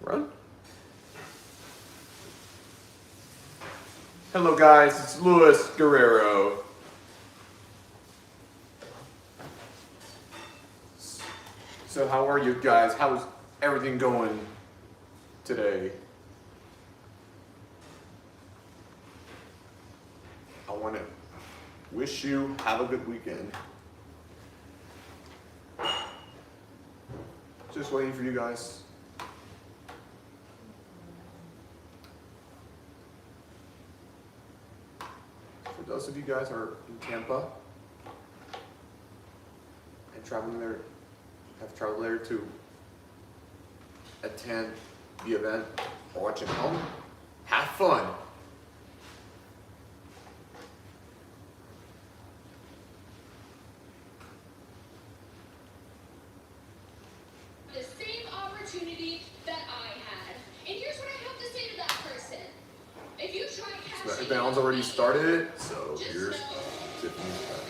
Run. Hello guys, it's Luis Guerrero. So how are you guys? How's everything going today? I want to wish you have a good weekend. Just waiting for you guys. For those of you guys who are in Tampa and traveling there, have traveled there to attend the event or watch at home, have fun. The same opportunity that I had. And here's what I have to say to that person. If you try cashing So the event's already started, so here's Tiffany's back.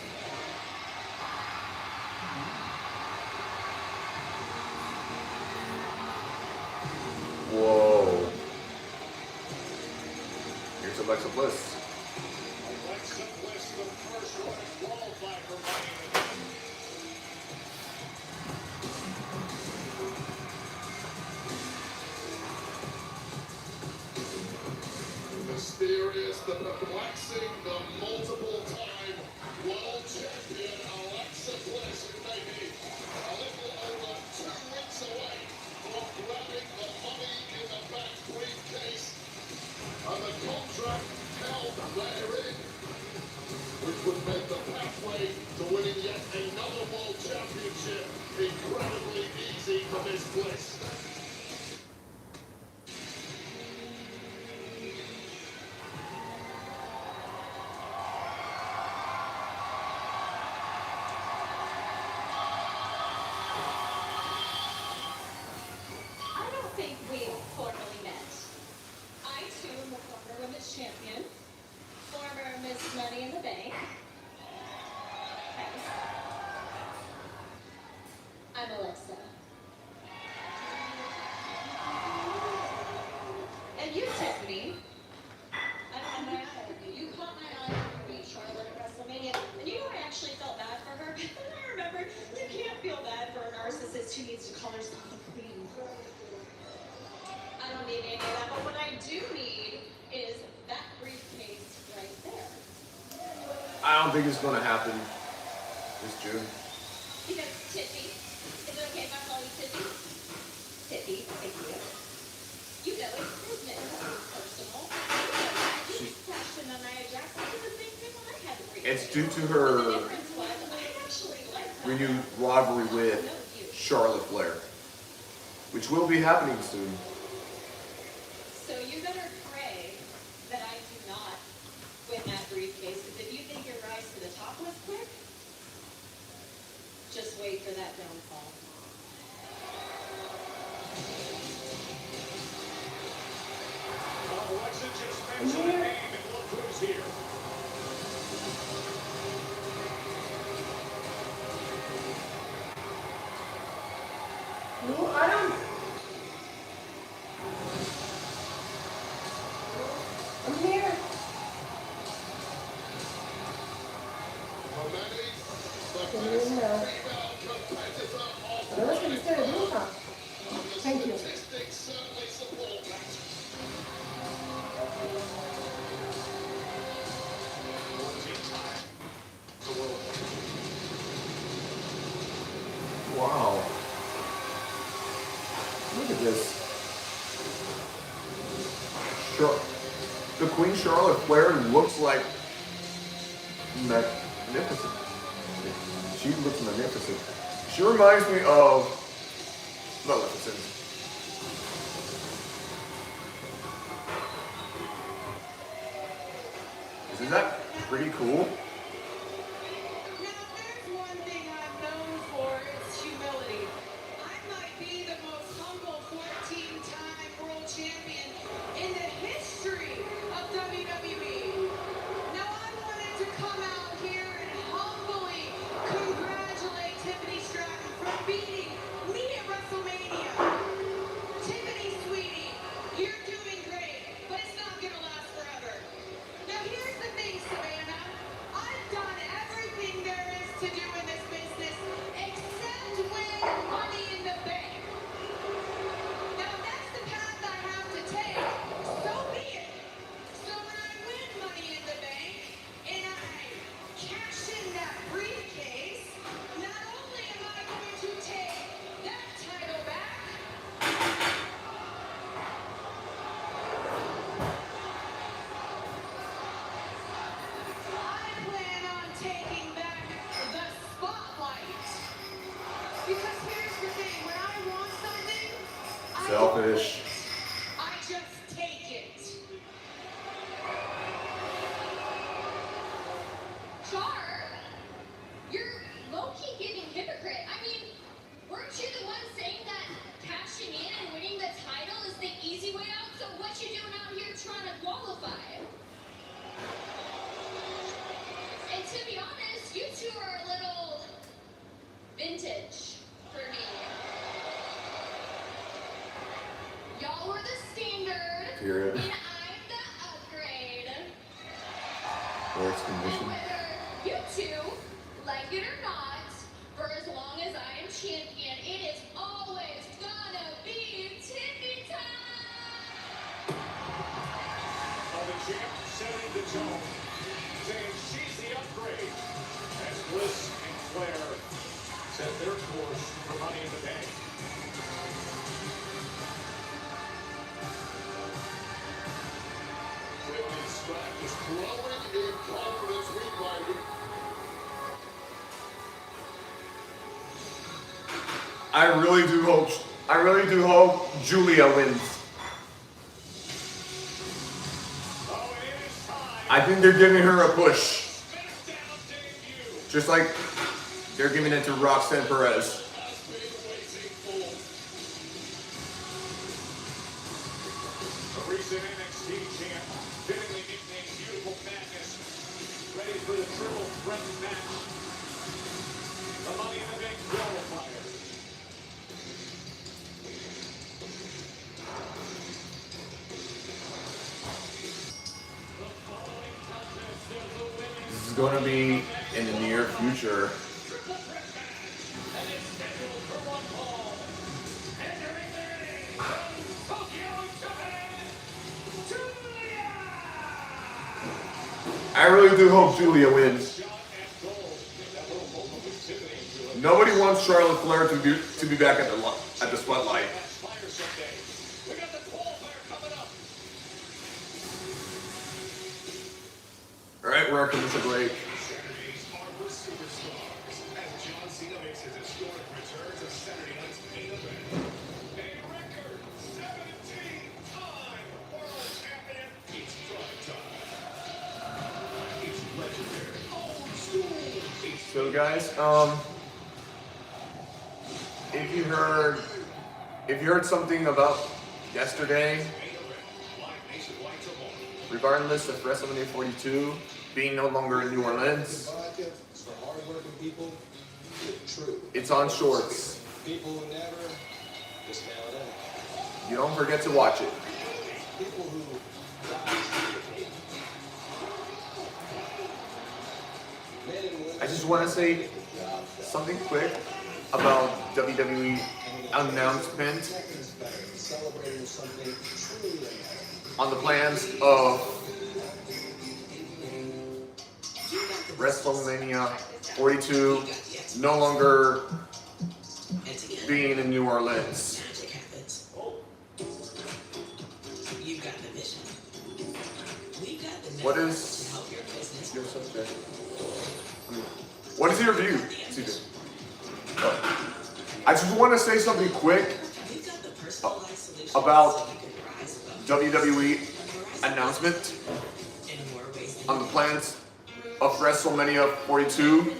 Whoa. Here's Alexa Bliss. Alexa Bliss, the first one qualified for Money in the Bank. Mysterious, the perplexing, the multiple-time world champion Alexa Bliss, who may be a little over 2 weeks away from grabbing the Money in the Bank briefcase and the contract held therein, which would make the pathway to winning yet another world championship incredibly easy for Miss Bliss. I don't think we formally met. I too am the former women's champion, former Miss Money in the Bank. Okay. I'm Alexa. And you, Tiffany. I don't know my eye on you. You caught my eye when you beat Charlotte at WrestleMania. And you know I actually felt bad for her. But then I remembered you can't feel bad for a narcissist who needs to call herself a queen. I don't need any of that, but what I do need is that briefcase right there. I don't think it's gonna happen this June. Because Tiffy, is it okay if I call you Tiffy? Tiffy, thank you. You know it's business, it's personal. You know that. You questioned on Nia Jax. I did the same thing when I had the briefcase. It's due to The her difference was I actually like that. renewed rivalry with Charlotte Flair, which will be happening soon. So you better pray that I do not win that briefcase, because if you think your rise to the top was quick, just wait for that downfall. Alexa just mentioned the name and look who's here. No, I don't. I'm here. For many, the Can best you female hear? competitor of Pero es que me estoy all bruja. time. The Thank you. statistics certainly support that. Wow. Look at this. The Queen Charlotte Flair looks like magnificent. She looks magnificent. She reminds me of Maleficent. Isn't that pretty cool? Now, there's one thing I'm known for, it's humility. I might be the most humble 14-time world champion in the history of WWE. Now, I wanted to come out here and humbly congratulate Tiffany Stratton for beating me at WrestleMania. Tiffany, sweetie, Selfish. I just take it. Char, you're low-key getting hypocrite. I mean, weren't you the one saying that cashing in and winning the title is the easy way out? So what you doing out here trying to qualify? And to be honest, you two are a little vintage for me. Y'all were the standard, Period. and I'm the upgrade. Works And condition. whether you two like it or not, for as long as I am champion, it is always gonna be Tiffy time! The champ setting the tone, saying she's the upgrade. As Bliss and Flair set their course for Money in the Bank. Tiffany Stratton is growing in confidence week by week. I really do hope Julia wins. Oh, and it is time. I think they're giving her a push. SmackDown debut. Just like they're giving it to Roxanne Perez. Has been waiting for. A recent NXT champ, fittingly nicknamed Beautiful Madness, ready for the triple threat match. The Money in the Bank qualifier. This is going to be in the near future. Triple threat match. And it's scheduled for one fall. Entering the ring from Tokyo, Japan, Julia! I really do hope Julia wins. Shot at goal. That little vocal activity to it. Nobody wants Charlotte Flair to be back at the spotlight. Fire Sunday. We got the qualifier coming up. All right, we're on commercial break. Saturdays are for superstars as John Cena makes his historic return to Saturday night's main event. A record 17-time world champion. It's prime time. It's legendary, old school. It's So guys, if you heard something about yesterday, main event. Live nationwide tomorrow. regardless of WrestleMania 42 being no longer in New Orleans, Vodka is for hardworking people with true it's on shorts. people who never just mail it in. You don't forget to watch it. People who men and women. I just want to say something quick about WWE announcement Celebrating something truly amazing. on the plans of WrestleMania 42 no longer being in New Orleans. Magic happens. You've got the vision. We've got the What network is to help your business. your subject? What is your view? Excuse me. Oh. I just want to say something quick We've got the personalized solutions about so you can rise above WWE announcement in more ways than on the plans of WrestleMania 42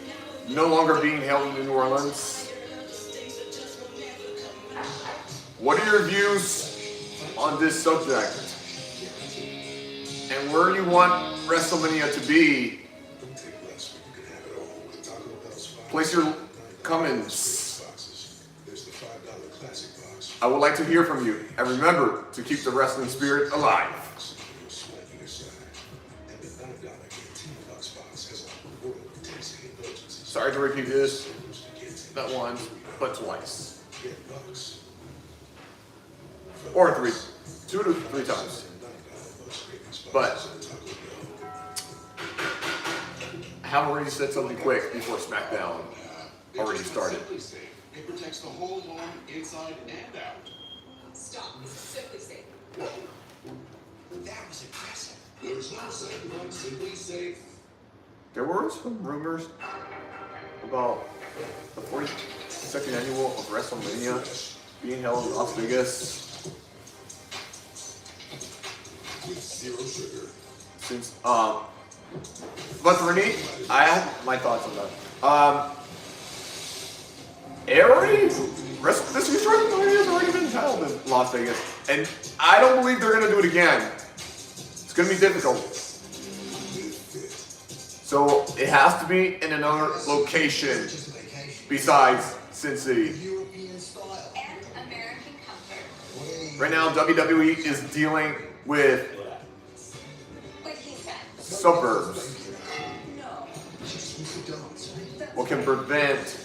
no longer being held in New Orleans. What are your views on this subject? And where do you want WrestleMania to be? Place your comments. I would like to hear from you. And remember to keep the wrestling spirit alive. Sorry to repeat this, not once, but twice. Or three. 2 to 3 times. But I have already said something quick before SmackDown already started. It protects the whole home, inside and out. Stop. Simply safe. that was impressive. There's no safe one, simply safe. There were some rumors about the 42nd annual of WrestleMania being held in Las Vegas. with zero sugar. Since but for me, I have my thoughts on that. This year's WrestleMania has already been held in Las Vegas, and I don't believe they're gonna do it again. It's gonna be difficult. So it has to be in another location besides Sin City. European style. And American comfort. Right now, WWE is dealing with What he said. suburbs. No. Just with the dance. What can prevent?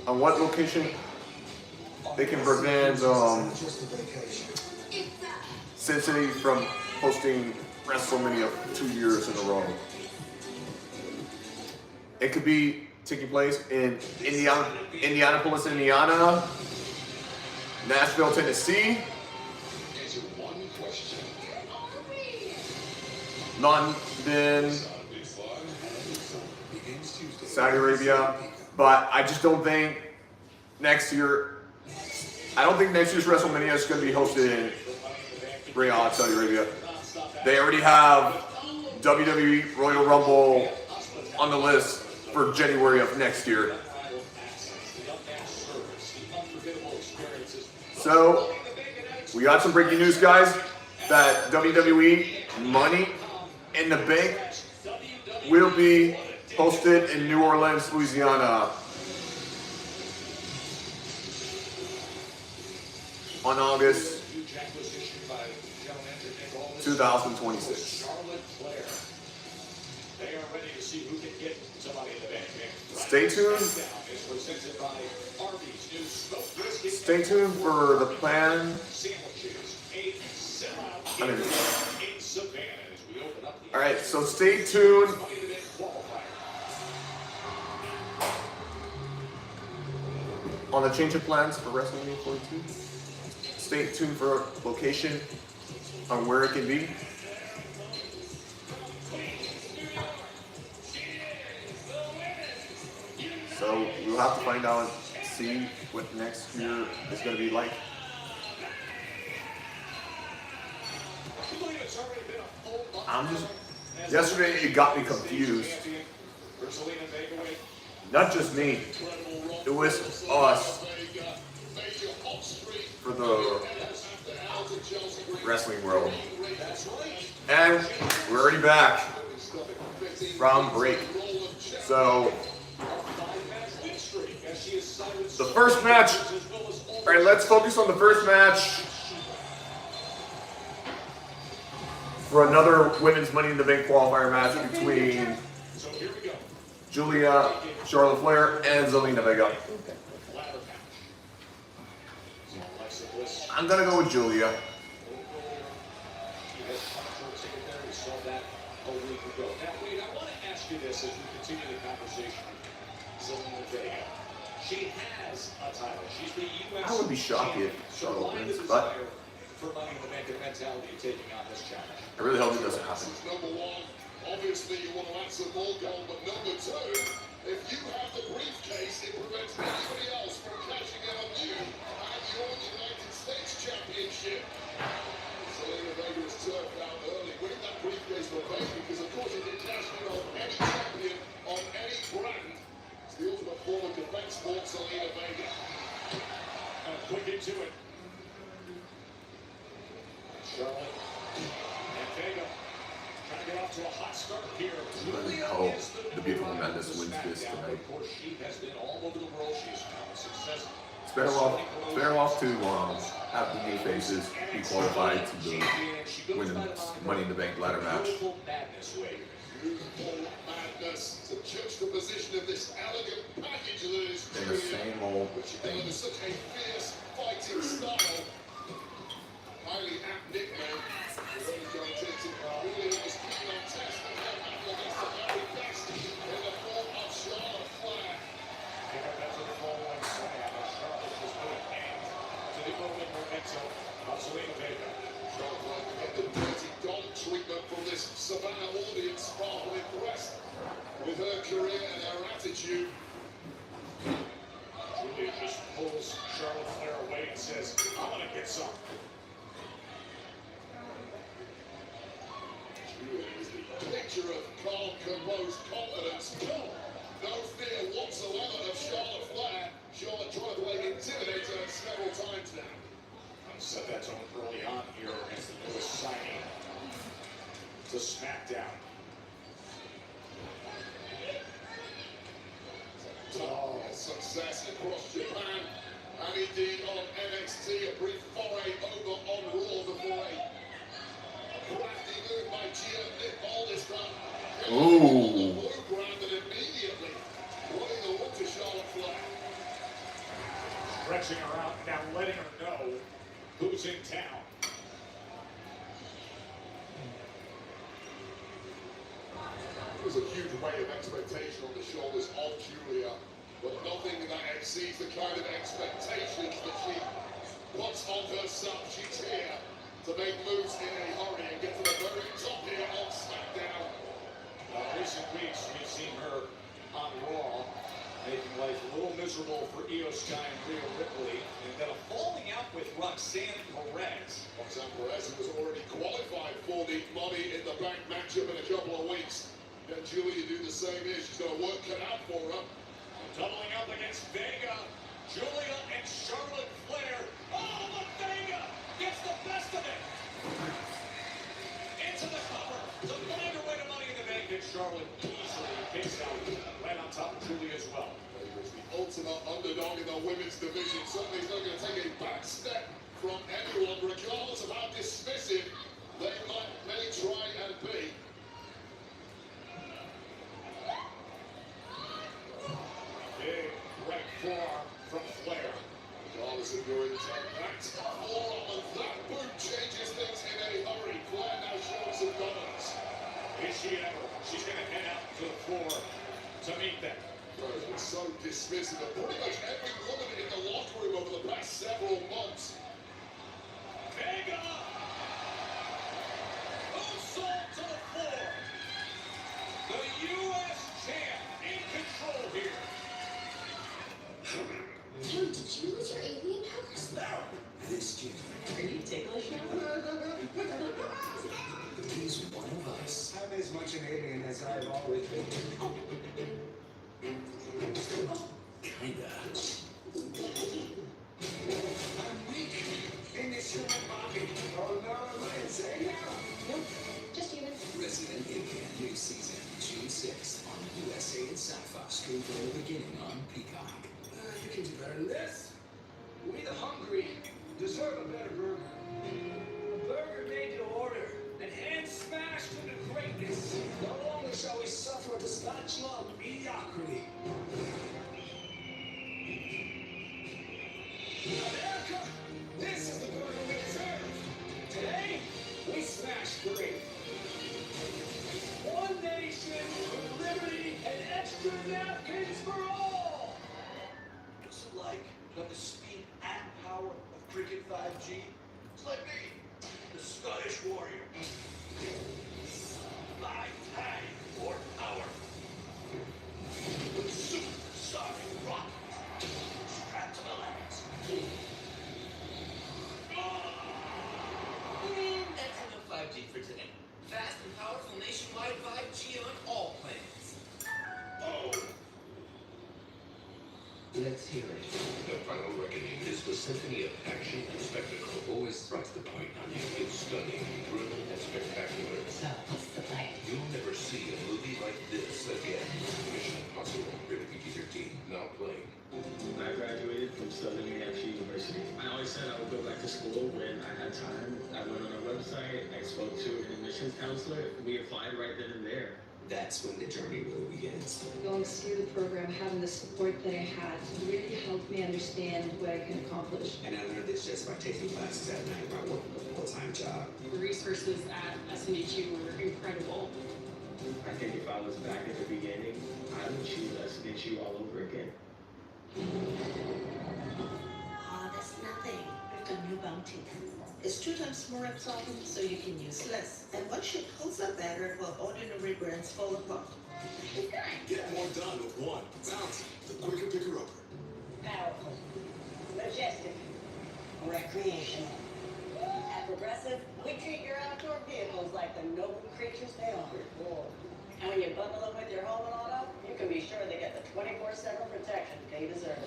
On what location? They can prevent Just a vacation. Sin City from hosting WrestleMania 2 years in a row. It could be taking place in Indianapolis, Indiana, Nashville, Tennessee, Answer one question. London, Big Five begins Tuesday. Saudi Arabia. But I just don't think next year's WrestleMania is going to be hosted in Riyadh, Saudi Arabia. They already have WWE Royal Rumble on the list for January of next year. So, we got some breaking news, guys, that WWE Money in the Bank will be hosted in New Orleans, Louisiana on August 2026. Stay tuned. Stay tuned for the plan. Alright, so stay tuned. On the change of plans for WrestleMania 42. Stay tuned for location on where it can be. So we'll have to find out and see what next year is going to be like. Yesterday it got me confused. Not just me. It was us for the wrestling world. And we're already back from break. So the first match. Alright, let's focus on the first match for another women's Money in the Bank qualifier match between Julia, Charlotte Flair, and Zelina Vega. I'm gonna go with Julia. I would be shocked if Charlotte wins, but I really hope it doesn't happen. Number one, obviously you want to answer more goal, but number two, if you have the briefcase, it prevents anybody else from cashing in on you and your United States Championship. Zelina Vega was turfed out early, winning that briefcase for Vega because of course he can cash in on any champion, on any brand. It's the ultimate form of defense for Zelina Vega. Quick into it. Charlotte and Vega trying to get off to a hot start here. I hope the beautiful Madness wins this tonight. Of course, she has been all over the world. She has found success. It's better off to have the new faces be qualified to the women's Money in the Bank ladder match. Beautiful Madness. It's a juxtaposition of this elegant package that is And the same old which thing. delivers such a fierce fighting style. Highly apt nickname. Really was keen on testing her battle against the very best in the form of Charlotte Flair. Charlotte Flair can get the dirty dog treatment from this Savannah audience, far from impressed with her career and her attitude. Julia just pulls Charlotte Flair away and says, I'm going to get some. to SmackDown. Oh, success across Japan and indeed on NXT. A brief foray over on Raw before a crafty move by Gia Nick Aldis time. Ooh. Brand and immediately running the look to Charlotte Flair. Stretching her out, now letting her know who's in town. There's a huge weight of expectation on the shoulders of Julia, but nothing that exceeds the kind of expectations that she puts on herself. She's here to make moves in a hurry and get to the very top here on SmackDown. In recent weeks, we've seen her on Raw, making life a little miserable for Io Sky and Rhea Ripley, and then a falling out with Roxanne Perez. Roxanne Perez was already qualified for the Money in the Bank matchup in a couple of weeks. Then Julia do the same here. She's got a work cut out for her. Doubling up against Vega, Julia and Charlotte Flair. Oh, but Vega gets the best of it. Into the cover to find her way to Money in the Bank, and Charlotte easily kicks out right on top of Julia as well. Vega is the ultimate underdog in the women's division. Certainly he's not going to take a back step from anyone, regardless of how dismissive they may try and be. Big right forearm from Flair. Regardless of your intent, that forearm and that boot changes things in a hurry. Flair now showing some dominance. Is she ever? She's going to head out to the floor to meet them. Flair's been so dismissive of pretty much every woman in the locker room over the past several months. Vega! Moonsault to the floor. The U.S. champ in control here. Dude, did you lose your alien powers? No! This kid, Are you ticklish now? he's one of us. I'm as much an alien as I've always been. Kinda. I'm weak in this human body. Oh no, am I insane now? Nope, just human. Resident Alien, new season, June 6th on USA and Sci-Fi. Stream from the beginning on Peacock. You can do better than this. We the hungry deserve a better burger. A burger made to order and hand smashed into greatness. No longer shall we suffer the spatula of mediocrity. America, this is the burger we deserve. Today, we smash three. One nation with liberty and extra napkins for all. What's it like to have the speed and power of cricket 5G? It's like me, the Scottish warrior. 5 tag for power. With supersonic rockets strapped to the legs. That's enough 5G for today. Fast and powerful nationwide 5G on all plans. Oh, Let's hear it. The Final Reckoning is the symphony of action and spectacle. Always strikes the point on you. It's stunning, thrilling, and spectacular. So, what's the plan? You'll never see a movie like this again. Mission Impossible, rated PG-13, now playing. I graduated from Southern New Hampshire University. I always said I would go back to school when I had time. I went on a website, I spoke to an admissions counselor. We applied right then and there. That's when the journey really begins. Going through the program, having the support that I had really helped me understand what I can accomplish. And I learned this just by taking classes at night while working a full-time job. The resources at SNHU were incredible. I think if I was back at the beginning, I would choose SNHU all over again. Ah, that's nothing. We've got new bounty. It's 2 times more absorbent, so you can use less. And one ship holds up better while ordinary brands fall apart. get more done with one. Bounty, the quicker picker-upper. Powerful, majestic, recreational. At Progressive, we treat your outdoor vehicles like the noble creatures they are. And when you bundle them with your home and auto, you can be sure they get the 24/7 protection they deserve.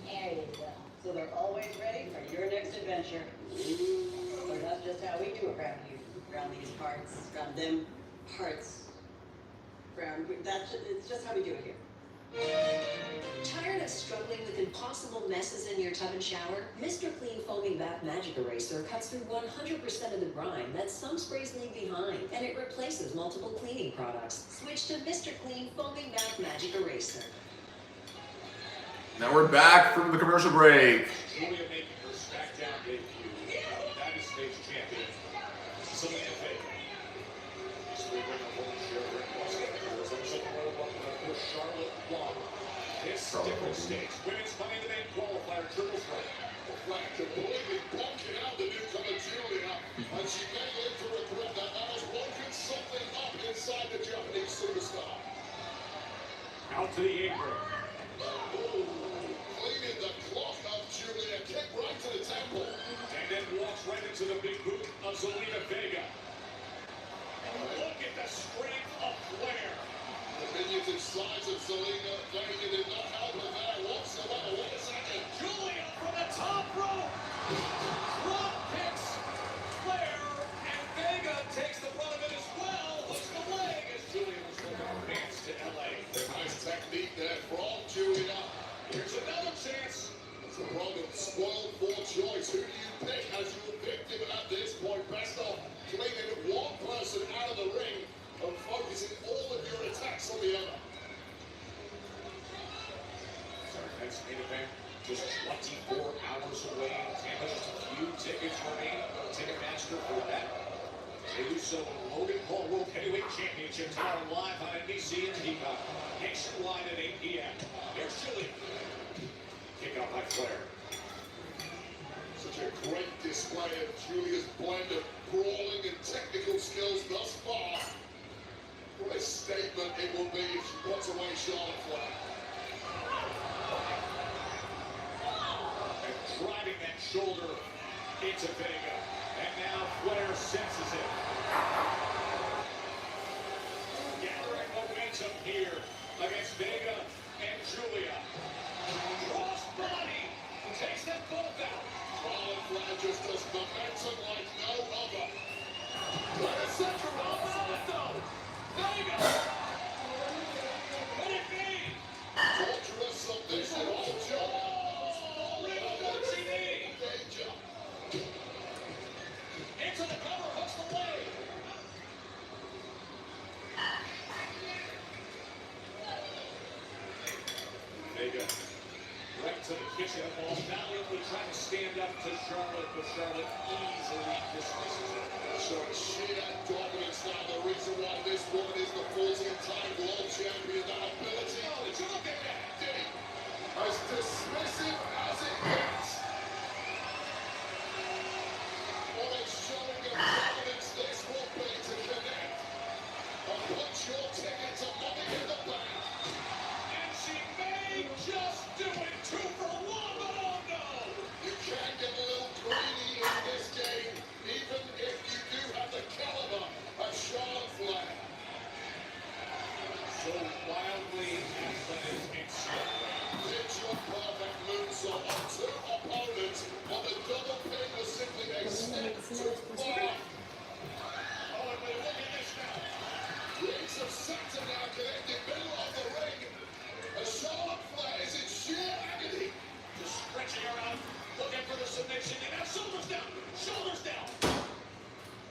There you go. So they're always ready for your next adventure. Or That's just how we do it around here. Around these parts, around them parts. It's just how we do it here. Tired of struggling with impossible messes in your tub and shower? Mr. Clean Foaming Bath Magic Eraser cuts through 100% of the grime that some sprays leave behind, and it replaces multiple cleaning products. Switch to Mr. Clean Foaming Bath Magic Eraser. Now we're back from the commercial break. Julia making her SmackDown debut. United States champion. Selena Vega. These three women will share ring rust. There's also a roll up with Charlotte Wall. This Nickel Stakes Women's Money in the Bank qualifier triple threat. The flag completely bunking out the newcomer Julia, and she may live to regret that has woken something up inside the Japanese superstar. Out to the apron. Cleaning the cloth of Julia, kick right to the temple. And then walks right into the big boot of Zelina Vega. Look at the strength of Flair. The diminutive size of Zelina Vega did not help her there whatsoever. Wait a second. Julia from the top rope. Drop kicks Flair, and Vega takes the brunt of it as well. Hooks the leg as Julia was looking for advance to LA. Nice technique there from Julia. Here's another chance. It's a problem spoiled for choice. Who do you pick as your victim at this point? Best of cleaning one person out of the ring and focusing all of your attacks on the other. Our next main event just 24 hours away in Tampa. Just a few tickets remain. Ticketmaster for that. Uso and Logan Paul World Heavyweight Championship tomorrow live on NBC and Peacock. Nationwide at 8 p.m. Here's Chile. Kick out by Flair. Such a great display of Julia's blend of brawling and technical skills thus far. What a statement it will be if she puts away Charlotte Flair. And driving that shoulder into Vega. And now Flair senses it. Gathering momentum here against Vega and Julia. Cross body takes them both out. Charlotte Flair just does momentum like no other. What a central though. Vega. What it mean? Torturous submission. Oh, Julia. Danger. Into the cover, hooks the leg. Vega right to the kitchen ball, valiantly trying to stand up to Charlotte, but Charlotte easily dismisses it. So sheer dominance now the reason why this woman is the 14-time world champion. That ability. Oh, did you look at that? Did he? As dismissive as it gets. What a showing of dominance this will be to connect and put your ticket to Money in the Bank. And she may just do it 2 for 1, but oh no! You can get a little greedy in this game, even if you do have the caliber of Charlotte Flair. So wildly athletic and skillful. Picture perfect moonsault on 2 opponents, but the double pin was simply a step too far. Oh, and look at this now. Rings of Saturn now connected middle of the ring. As Charlotte Flair is in sheer agony. Just stretching her out, looking for the submission. And now shoulders down, shoulders down.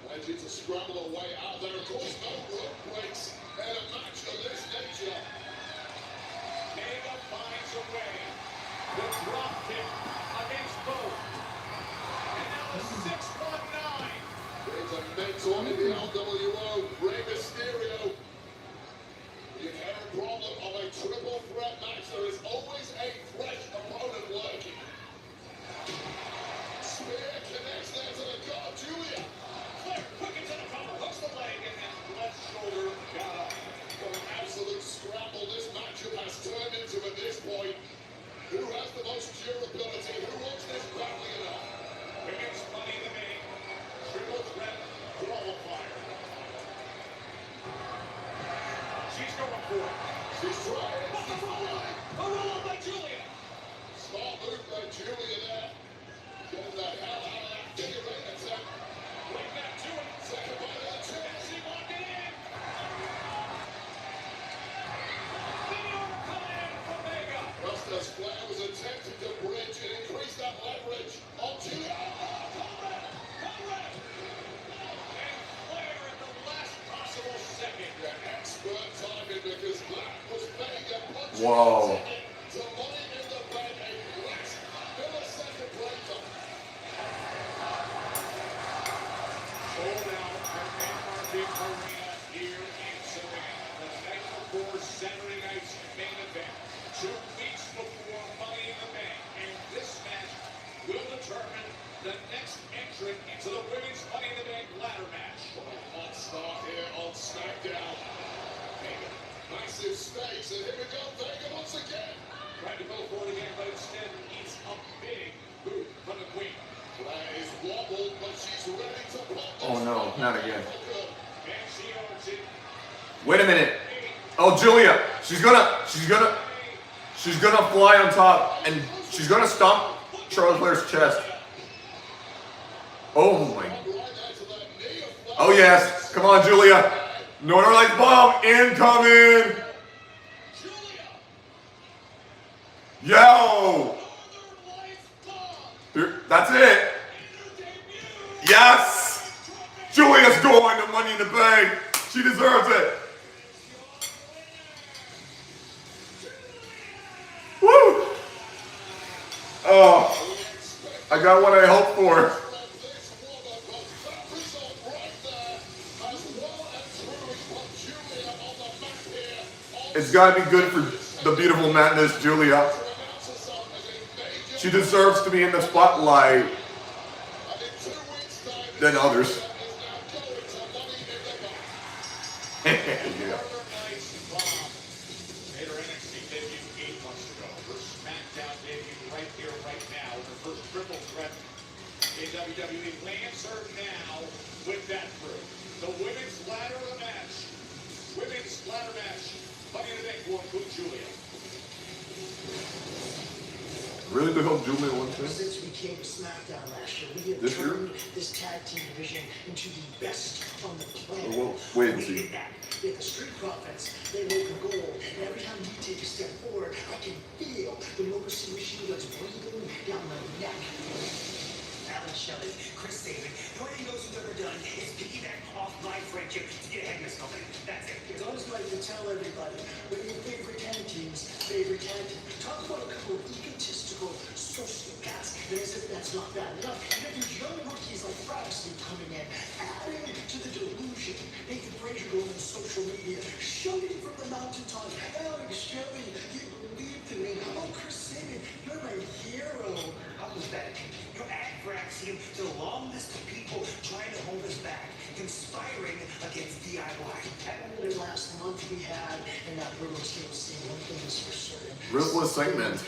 Managing to scramble away out there. Of course, no rope breaks in a match of this nature. Vega finds a way. The drop kick against both. And now the 619. There's a mentor in the LWO, Rey Mysterio. The inherent problem of a triple threat match, there is always a fresh opponent lurking. Spear connects there to the guard, Julia. Flair quick into the cover, hooks the leg, and then left shoulder got up. What an absolute scramble this matchup has turned into at this point. Who has the most durability? Who wants this badly enough? Women's Money in the Bank. Triple threat qualifier. She's going for it. She's trying. A roll up by Julia. Smart move there. Whoa. Saturday night's main event, 2 weeks before Money in the Bank, and this match will determine the next entrant into the women's Money in the Bank ladder match. Hot start here on SmackDown. Massive stakes, and here we go, Vega once again. Tried to go for it again, but instead it's a big boot from the Queen. Flair is wobbled, but she's ready to pop. Oh no, not again. And she owns it. Wait a minute. Oh, Julia, she's gonna fly on top, and she's gonna stomp Charlotte Flair's chest. Oh my. Oh yes, come on, Julia. Northern Lights bomb incoming. Yo. That's it. Yes. Julia's going to Money in the Bank. She deserves it. Woo! Oh, I got what I hoped for. It's got to be good for the beautiful madness, Julia. She deserves to be in the spotlight than others. Yeah. In WWE lands her now with that crew. The women's ladder match. Women's ladder match. Money in the Bank will include Julia. Really to help Julia one thing? Since we came to SmackDown last year, we have This year? turned this tag team division into the best on the planet. Well, wait and We see. did that. We have the Street Profits. They hold the gold. And every time we take a step forward, I can feel the Mobility Machine Guns breathing down my neck. Alan Shelley, Chris Sabin, the only thing those who've ever done is piggyback off my friendship to get ahead of this company. That's it. It's always like to tell everybody, what are your favorite tag teams? Favorite tag team? Talk about a couple of egotistical sociopaths, and as if that's not bad enough, you have these young rookies like Frosty coming in, adding to the delusion. Nathan Frazier going on social media, shouting from the mountaintop, Alex Shelley, you believed in me. Oh, Chris Sabin, you're my hero. How was that? Your ad for Axiom to a long list of people trying to hold us back, conspiring against DIY. After the last month we had in that brutal steel scene, one thing is for certain. Ruthless segment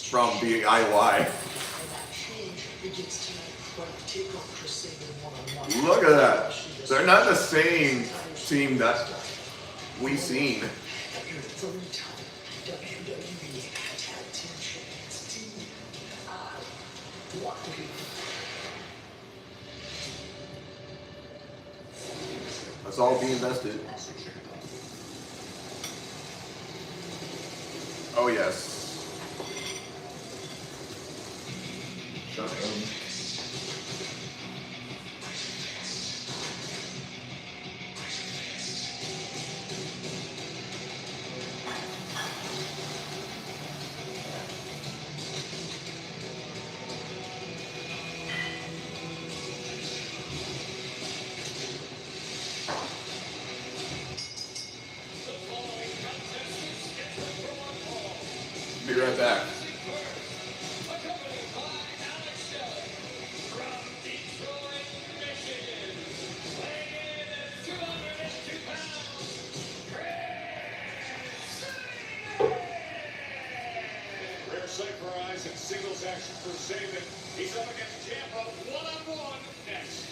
from DIY. And that change begins tonight when we take on Chris Sabin one-on-one. Look at that. They're not the same team that we've seen. You're the three-time WWE Tag Team Champions. DIY. Let's all be invested. Oh yes. Shut up. Be right back. Rare sight for our eyes and singles action for Sabin. He's up against Ciampa one-on-one next.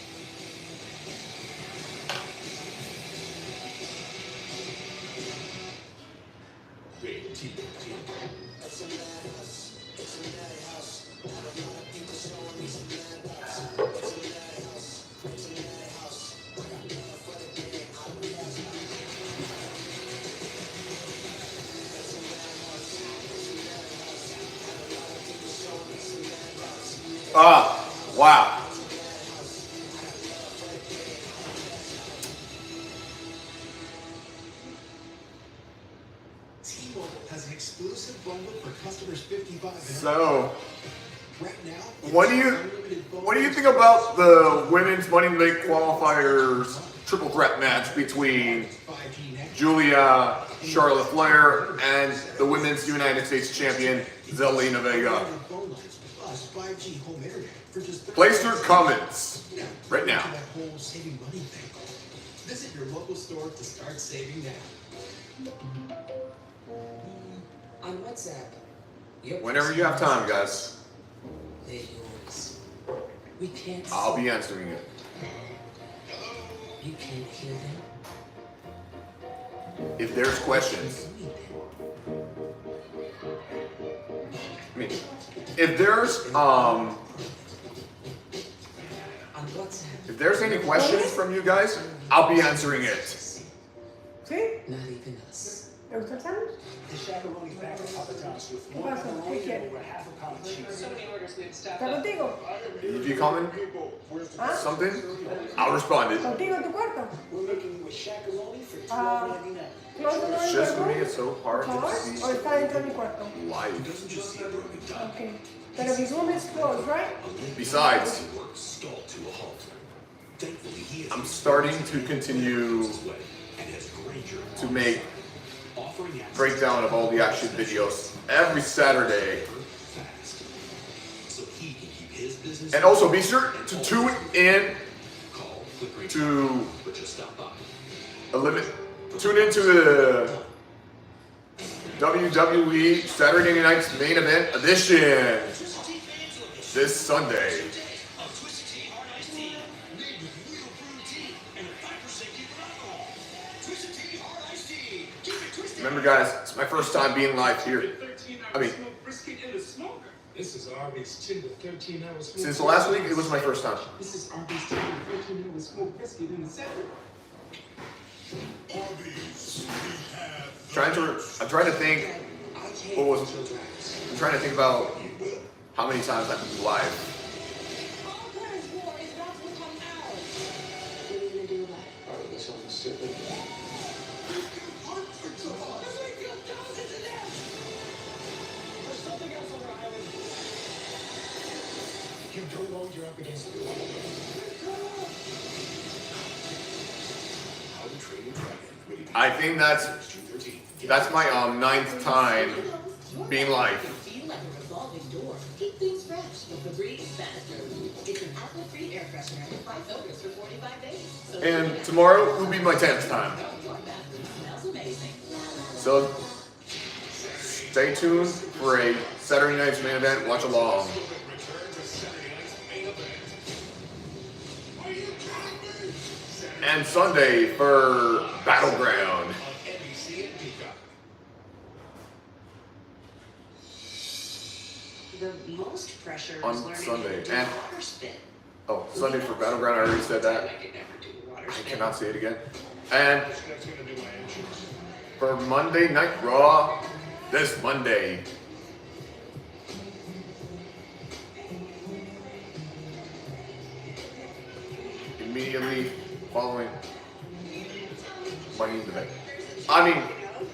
Big T. It's a madhouse. It's a madhouse. I have a lot of people showing me some madhouse. It's a madhouse. It's a madhouse. I got love for the game. I will have you. It's a madhouse. It's a madhouse. I have a lot of people showing me some madhouse. Ah, wow. T-Mobile has an exclusive So, what do you think about the women's Money in the Bank qualifiers triple threat match between Julia, Charlotte Flair, and the women's United States champion Zelina Vega? Place your comments right now. Visit your local store to start saving now. On WhatsApp. Whenever you have time, guys. They're yours. We can't. I'll be answering it. You can't hear them. If there's questions. I mean, if there's any questions from you guys, I'll be answering it. ¿Sí? Not even us. ¿Te gusta el sándwich? The chaperone's back at Papa John's with ¿Qué more pasa? ¿Qué pepperoni and quieres? over half a pound of cheese. So many orders we've stopped ¿Está up. contigo? If you comment ¿Ah? something, I'll respond it. ¿Contigo en tu cuarto? We're making you a chaperone for Ah, $12.99. ¿no es It's just for me, it's so hard Por favor, to o see está dentro de mi cuarto? life. Okay. Pero mi room is closed, right? Besides, I'm starting to continue to make breakdown of all the action videos every Saturday. And also be sure to tune in to tune into the WWE Saturday Night's Main Event Edition this Sunday. Remember, guys, it's my first time being live here. I mean, This is Arby's chicken with 13 hours. since last week, it was my first time. This is Arby's chicken with 13 hours smoked brisket in the center. I'm trying to think. I'm trying to think about how many times I've been live. All Paris war is about to become ours. What are you gonna do about it? Arby's on the strip. You don't know you're up against the wall. I think that's my 9th time being live. Feel like a revolving door. Keep things fresh with Febreze Faster. It's an apple-free air freshener with 5 filters for 45 days. So And tomorrow will be my 10th time. your bathroom smells amazing. So stay tuned for a Saturday Night's Main Event watch along. And Sunday for Battleground. The most pressure On was learning Sunday. how to do And- water spin. Oh, Sunday for Battleground, I already said that. I could never do water I spin. cannot say it again. And for Monday Night Raw, this Monday. Immediately following Money in the Bank. I mean,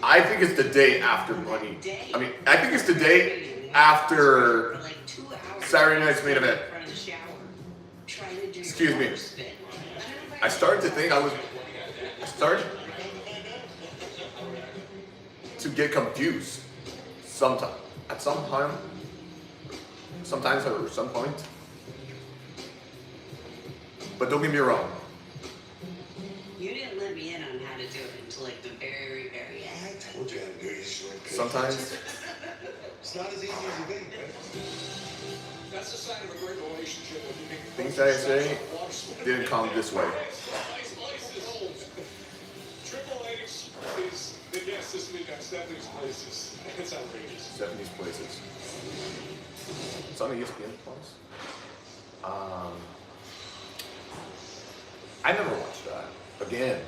I think it's the day after Money. I mean, I think it's the day after Saturday Night's Main Event. Excuse me. I started to think I started to get confused sometimes, at some time, sometimes or at some point. But don't get me wrong. You didn't let me in on how to do it until like the very, very end. I told you how to do it. Sometimes It's not as easy as you think, right? That's a sign of a great relationship when you make things that I say didn't come this way. Triple H is the guest this week on Stephanie's Places. It's outrageous. Stephanie's Places. It's on ESPN Plus. I never watched that. Again.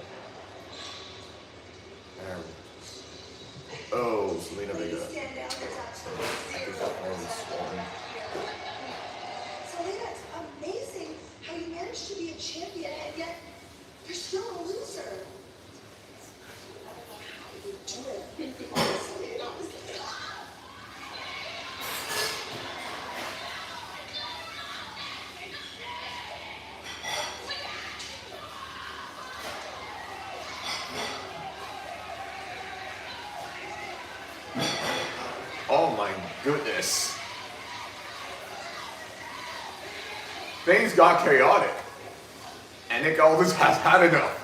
Oh, Zelina Vega. I think that one's swollen. Selena, it's amazing how you managed to be a champion and yet you're still a loser. I don't know how you do it. Honestly, this. Things got chaotic. And Nick Aldis has had enough.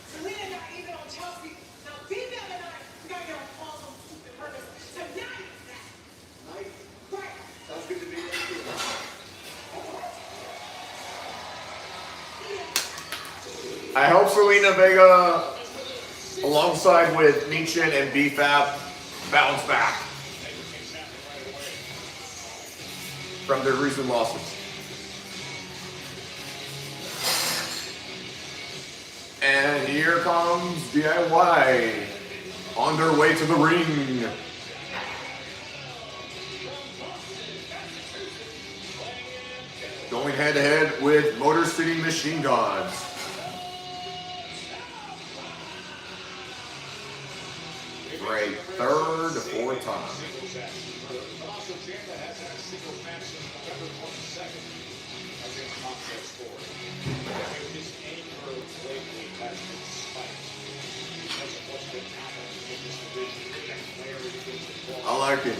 Selena got even on Chelsea. Now beat them tonight. We gotta get on all some stupid purpose. Tonight! Right. Sounds good to me. I hope Selena Vega, alongside with Michin and BFAB, bounce back from their recent losses. And here comes DIY on their way to the ring. Going head to head with Motor City Machine Guns. For a third or fourth time. I like it.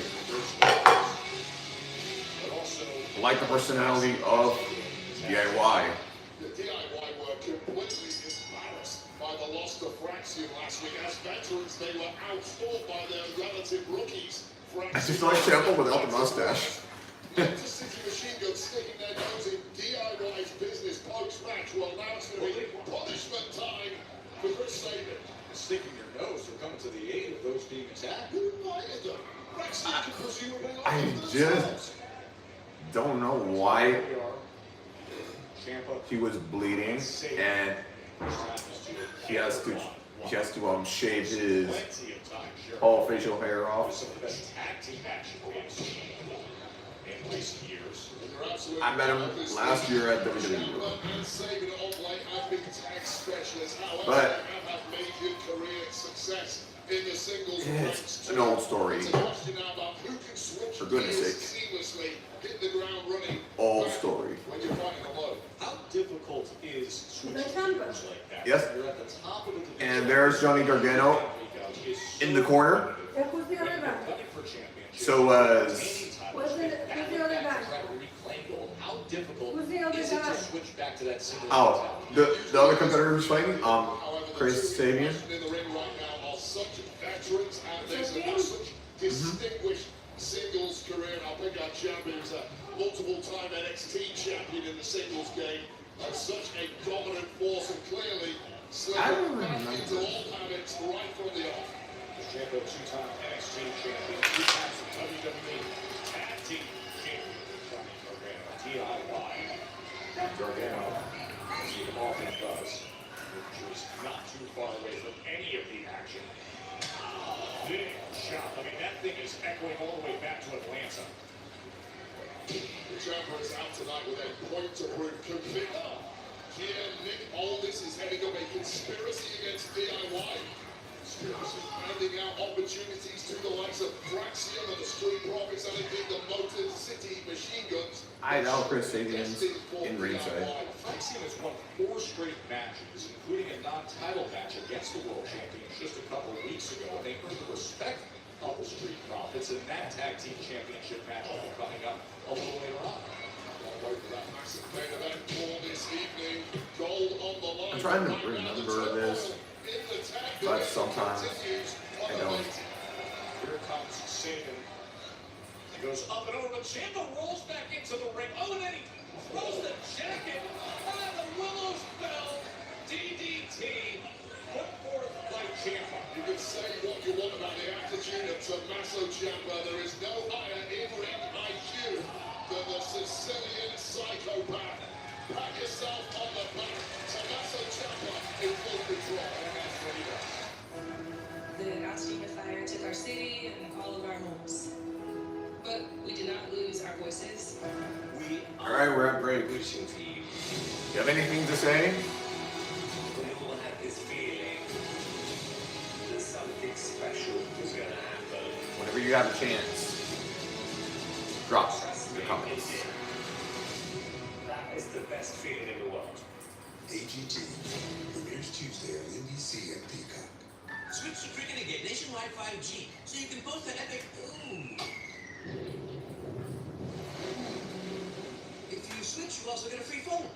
I like the personality of DIY. The DIY were completely embarrassed by the loss to Fraxium last week. As veterans, they were outfought by their relative rookies. I just like Temple without the mustache. Motor City Machine Guns sticking their nose in DIY's business post-match. Well, now it's going to be punishment time for Chris Sabin. Sticking your nose or coming to the aid of those being attacked. Who invited them? Fraxium could presumably I just don't know why he was bleeding and he has to shave his whole facial hair off. I met him last year at WWE. But it's an old story. For goodness sake. Old story. How difficult is switching like that? Yes. You're at the top of the division. And there's Johnny Gargano in the corner. Yeah, who's the other guy? So was Who's the other guy? How difficult Who's the other is it guy? to switch back to that single the other competitor who's fighting, Chris Sabian. Distinguished singles career. I'll pick our champion, who's a multiple-time NXT champion in the singles game, and such a dominant force, and clearly slipping back into old habits right from the off. Champion, two-time NXT champion, two times the WWE Tag Team champion, Johnny Gargano, DIY. Gargano, as he often does, which is not too far away from any of the action. Big shot. I mean, that thing is echoing all the way back to Atlanta. The champion is out tonight with a point-to-prove conviction. Here, Nick Aldis is heading up a conspiracy against DIY. Conspiracy handing out opportunities to the likes of Fraxium and the Street Profits, and indeed the Motor City Machine Guns. I know Chris Sabian's in ringside. Fraxium has won 4 straight matches, including a non-title match against the World Champions just a couple weeks ago. They earned the respect of the Street Profits, and that Tag Team Championship match will be coming up a little later on. I'm trying to remember this, but sometimes I don't. Here comes Sabin. He goes up and over, but Ciampa rolls back into the ring. Oh, and then he throws the jacket. The Willows bell. DDT. Put forth by Ciampa. You can say what you want about the attitude of Tommaso Ciampa. There is no higher in-ring IQ than the Sicilian psychopath. Pat yourself on the back. Tommaso Ciampa in full control. And that's what he does. The Alcina fire took our city and all of our homes. But we did not lose our voices. All right, we're at break. You have anything to say? We all have this feeling that something special is going to happen. Whenever you have a chance, drop your comments. That is the best feeling in the world. AGT premieres Tuesday on NBC and Peacock. Switch to Cricket and get nationwide 5G so you can post that epic boom. If you switch, you also get a free phone,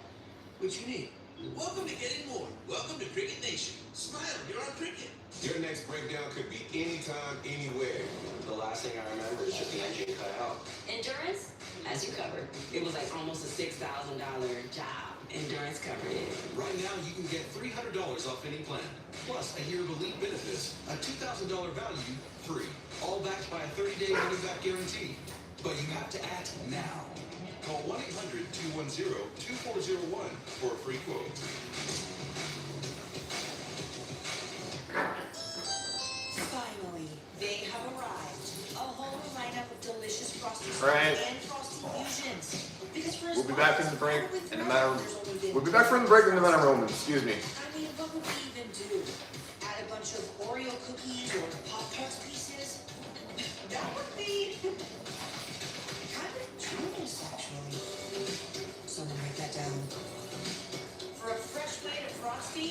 which you need. Welcome to Getting More. Welcome to Cricket Nation. Smile, you're on Cricket. Your next breakdown could be anytime, anywhere. The last thing I remember is just the engine cut out. Endurance, as you covered, it was like almost a $6,000 job. Endurance covered it. Right now, you can get $300 off any plan. Plus, a year of elite benefits, a $2,000 value, free. All backed by a 30-day money-back guarantee. But you have to act now. Call 1-800-210-2401 for a free quote. Finally, they have arrived. A whole lineup of delicious frosty Right. and frosty fusions. Because for as We'll be long back as in the break with in a Roman, matter. there's only been We'll be back from the break in a matter of moments. Excuse me. I mean, what would we even do? Add a bunch of Oreo cookies or Pop-Tarts pieces? That would be kind of genius, actually. Someone write that down. For a fresh plate of frosty,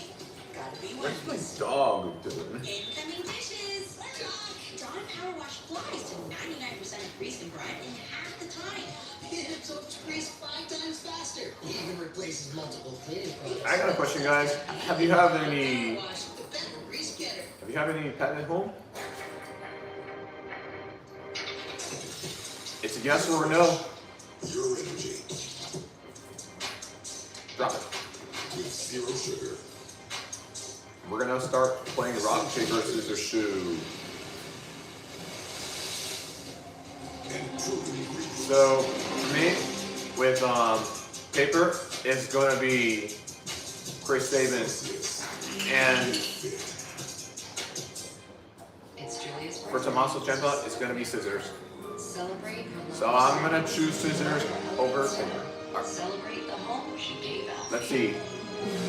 gotta be one. What's my dog doing? Incoming dishes. Dawn Power Wash flies to 99% grease and grime in half the time. It absorbs grease 5 times faster. It even replaces multiple cleaning products. I got a question, guys. Have you had any? Wash the better grease getter. Have you had any pet at home? It's a yes or a no. Your energy Drop it. with zero sugar. We're gonna start playing rock, paper, scissors, shoe. And proven ingredients. So for me, with paper, it's gonna be Chris Sabin, and It's Julia's for birthday. Tommaso Ciampa, it's gonna be scissors. Celebrate her So I'm gonna choose scissors over paper. Celebrate the home she gave out. Let's see.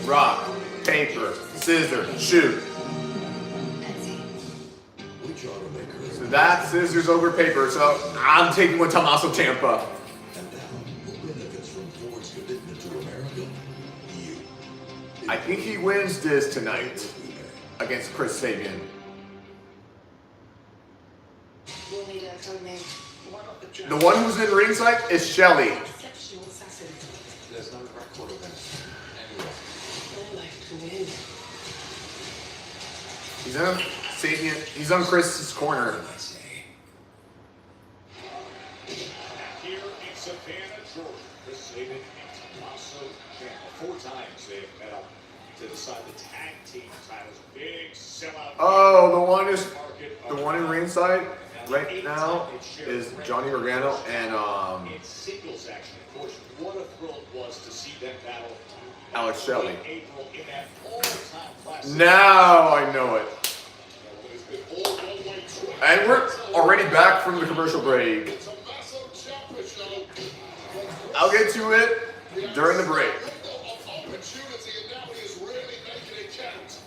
Rock, paper, scissors, shoot. Which automaker So that's scissors over paper. So I'm taking with Tommaso Ciampa. and now who benefits from Ford's commitment to America? You. I think he wins this tonight against Chris Sabian. We'll need a code name. Why not the The one who's in ringside is Shelly. Exceptional assassin. There's no record of this anywhere. I like to win. He's on Sabian. He's on Chris's corner. Here in Savannah, Georgia, Chris Sabin and Tommaso Ciampa. 4 times they've met up to decide the tag team titles. Big sellout. Oh, the one in ringside right now is Johnny Gargano and In singles action, of course, what a thrill it was to see them battle Alex Shelley. in April in that all-time classic. Now I know it. And we're already back from the commercial break. I'll get to it during the break. Opportunity, and now he is really making it count.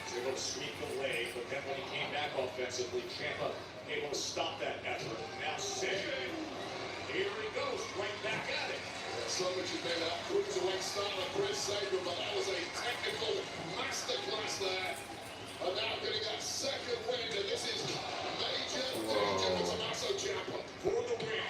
He's able to sweep the leg, but then when he came back offensively, Ciampa able to stop that effort. Now Sabin, here he goes, right back at it. So much has been that cruiserweight style of Chris Sabin, but that was a technical masterclass there. And now getting that second win, and this is major danger for Tommaso Ciampa. For the win.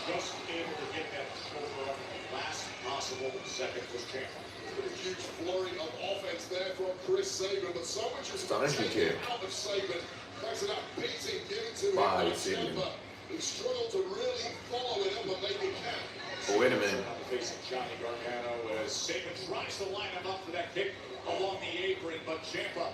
Just able to get that shoulder up at the last possible second was Ciampa. With a huge flurry of offense there from Chris Sabin, but so much has been Astonishing taken kick. out of Sabin. Thanks to that beating given to him By by Sabin. Ciampa. He struggled to really follow it up and make it count. But wait a minute. On the face of Johnny Gargano as Sabin tries to line him up for that kick along the apron, but Ciampa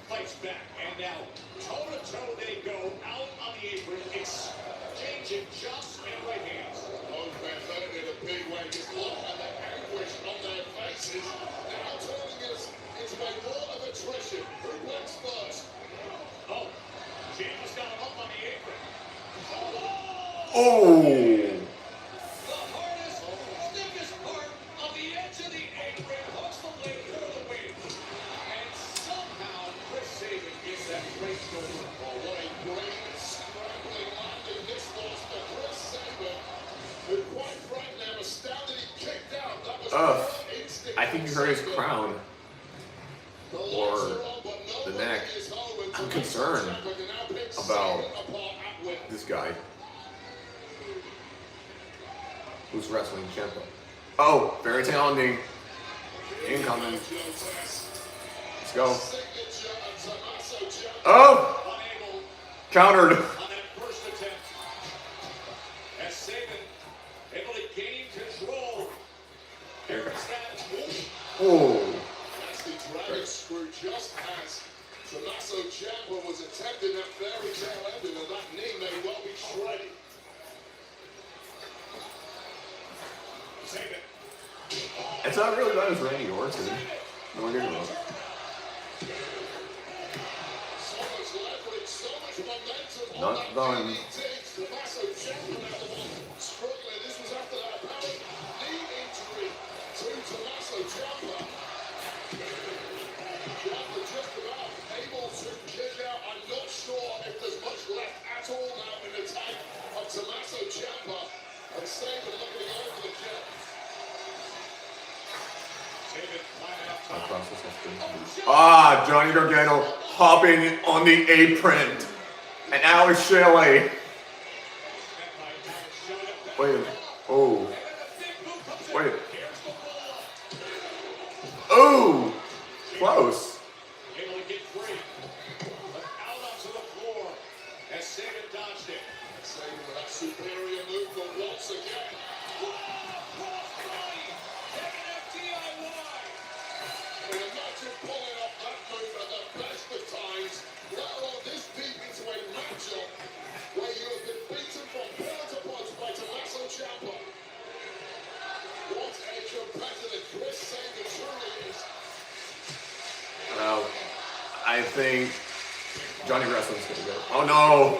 fights back. And now, toe-to-toe they go out on the apron, exchanging just and right hands. Both men hurt in a big way. Just look at the anguish on their faces. Now turning this into a war of attrition. Who wins first? Oh, Ciampa's got him up on the apron. Oh! The hardest, stiffest part of the edge of the apron hooks the leg for the win. And somehow Chris Sabin gets that great shoulder. Oh, what a great scrambling landing this was for Chris Sabin, who quite frankly I'm astounded he kicked out. That was Ugh. pure instinct I think you heard his from Sabin. crown. or the neck, I'm concerned about this guy who's wrestling Ciampa. Oh, very talented. Incoming. Let's go. Oh! Countered. Oh. Just as Tommaso Ciampa was attempting that fairy tale ending, and that knee may well be shredded. It's not really bad as Randy Orton. No, you're wrong. Not done. Tommaso Ciampa now the one struggling. This was after that apparent knee injury to Tommaso Ciampa. Ciampa just about able to kick out. I'm not sure if there's much left at all now in the tank of Tommaso Ciampa. And Saban looking to go for the kill. Ah, Johnny Gargano hopping on the apron. And Alex Shelley. Wait. Oh. Wait. Oh. Close. Able to get free. But out onto the floor as Saban dodged it. Saban with that superior movement once again. Imagine pulling off that move at the best of times, let alone this deep into a matchup where you have been beaten from pillar to post by Tommaso Ciampa. What a competitor Chris Saban truly is. Well, I think Johnny Wrestling's gonna go. Oh no!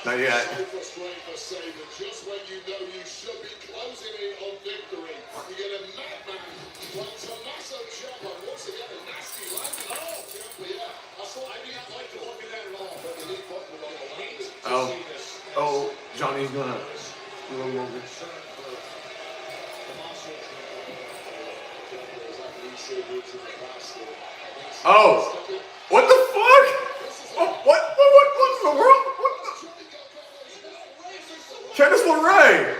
Not yet. So frustrating for Saban, just when you know you should be closing in on victory. You get a madman like Tommaso Ciampa. Once again, a nasty landing. Oh, Ciampa, yeah. I do not like to look at that at all. But the knee buckle on the landing. Oh, Johnny's gonna. Oh, what the fuck? What's the world? What the? Candice LeRae.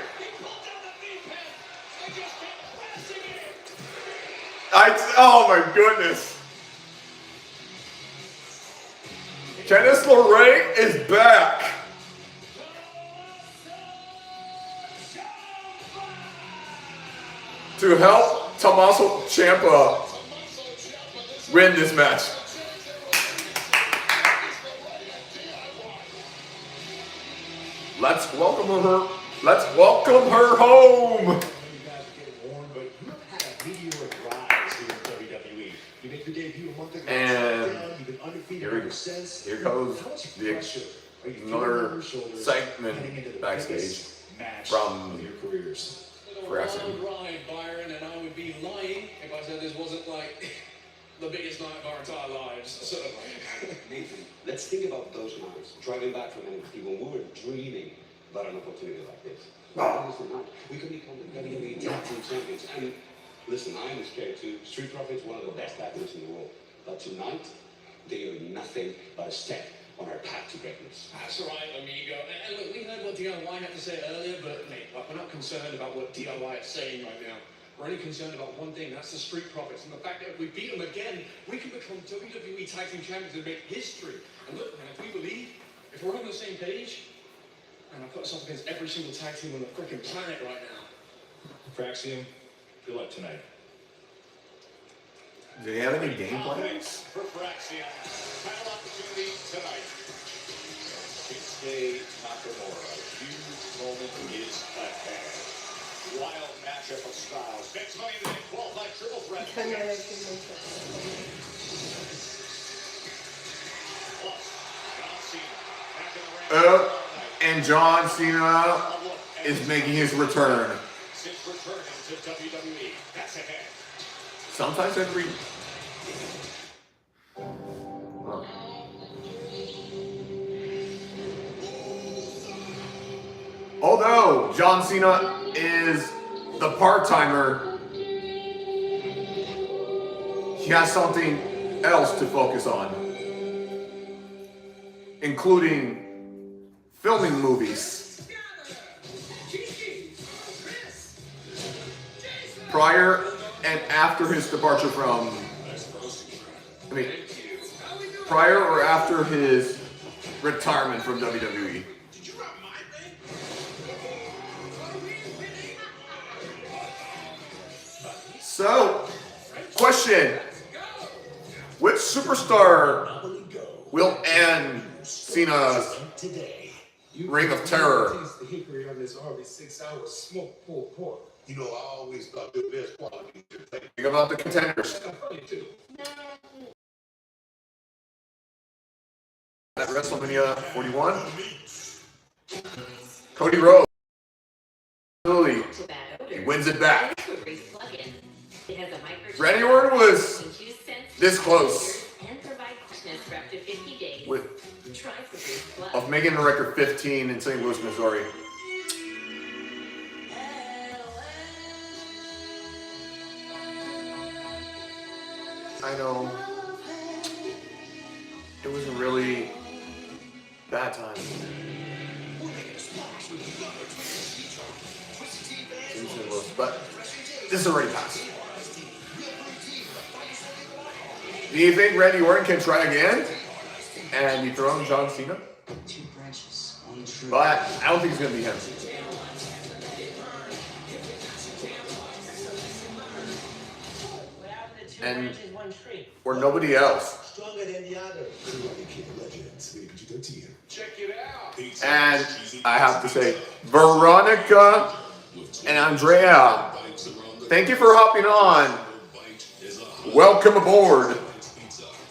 Oh my goodness. Candice LeRae is back. To help Tommaso Ciampa win this match. Let's welcome her. Let's welcome her home. And here goes another segment backstage from Wrestling. Byron, and I would be lying if I said this wasn't like the biggest night of our entire lives. So, Nathan, let's think about those nights, driving back from NXT when we were dreaming about an opportunity like this. We could become the WWE Tag Team Champions. And listen, I'm scared too. Street Profits, one of the best athletes in the world. But tonight, they are nothing but a step on our path to greatness. that's right, amigo. And look, we heard what DIY had to say earlier, but mate, we're not concerned about what DIY is saying right now. We're only concerned about one thing, that's the Street Profits, and the fact that if we beat them again, we can become WWE Tag Team Champions and make history. And look, man, if we believe, if we're on the same page, and I put us up against every single tag team on the freaking planet right now. Fraxium, good luck tonight. Do you have any game plans? For Fraxium, title opportunity tonight. Shinsuke Nakamura, huge moment is ahead. Wild matchup of styles. Next Monday in the Bank qualified triple threat. And John Cena is making his return. Since returning to WWE, that's ahead. Sometimes every. Although John Cena is the part-timer, he has something else to focus on, including filming movies. Prior and after his departure from, prior or after his retirement from WWE. So, question. Which superstar will end Cena's reign of terror? The hickory on this already 6 hours smoked pulled pork. You know, I always thought the best quality. Think about the contenders. At WrestleMania 41, Cody Rhodes. He wins it back. Randy Orton was this close of making the record 15 in St. Louis, Missouri. I know it was a really bad time. In St. Louis, but this is already passed. Do you think Randy Orton can try again and dethrone John Cena? But I don't think it's going to be him. And or nobody else. Stronger than the other. Check it out. And I have to say, Veronica and Andrea, thank you for hopping on. Welcome aboard.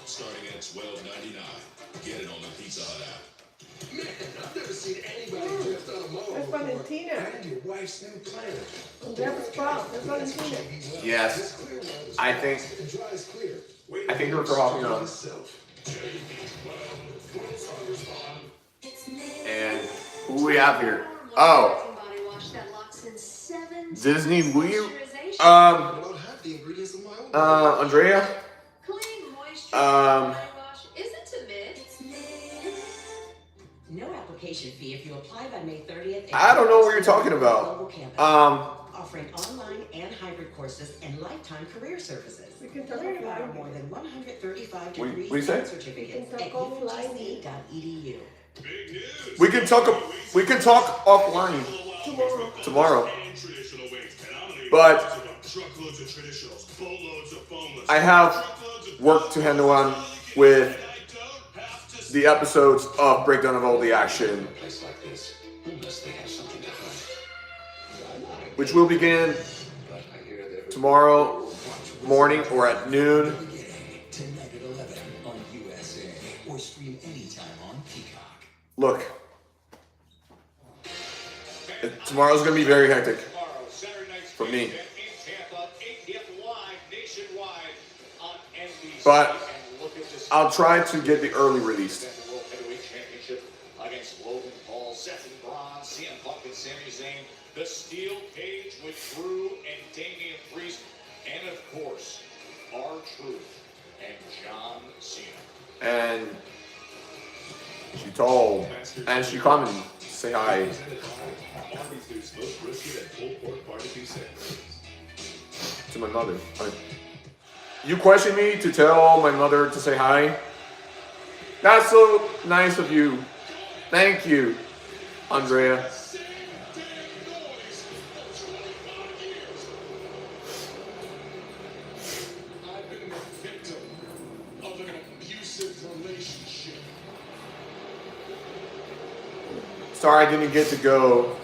Starting at $12.99. Get it on the Pizza Hut app. Man, I've never seen anybody dressed out of mode. That's Valentina. And your wife's new planet. That was Bob. That's Valentina. Yes, I think her for hopping on. And who we have here? Oh, Disney. Will you? Andrea. No application fee if you apply by May 30th. I don't know what you're talking about. Offering online and hybrid courses and lifetime career services. We can talk Learn about our offline. more than 135 What do degrees you say? and certificates at ufgc.edu. We can talk offline tomorrow. But I have work to handle on with the episodes of Breakdown of All the Action, which will begin tomorrow morning or at noon. Tonight at 11 on USA or stream anytime on Peacock. Look, tomorrow's gonna be very hectic for me. But I'll try to get the early release. Against Logan Paul, Seth and Braun, CM Punk and Sami Zayn, the steel cage with Drew and Damian Priest, and of course, R-Truth and John Cena. And she told, and she commented, say hi to my mother. You question me to tell my mother to say hi? That's so nice of you. Thank you, Andrea. I've been the victim of an abusive relationship. Sorry I didn't get to go.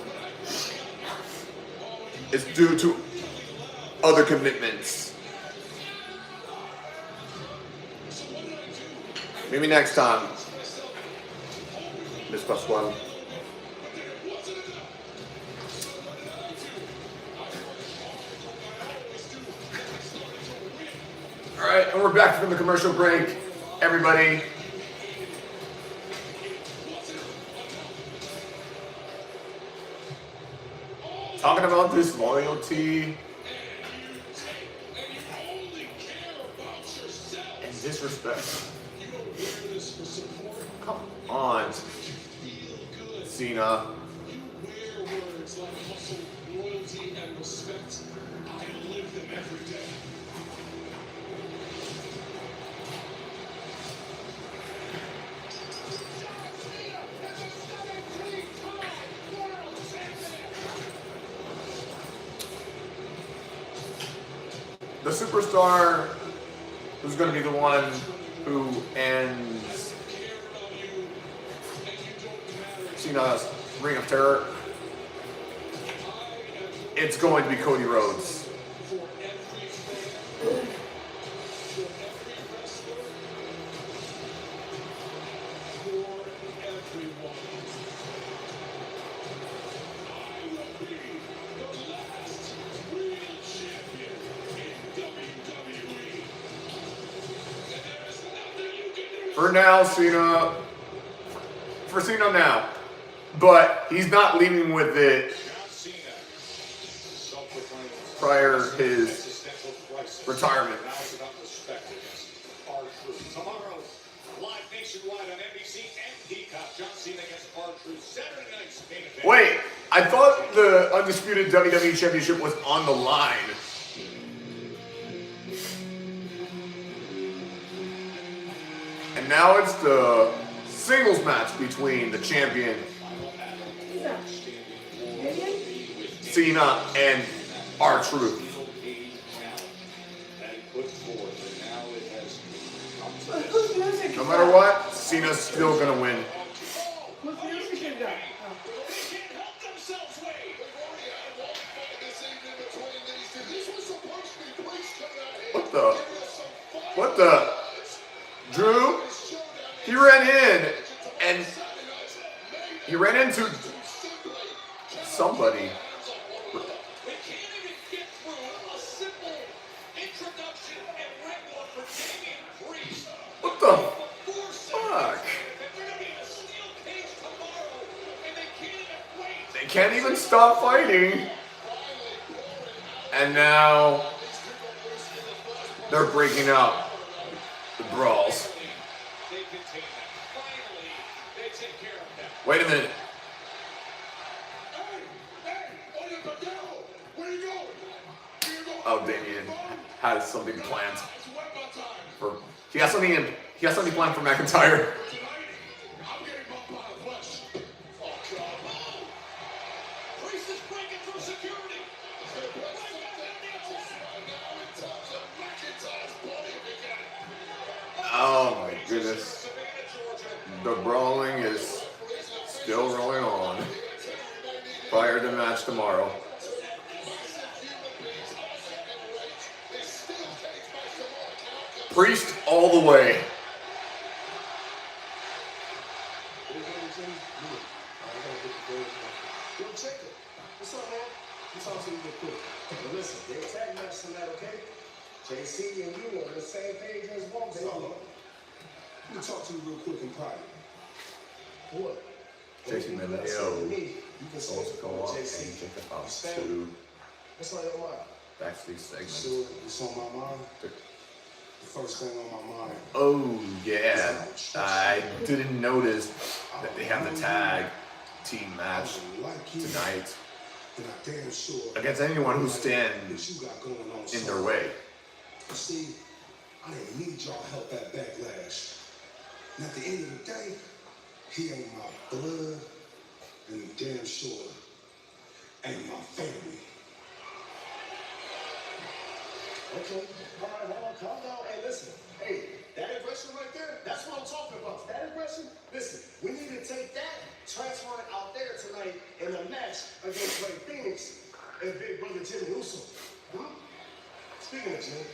It's due to other commitments. Maybe next time, Miss Pasquale. All right, and we're back from the commercial break, everybody. Talking about this loyalty. disrespect. Come on, Cena. Words like hustle, loyalty, and respect. I live them every day. The superstar who's going to be the one who ends Cena's Reign of Terror. It's going to be Cody Rhodes. For now, Cena. For Cena now. But he's not leaving with it prior to his retirement. Tomorrow, live nationwide on NBC and Peacock. John Cena against R-Truth. Saturday night's main event. Wait, I thought the undisputed WWE Championship was on the line. And now it's the singles match between the champion Cena and R-Truth. No matter what, Cena's still gonna win. Who's music is that? What the? Drew? He ran in and he ran into somebody. What the fuck? They can't even stop fighting. And now they're breaking up the brawls. Wait a minute. Oh, Damien has something planned for. He has something planned for McIntyre. Oh my goodness. The brawling is still rolling on prior to the match tomorrow. Priest all the way. What's up, man? You talk to me real quick. But listen, they tag match tonight, okay? JC and you are on the same page as one. Let me talk to you real quick in private. What? Jason Mendeleo also go on and think about two What's on your mind? backstage segments. Sure, it's on my mind. The first thing on my mind. Oh yeah, I didn't notice that they have the tag team match tonight against anyone who stands in their way. See, I didn't need y'all help at Backlash. And at the end of the day, he ain't my blood, and he damn sure ain't my family. Okay, all right, hold on, calm down. Hey, listen, hey, that aggression right there, that's what I'm talking about. That aggression, listen, we need to take that, transfer it out there tonight in a match against Ray Phoenix and Big Brother Jimmy Uso. Speaking of Jimmy,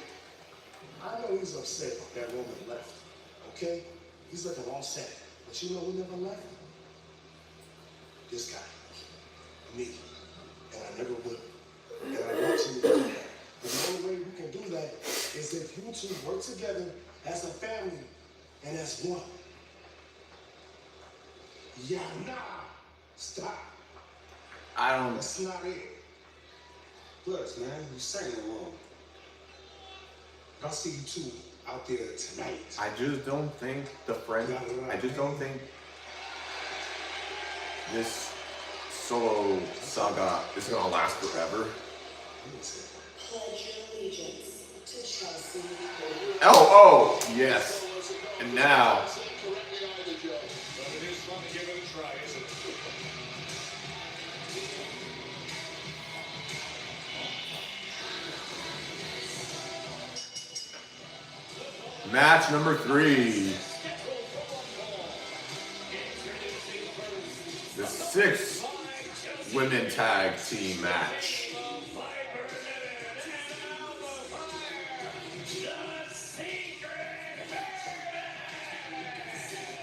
I know he's upset that Roman left, okay? He's looking all sad. But you know who never left? This guy. Me. And I never will. And I want you to do that. But the only way we can do that is if you two work together as a family and as one. Yeah, nah. Stop. That's not it. Plus, man, you're saying it wrong. I see you two out there tonight. I just don't think this solo saga is gonna last forever. Oh, yes. And now. Match number 3. The 6th women tag team match.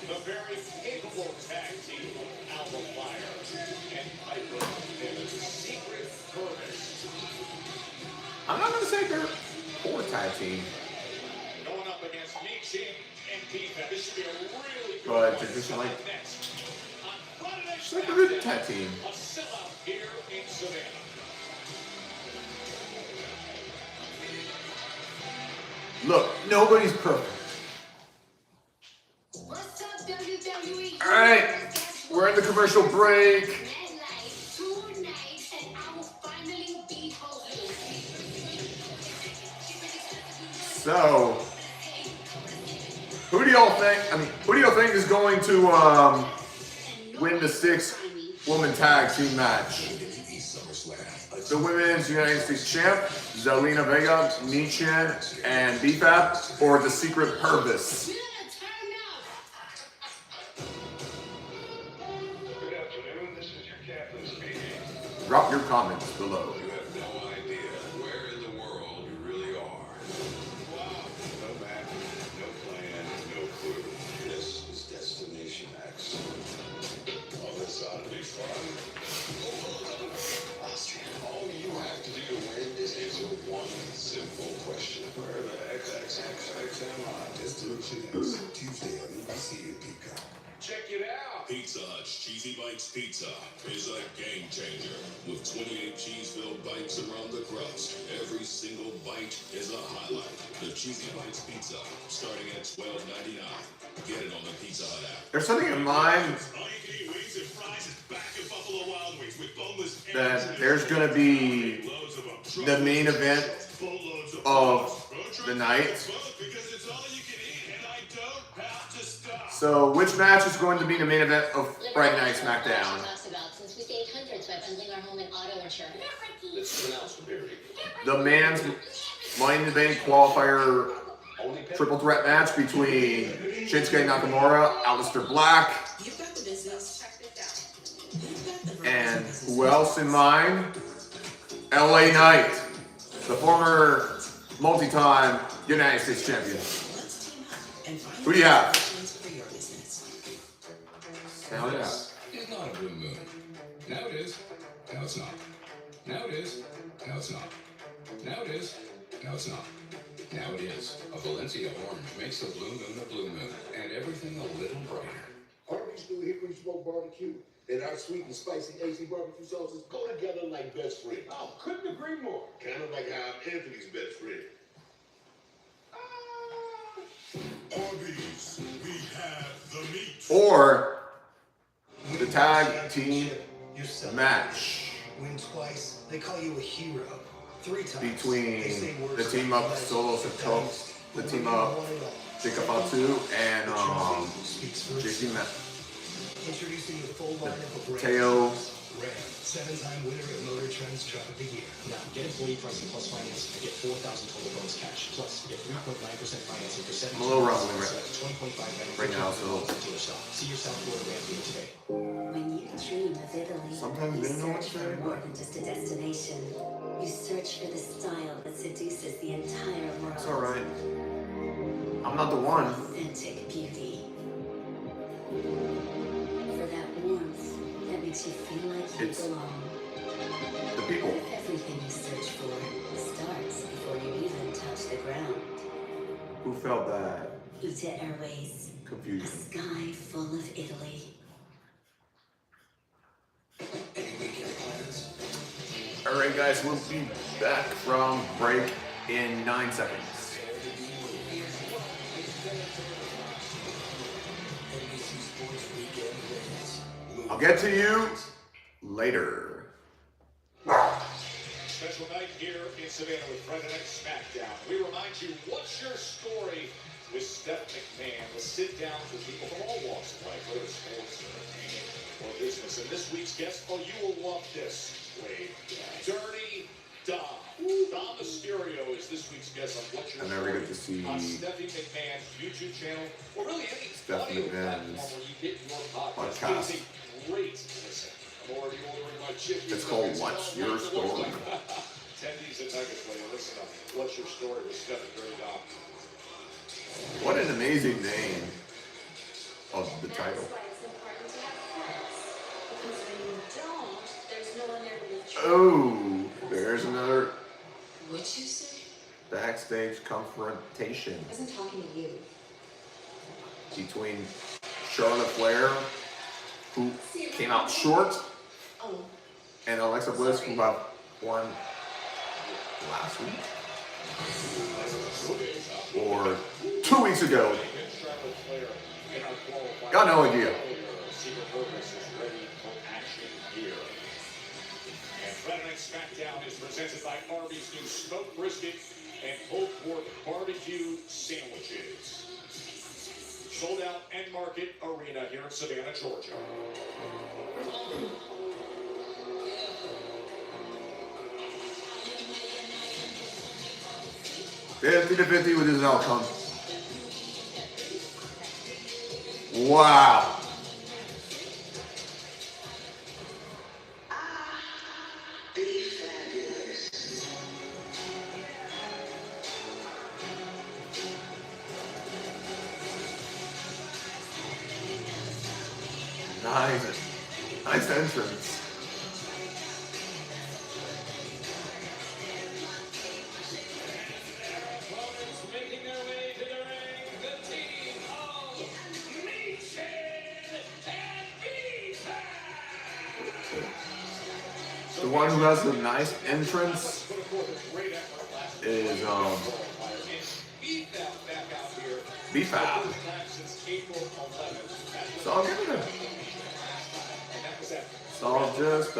The very capable tag team, Alpha Fire and Piper and the Secret Service. I'm not gonna say they're poor tag team. Going up against Nietzsche and Diva. This should be a really good But one. they're just like, Next, on Friday Night it's like a good tag SmackDown, team. a sellout here in Savannah. Look, nobody's perfect. Alright, we're in the commercial break. So, who do y'all think is going to win the 6th woman tag team match? The women's United States champ, Zelina Vega, Nichin, and BFAB, or the Secret Purpose? Good afternoon, this is your captain speaking. Drop your comments below. You have no idea where in the world you really are. Wow. No map, no plan, no clue. This is Destination X. Oh, this ought to be fun. All you have to do to win is answer one simple question. Where the XXXX am I? Destination X, Tuesday on NBC and Peacock. Check it out. Pizza Hut's Cheesy Bites Pizza is a game changer. With 28 cheese-filled bites around the crust, every single bite is a highlight. The Cheesy Bites Pizza, starting at $12.99. Get it on the Pizza Hut app. There's something in mind that there's going to be the main event of the night. So, which match is going to be the main event of Friday Night SmackDown? Since we saved hundreds by bundling our home and auto insurance. This is an ounce of beer. The man's Money in the Bank qualifier triple threat match between Shinsuke Nakamura, Aleister Black, and who else in mind? LA Knight, the former multi-time United States champion. Who do you have? Hell yeah. It's not a blue moon. Now it is. Now it's not. Now it is. Now it's not. Now it is. Now it's not. Now it is. A Valencia orange makes the blue moon a blue moon, and everything a little brighter. Arby's new hickory smoked barbecue and our sweet and spicy AC barbecue sauces go together like best friends. Oh, couldn't agree more. Kind of like how I'm Anthony's best friend. Arby's, we have the meat. Or the tag team match Win twice, they call you a hero. 3 times. between the team up Solo Sikoa, the team up Jacob Fatu, and JC Matt. Introducing the full lineup of Teo. Ram, 7-time winner of Motor Trend's Truck of the Year. Now, get employee pricing plus financing to get $4,000 total bonus cash. Plus, get 3.9% financing for 7 I'm a little rumbling right now, so see your South Florida Ram dealer today. When you dream of Italy, sometimes you they don't know what search to for say. more than just a destination. You search for the style that seduces the entire world. It's alright. I'm not the one. Authentic beauty. For that warmth that makes you feel like you It's belong. the people. What if everything you search for starts before you even touch the ground? Who felt that Ita Airways. A confusion? sky full of Italy. Alright guys, we'll be back from break in 9 seconds. I'll get to you later. Special night here in Savannah with Friday Night SmackDown. We remind you, what's your story with Steph McMahon? We'll sit down with people from all walks of life, whether it's sports, entertainment, or business. And this week's guest, oh, you will love this, Wade. Dirty Dom. Dom Mysterio is this week's guest on What's Your I never Story get to see on Stephanie McMahon's YouTube channel, or really any Steph audio McMahon's platform where you get your podcast. podcast. It is a great listen. I'm already ordering my chicken. It's called What's Your Story? Tendies and nuggets when you listen up. What's Your Story with Steph and Dirty Dom? What an amazing name of the title. Oh, there's another What'd you say? backstage confrontation I wasn't talking to you. between Charlotte Flair, who came out short, Oh, and Alexa Bliss, who got won last week or 2 weeks ago. Got no idea. Secret Purpose is ready for action here. And Friday Night SmackDown is presented by Arby's new smoked brisket and pulled pork barbecue sandwiches. Sold out End Market Arena here in Savannah, Georgia. 50-50 with his outcome. Wow. Nice entrance. The one who has the nice entrance is B-Fab. So I'll give it a. So I'll just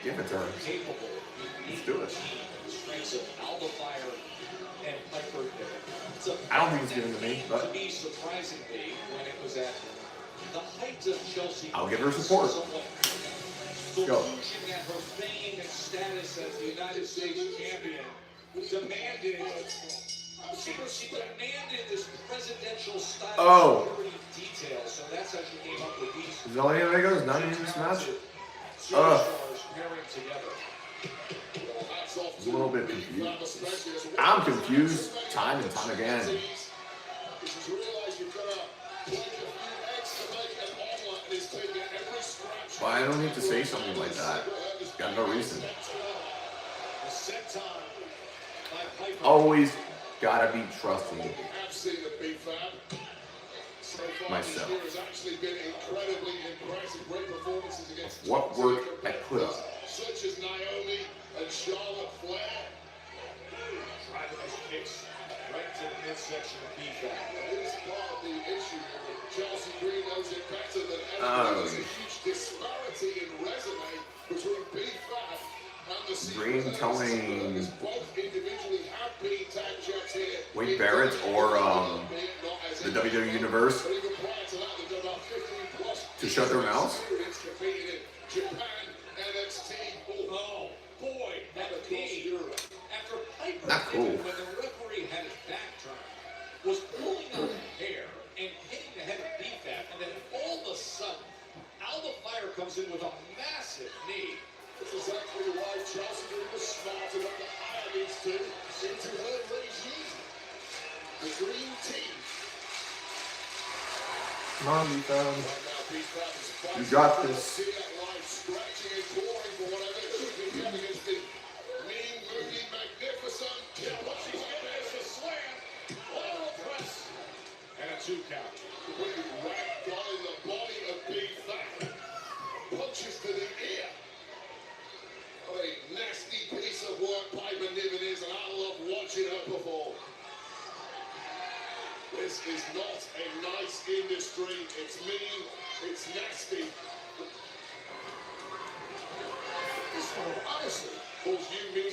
give it to her. Let's do it. I don't think it's given to me, but I'll give her support. Let's go. That her fame and status as the United States champion demanded. She demanded this presidential style detail, so that's how she came up with these. Is that only way it goes? Not even this match? I'm a little bit confused. I'm confused time and time again. But I don't need to say something like that. Got no reason. Always gotta be trusting myself. What work I put up. Such as Naomi and Charlotte Flair. Driving those kicks right to the midsection of B-Fab. This part of the issue here, Chelsea Green knows it better than anyone. There's a huge disparity in resume between B-Fab and the Green telling both individually have been tag champs here. Wade Barrett or the WWE Universe to shut their mouths. Oh boy, that pain. After Piper Not cool. when the referee had his back turned, was pulling out her hair and hitting the head of B-Fab, and then all of a sudden, Alba Fire comes in with a massive knee. This is exactly why Chelsea Green was smart enough to hire these two into her regime. The Green Team. Come on, you got this. And a 2 count. Ragdolling the body of B-Fab. Punches to the ear. What a nasty piece of work Piper Niven is, and I love watching her perform. This is not a nice industry. It's mean. It's nasty. This one, honestly,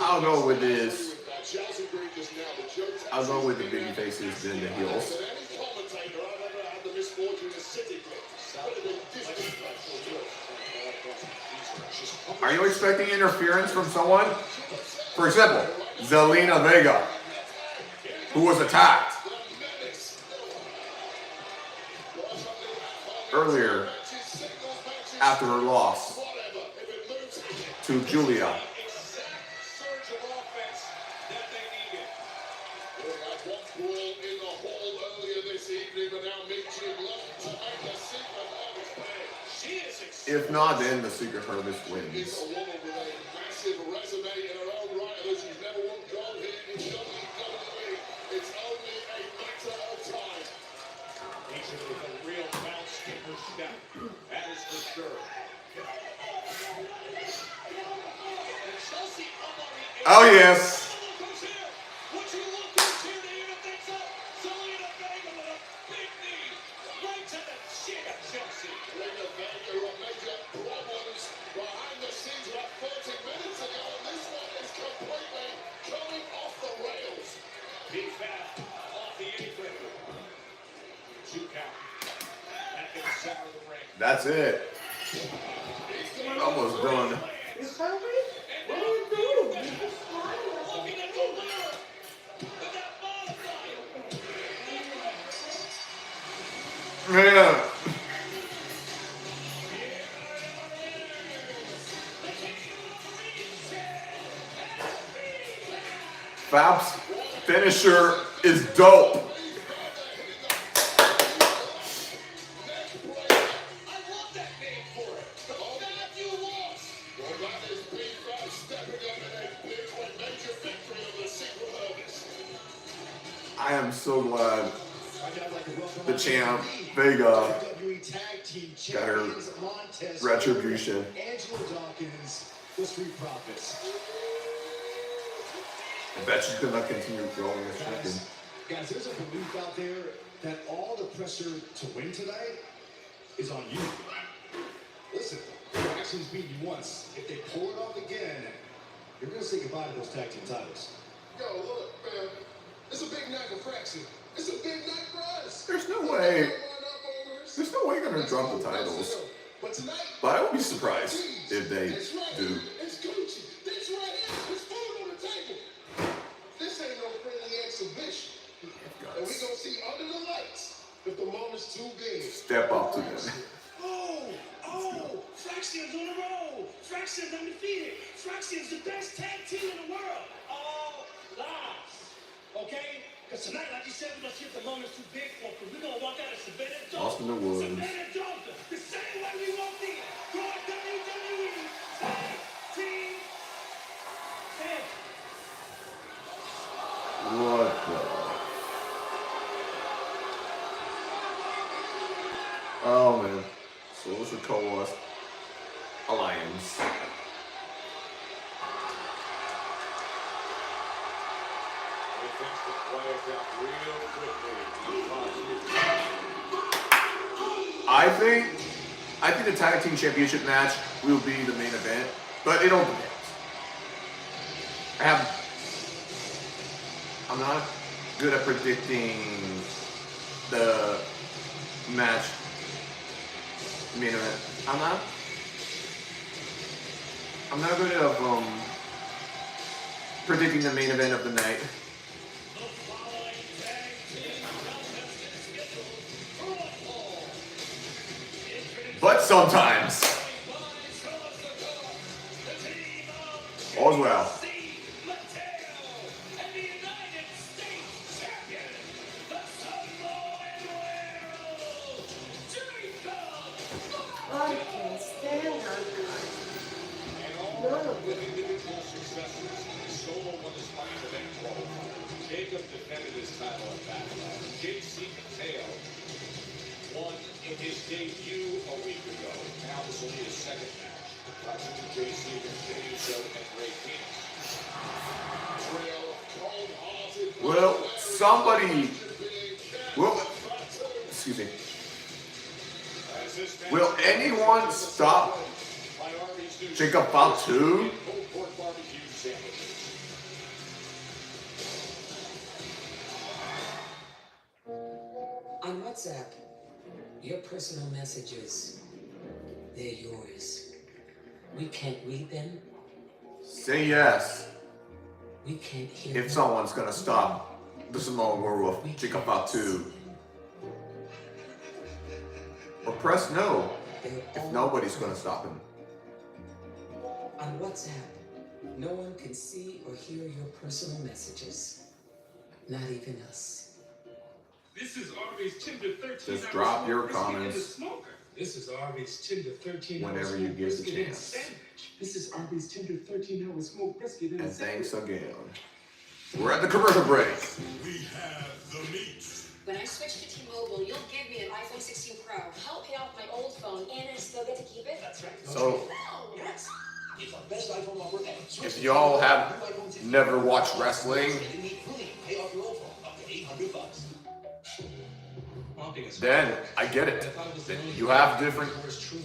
I'll go with this. Chelsea Green just now, the joke. I'll go with the baby faces than the heels. Than any commentator I've ever had the misfortune to sit in with. Are you expecting interference from someone? For example, Zelina Vega, who was attacked earlier after her loss to Julia. If not, then the Secret Service wins. It's a woman with a massive resume in her own right, although she's never won gold here in WWE. It's only a matter of time. Nation with a real bounce in her step. That is for sure. Oh, yes. Would you look who's here to even think so? Zelina Vega with a big knee. Right to the chin of Chelsea. Zelina Vega on major problems behind the scenes about 30 minutes ago, and this one is completely coming off the rails. Big fat off the apron. 2 count. Back in the center of the ring. That's it. Almost done. You hungry? What are you doing? You're just Looking at the mirror. With that modifier. Yeah. Fab's finisher is dope. I am so glad the champ Vega got her retribution. Angelo Dawkins, the Street Profits. I bet she's gonna continue growing as champion. Guys, there's a belief out there that all the pressure to win tonight is on you. Listen, your actions beat you once. If they pull it off again, you're gonna say goodbye to those tag team titles. Yo, look, man. It's a big night for Fraxy. It's a big night for us. There's no way you're gonna drop the titles. But I would be surprised if they do. It's Gucci. This right here. It's food on the table. This ain't no friendly exhibition. And we gonna see under the lights if the moment's too big. Step up to them. Oh, Fraxion's on a roll. Fraxion's undefeated. Fraxion's the best tag team in the world. All lies. Okay? Because tonight, like you said, we're going to see if the moment's too big for us. We're going to walk out as Savannah Jones. Austin the Woods. Savannah Jones. The same way we walked in. For WWE Tag Team Champions. What the? Oh man. Social Coalition Alliance. I think the tag team championship match will be the main event, but it all depends. I'm not good at predicting the match main event. I'm not good at predicting the main event of the night. But sometimes, all's well. I can't stand her. None of With individual successes, Solo won his money in the bank qualifier. Jacob defended his title at Backlash. JC Mateo won in his debut a week ago. Now this will be his second match. Watching JC continue so and Ray Phoenix. Well, somebody. Well, Excuse me. Will anyone stop Jacob Fatu? On WhatsApp, your personal messages, they're yours. We can't read them. Say yes. We can't hear If someone's gonna stop the Samoan werewolf, Jacob Fatu. Or press no if nobody's gonna stop him. On WhatsApp, no one can see or hear your personal messages. Not even us. This is Arby's 10 to 13 Just drop your brisket in the comments smoker. This is Arby's 10 to 13 whenever you get the chance. sandwich. This is Arby's 10 to 13 hour smoked brisket in And a sandwich. thanks again. We're at the commercial break. We have the meat. When I switch to T-Mobile, you'll give me an iPhone 16 Pro. Help pay off my old phone, and I still get to keep it? That's right. So, Yes. It's the best iPhone offer ever. if y'all have never watched wrestling, Pay off your old phone up to $800. then I get it. You have different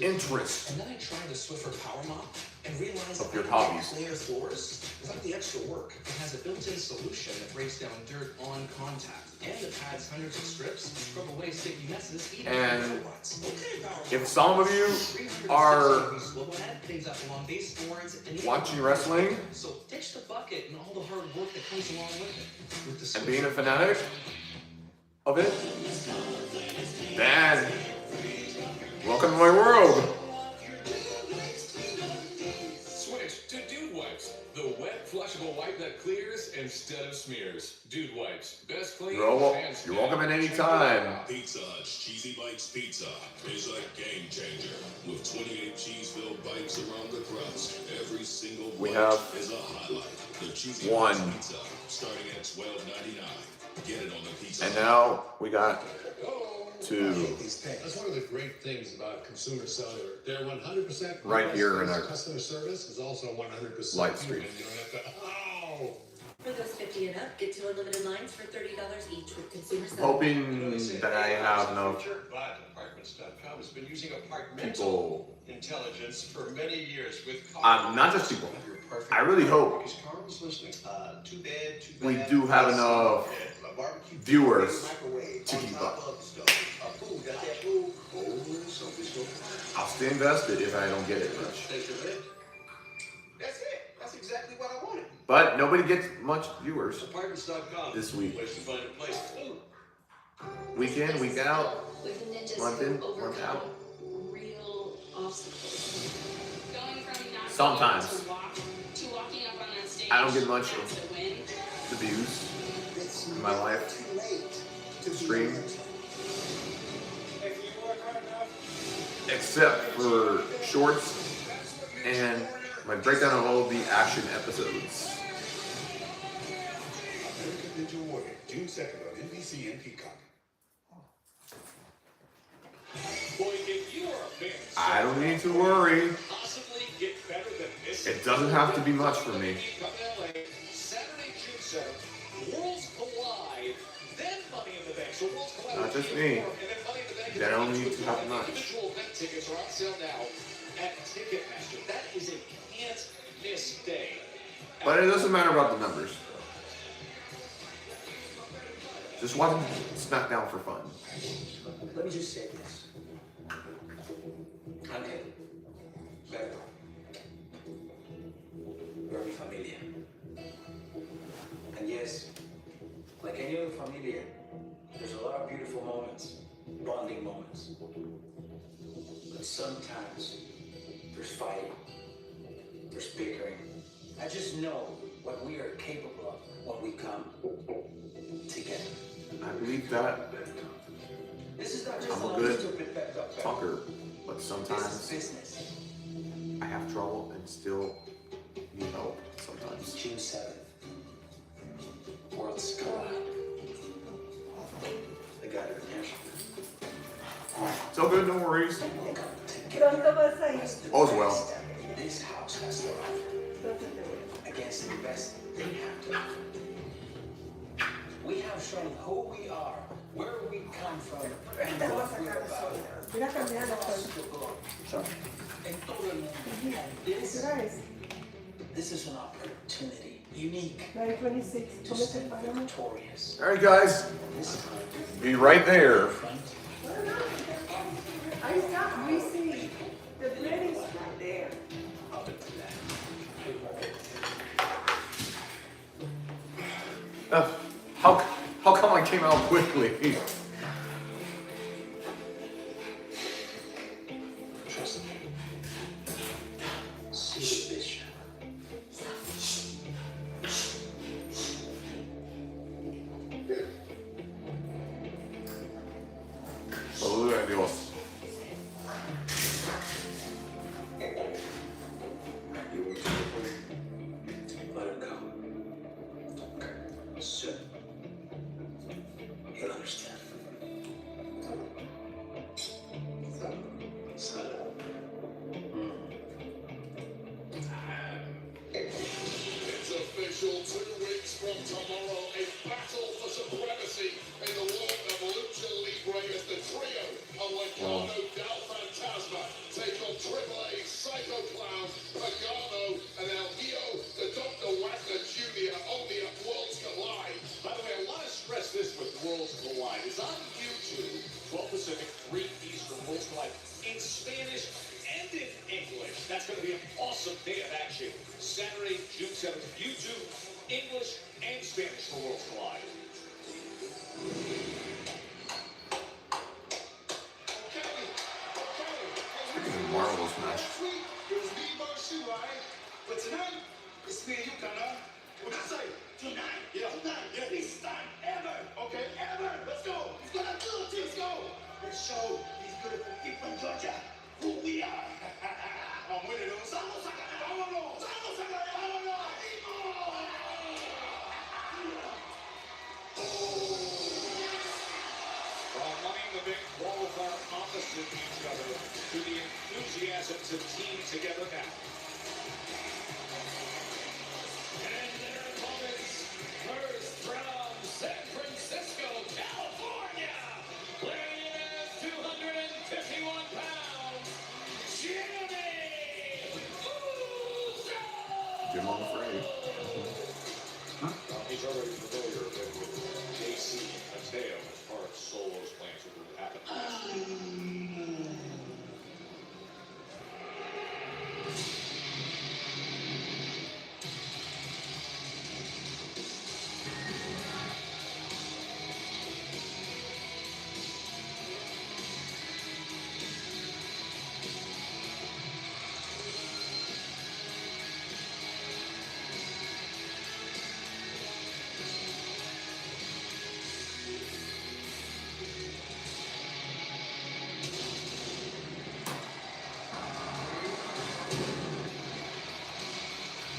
interests And then I tried the Swiffer Power Mop and realized of your hobbies. layer floors without the extra work. It has a built-in solution that breaks down dirt on contact. And it adds hundreds of strips to scrub away sticky messes. Even And if some of you are watching wrestling so ditch the bucket and all the hard work that comes along with it. With the and being a fanatic of it, then welcome to my world. Switch to Dude Wipes, the wet, flushable wipe that clears instead of smears. Dude Wipes, best clean. You're welcome at any time. Pizza Hut's Cheesy Bites Pizza is a game changer. With 28 cheese-filled bites around the crust, every single We bite have is a highlight. The Cheesy one. Bites Pizza, starting at $12.99. Get it on the pizza. And now we got two. That's one of the great things about Consumer Cellular. They're 100% Right here in our customer service is also 100% live stream. human. You don't have to. Oh. For those 50 and up, get 2 unlimited lines for $30 each with Consumer Cellular. Hoping that I have enough But Apartments.com has been using apartmental people. intelligence for many years with Not just people. I really hope we do have enough viewers to keep up. I'll stay invested if I don't get it much. That's it. That's exactly what I wanted. But nobody gets much viewers Apartments.com. this week. Place to find a place. Week in, week out, With the ninjas month in, who month overcome out. real obstacles. Going from not Sometimes. being able to walk to walking up on stage. I don't get much That's of a win. the views in my life stream. Except for shorts and my breakdown of all the action episodes. American Ninja Warrior, June 2nd on NBC and Peacock. Boy, if you are a fan, I don't need to worry. possibly get better than this. It doesn't have to be much for me. Come to LA, Saturday, June 7th, Worlds Collide, then Money in the Bank. So Worlds Collide. Not just me. And then Money in the Bank. They don't need to have much. Individual event tickets are on sale now at Ticketmaster. That is a can't miss day. But it doesn't matter about the numbers. Just watch SmackDown for fun. Let me just say this. Okay. Better. We're mi familia. And yes, like any other familia, there's a lot of beautiful moments, bonding moments. But sometimes there's fighting, there's bickering. I just know what we are capable of when we come together. I believe that. This is not just I'm a another good stupid pep talk. talker, but This sometimes is business. I have trouble and still need help sometimes. June 7th. Worlds Collide. I got it, It's all good, no worries. Pronto vas a ir. All's well. This house has to offer against the best they have to offer. We have Charlotte who we are, where we come from, and what we're about. Mira cambiando todo. En todo el mundo. And this is an opportunity, unique, 926. to stay victorious. All right, guys. Be right there. Ahí está, we see. The bread is right there. I'll do that. How come I came out quickly? Trust me. See the vision. Saludos a Dios. Let him go. Okay. Soon. He'll understand. It's official, 2 weeks from tomorrow, a battle for supremacy in the world of Lucha Libre as the trio of Legado del Fantasma take on Triple A, Psycho Clown, Pagano, and El Hijo, the Dr. Wagner Jr. only at Worlds Collide. By the way, I want to stress this with Worlds Collide. It's on YouTube, 12 Pacific, 3 Eastern, Worlds Collide, in Spanish and in English. That's going to be an awesome day of action. Saturday, June 7th, YouTube, English and Spanish for Worlds Collide. Marvelous match. It was me versus you, right? But tonight, it's me and you, Connor. What you say? Tonight? Yeah. Tonight. Yeah. This time ever. Okay. Ever. Let's go. He's gonna do it. Let's go. Let's show these beautiful people in Georgia who we are. I'm winning them. Vamos a ganar. Vámonos. Vamos a ganar. Vámonos. While Money in the Bank qualifier opposite each other to the enthusiasm to team together now. And their opponents, first from San Francisco, California, weighing in at 251 pounds, Jimmy Uso! Jim on the frame. He's already familiar with JC Mateo as far as Solo's plans would happen.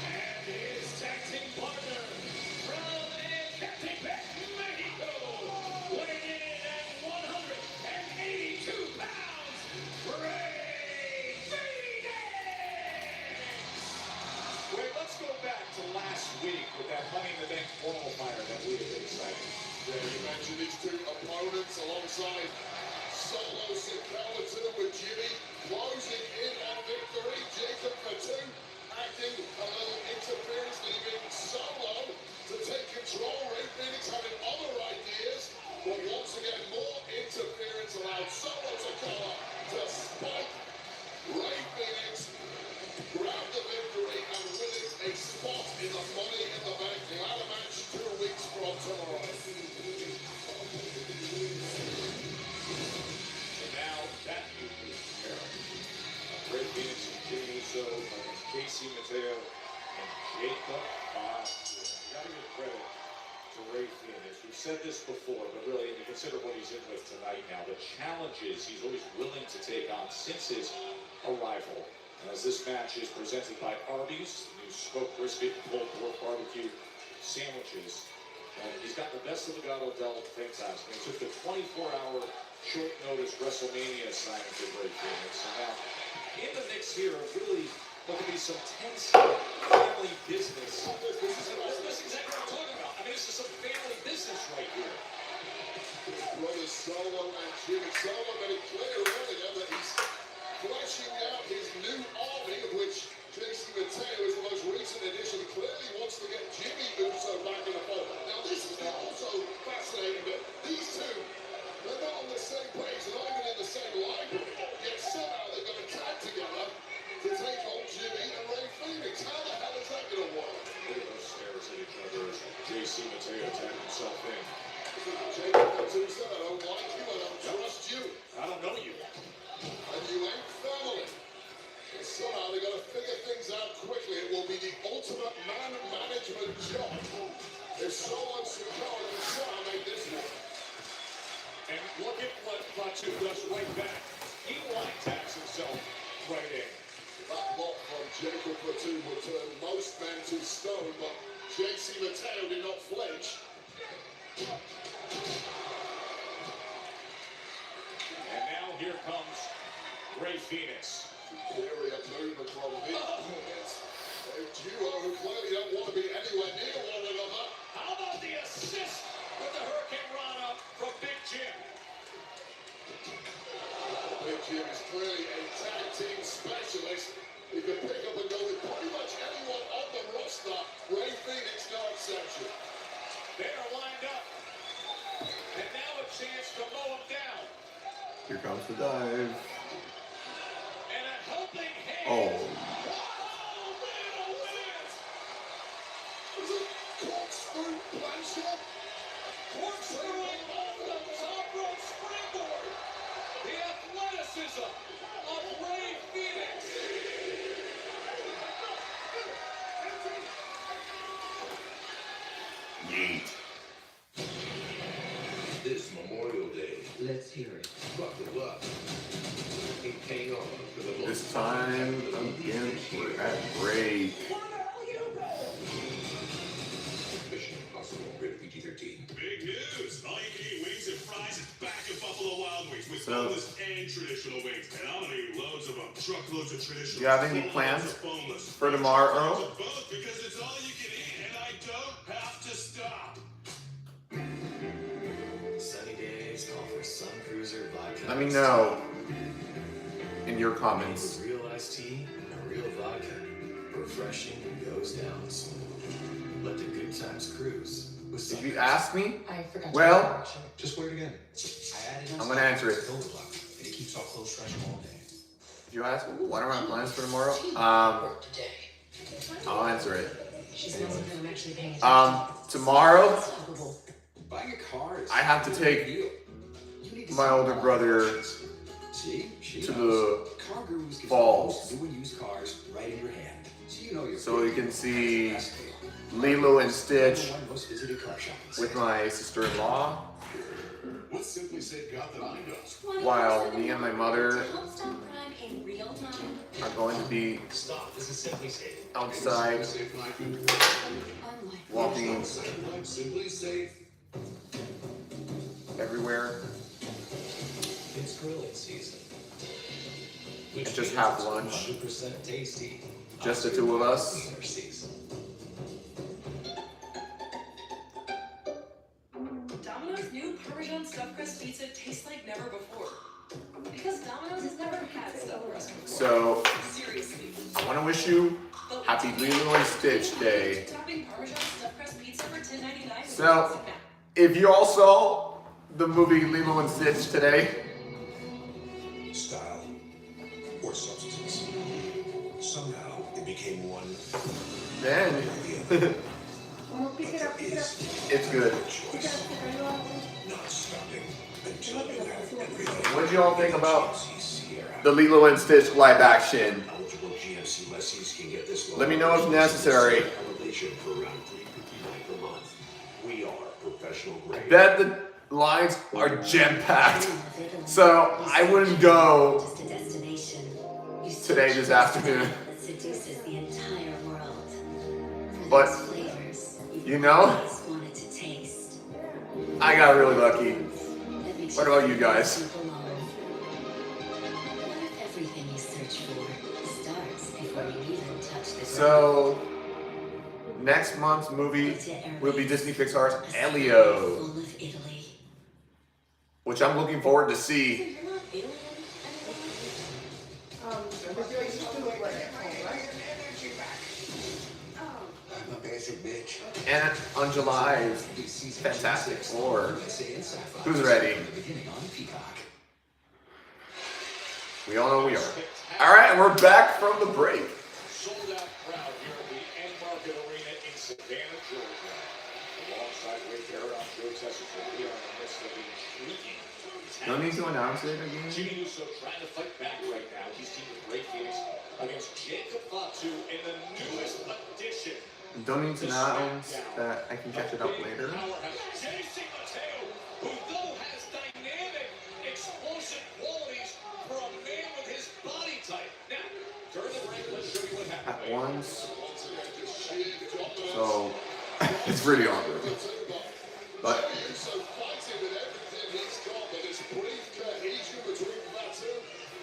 And his tag team partner from Ecatepec, Mexico, weighing in at 182 pounds, Ray Phoenix! Wait, let's go back to last week with that Money in the Bank qualifier that we had been excited. Yeah, you mentioned these two opponents alongside Solo Sikoa with Jimmy closing in on victory. Jacob Fatu acting a little interference, leaving Solo to take control. Ray Phoenix having other ideas, but once again more interference allowed Solo Sikoa to spike. Ray Phoenix grabbed the victory and winning a spot in the Money in the Bank ladder match 2 weeks from tomorrow. So now that new pair, Ray Phoenix and Jimmy Uso, Casey Mateo, and Jacob Fatu. Gotta give credit to Ray Phoenix. We've said this before, but really, when you consider what he's in with tonight now, the challenges he's always willing to take on since his arrival. And as this match is presented by Arby's, new smoked brisket and pulled pork barbecue sandwiches. And he's got the best of Legado del Fantasma. He took the 24-hour short notice WrestleMania assignment with Ray Phoenix. And now, in the mix here, really what could be some tense family business. This is exactly what I'm talking about. I mean, this is some family business right here. Solo and Jimmy. Solo made it clear earlier that he's fleshing out his new army, of which JC Mateo is the most recent addition. He clearly wants to get Jimmy Uso back in the fold. Now, this is also fascinating, but these two, they're not on the same page, they're not even in the same library, yet somehow they've got to tag together to take on Jimmy and Ray Phoenix. How the hell is that going to work? Look at those stares at each other as JC Mateo tagged himself in. Jacob Batista, I don't like you, I don't trust you. I don't know you. And you ain't family. And somehow they got to figure things out quickly. It will be the ultimate man management job if Solo and Sakara can somehow make this work. And look at what Fatu does right back. He line tags himself right in. That block from Jacob Fatu will turn most men to stone, but JC Mateo did not flinch. And now here comes Ray Phoenix. Superior movement from him. A duo who clearly don't want to be anywhere near one another. How about the assist with the Hurricane Rana from Big Jim? Big Jim is clearly a tag team specialist. He can pick up and go with pretty much anyone on the roster. Ray Phoenix, no exception. They are lined up. And now a chance to mow him down. Here comes the dive. And a helping hand. Oh. Is it corkscrew planchette? Corkscrewing off the top rope springboard. The athleticism of Ray Phoenix. Yeet. This Memorial Day, Let's hear it. buckle up and hang on for the This most time again, we're at break. Mission Impossible, rated PG-13. Big news! All you can eat wings and fries is back at Buffalo Wild Wings with So- boneless and traditional wings. And I'm gonna eat loads of them. Truckloads of traditional. Do you have any full plans loads of boneless. for tomorrow? Truckloads of both because it's all you can eat and I don't have to stop. Sunny days call for Sun Cruiser vodka. Let me know in your comments. Real iced tea and a real vodka. Refreshing and goes down smooth. Let the good times cruise. With If you ask me, I forgot well, just wear it again. I added I'm gonna answer it. and it keeps all clothes fresh all day. If you ask, what are my plans for tomorrow? I'll answer it. She's the only one I'm actually paying attention. Tomorrow, Buying a car is I have to a take deal. You need to my see older all brother options. See? She to knows. the Car Gurus gives falls you new and used cars right in your hand. So you know your so you can see Lilo and Stitch Number one most visited car shopping with my sister-in-law, What's Simply Safe got that I don't? while me and my mother Help stop crime in real time. are going to be Stop. This is Simply Safe. outside Safe life. walking Simply Safe. everywhere It's grilling season. and just have lunch. 100% tasty. Just the two of us. Wiener season. Domino's new Parmesan stuffed crust pizza tastes like never before. Because Domino's has never had stuffed crust before. So Seriously. I want to wish you happy Lilo and Stitch Day. Topping Parmesan stuffed crust pizza for $10.99. So if you all saw the movie Lilo and Stitch today, style or substance. Somehow it became one. then Come on, pick it up, pick it up. it's good. Pick it up, pick it up. Not stopping until you have everything. What did you all think about the Lilo and Stitch live action? Eligible GMC lessees can get this Let me know if necessary. elevation for around $359 per month. We are professional grade. Bet the lines are jam-packed. So I wouldn't go Just a destination. You today, this afternoon. that seduces the entire world. For But, those flavors you know, always wanted to taste. I got really lucky. That makes What about you guys? feel belong. What if everything you search for starts before you even touch the So next month's movie will be Disney Pixar's Elio, full of Italy? which I'm looking forward to see. But you used to work at home, right? I'm a basic bitch. And on July, Fantastic Four. Who's ready? We all know we are. All right, we're back from the break. Sold out crowd here at the End Market Arena in Savannah, Georgia. Alongside Wade Barrett, I'm Joe Tessitore. We are in the midst of the shrieking. No need to announce it again. Jimmy Uso trying to fight back right now. He's teamed with Ray Phoenix against Jacob Fatu in the newest addition. Don't need to announce that I can catch it up later. JC Mateo, who though has dynamic, explosive qualities for a man with his body type. Now, during the break, let's show you what happened. At once. So, it's pretty awkward. But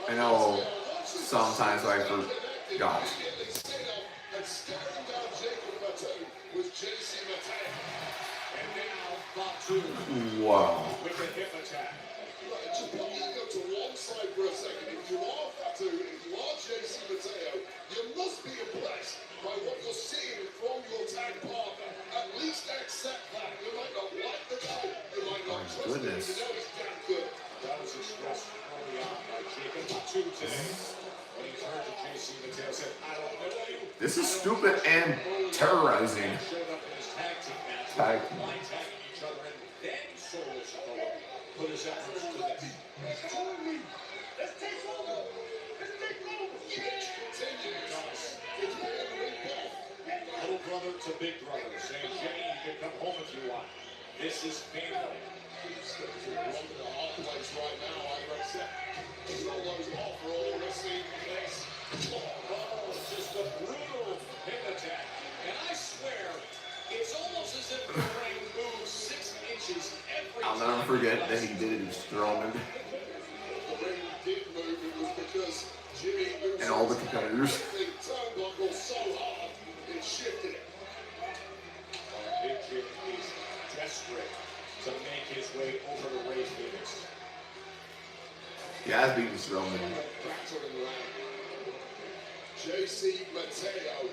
I know sometimes I forgot. Wow. With a hip attack. Just put your ego to one side for a second. If you are Fatu, if you are JC Mateo, you must be impressed by what you're seeing from your tag partner. At least accept that. You might not like the guy, you might not trust him, but you know he's damn good. That was expressed early on by Jacob Fatu today. When he turned to JC Mateo, said, I don't know you. This is stupid and terrorizing. Showed up in his tag team match. Tag team. Line tagging each other, and then Solo Sikoa put his efforts to this. Let's take over. Let's take over. Little brother to big brother, saying, Jimmy, you can come home if you want. This is family. Right now, I accept. Solo's off for all wrestling place. Oh, just a brutal hip attack. And I swear, it's almost as if the ring moves 6 inches every I'll time. never forget that he did it to Strowman The ring did move, it was because Jimmy Uso and all the competitors. turnbuckle so hard, it shifted it. Big Jim is desperate to make his way over to Ray Phoenix. He has beaten Strowman. JC Mateo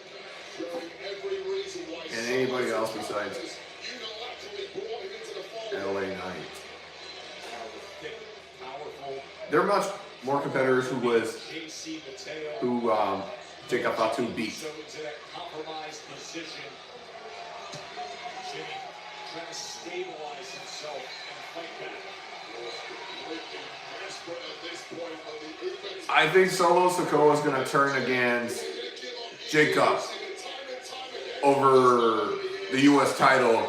showing every reason why And anybody else besides unilaterally brought him into the fold. LA Knight. Powerful. There are much more competitors who JC Mateo. Jacob Fatu beat. So into that compromised position. Jimmy trying to stabilize himself and fight back. I think Solo Sikoa is going to turn against Jacob over the U.S. title.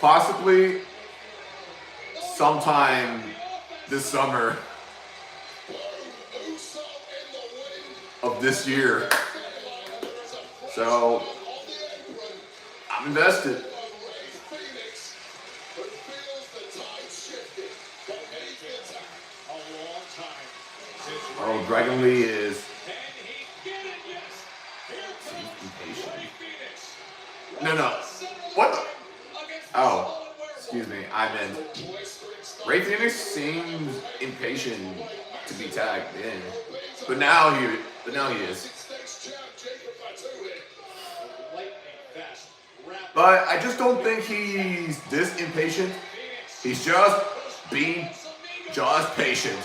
Possibly sometime this summer of this year. So, I'm invested. Oh, Dragon Lee is impatient. No. What the? Oh, excuse me. I meant Ray Phoenix seems impatient to be tagged in, but now he is. But I just don't think he's this impatient. He's just being patient.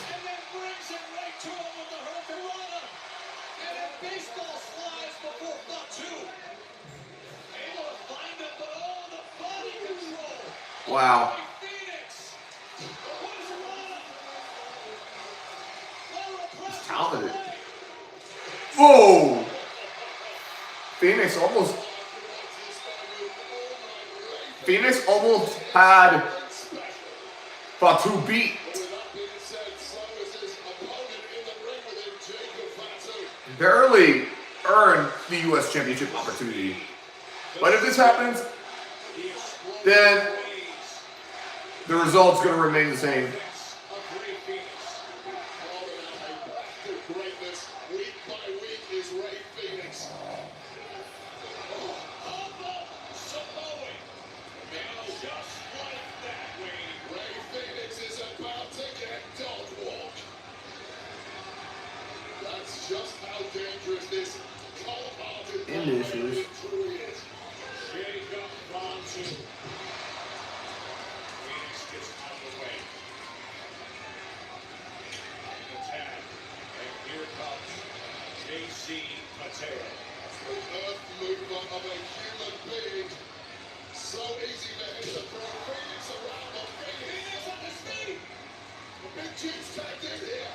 Wow. He's talented. Whoa! Phoenix almost had Fatu beat. Barely earned the U.S. Championship opportunity. But if this happens, then the result's going to remain the same. finishers. Of a human being. So easy to hit the throw. Phoenix around the Phoenix on his feet. The big Jim's tagged in here.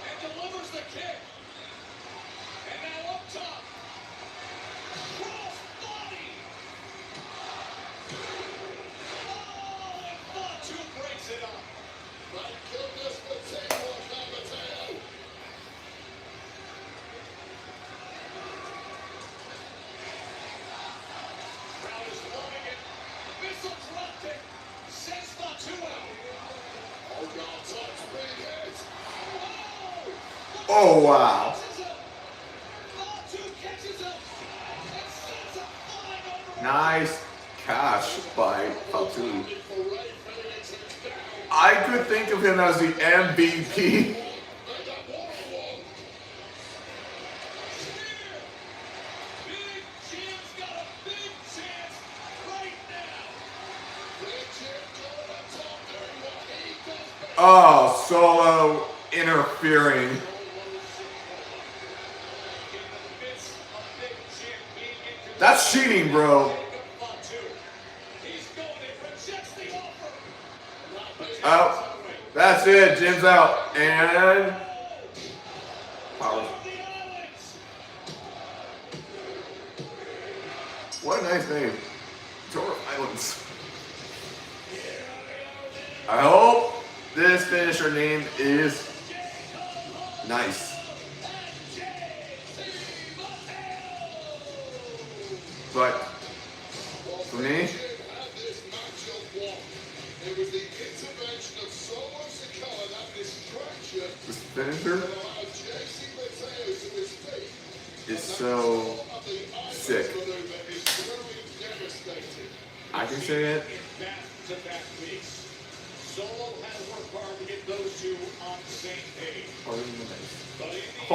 And delivers the kick. And now up top. Cross body. Oh, and Fatu breaks it up. Thank goodness for teamwork, Mateo. Oh, wow. Nice cash by Fatu. I could think of him as the MVP. Oh, Solo interfering. That's cheating, bro. Oh, that's it. Jim's out. And power. What a nice name. Tour Islands. I hope this finisher name is nice. But for me, It was the intervention of Solo Sikoa, that distraction, this finisher that allowed JC Mateo to his feet. is so sick. I can say it. Solo had to work hard to get those two on the same page. Hold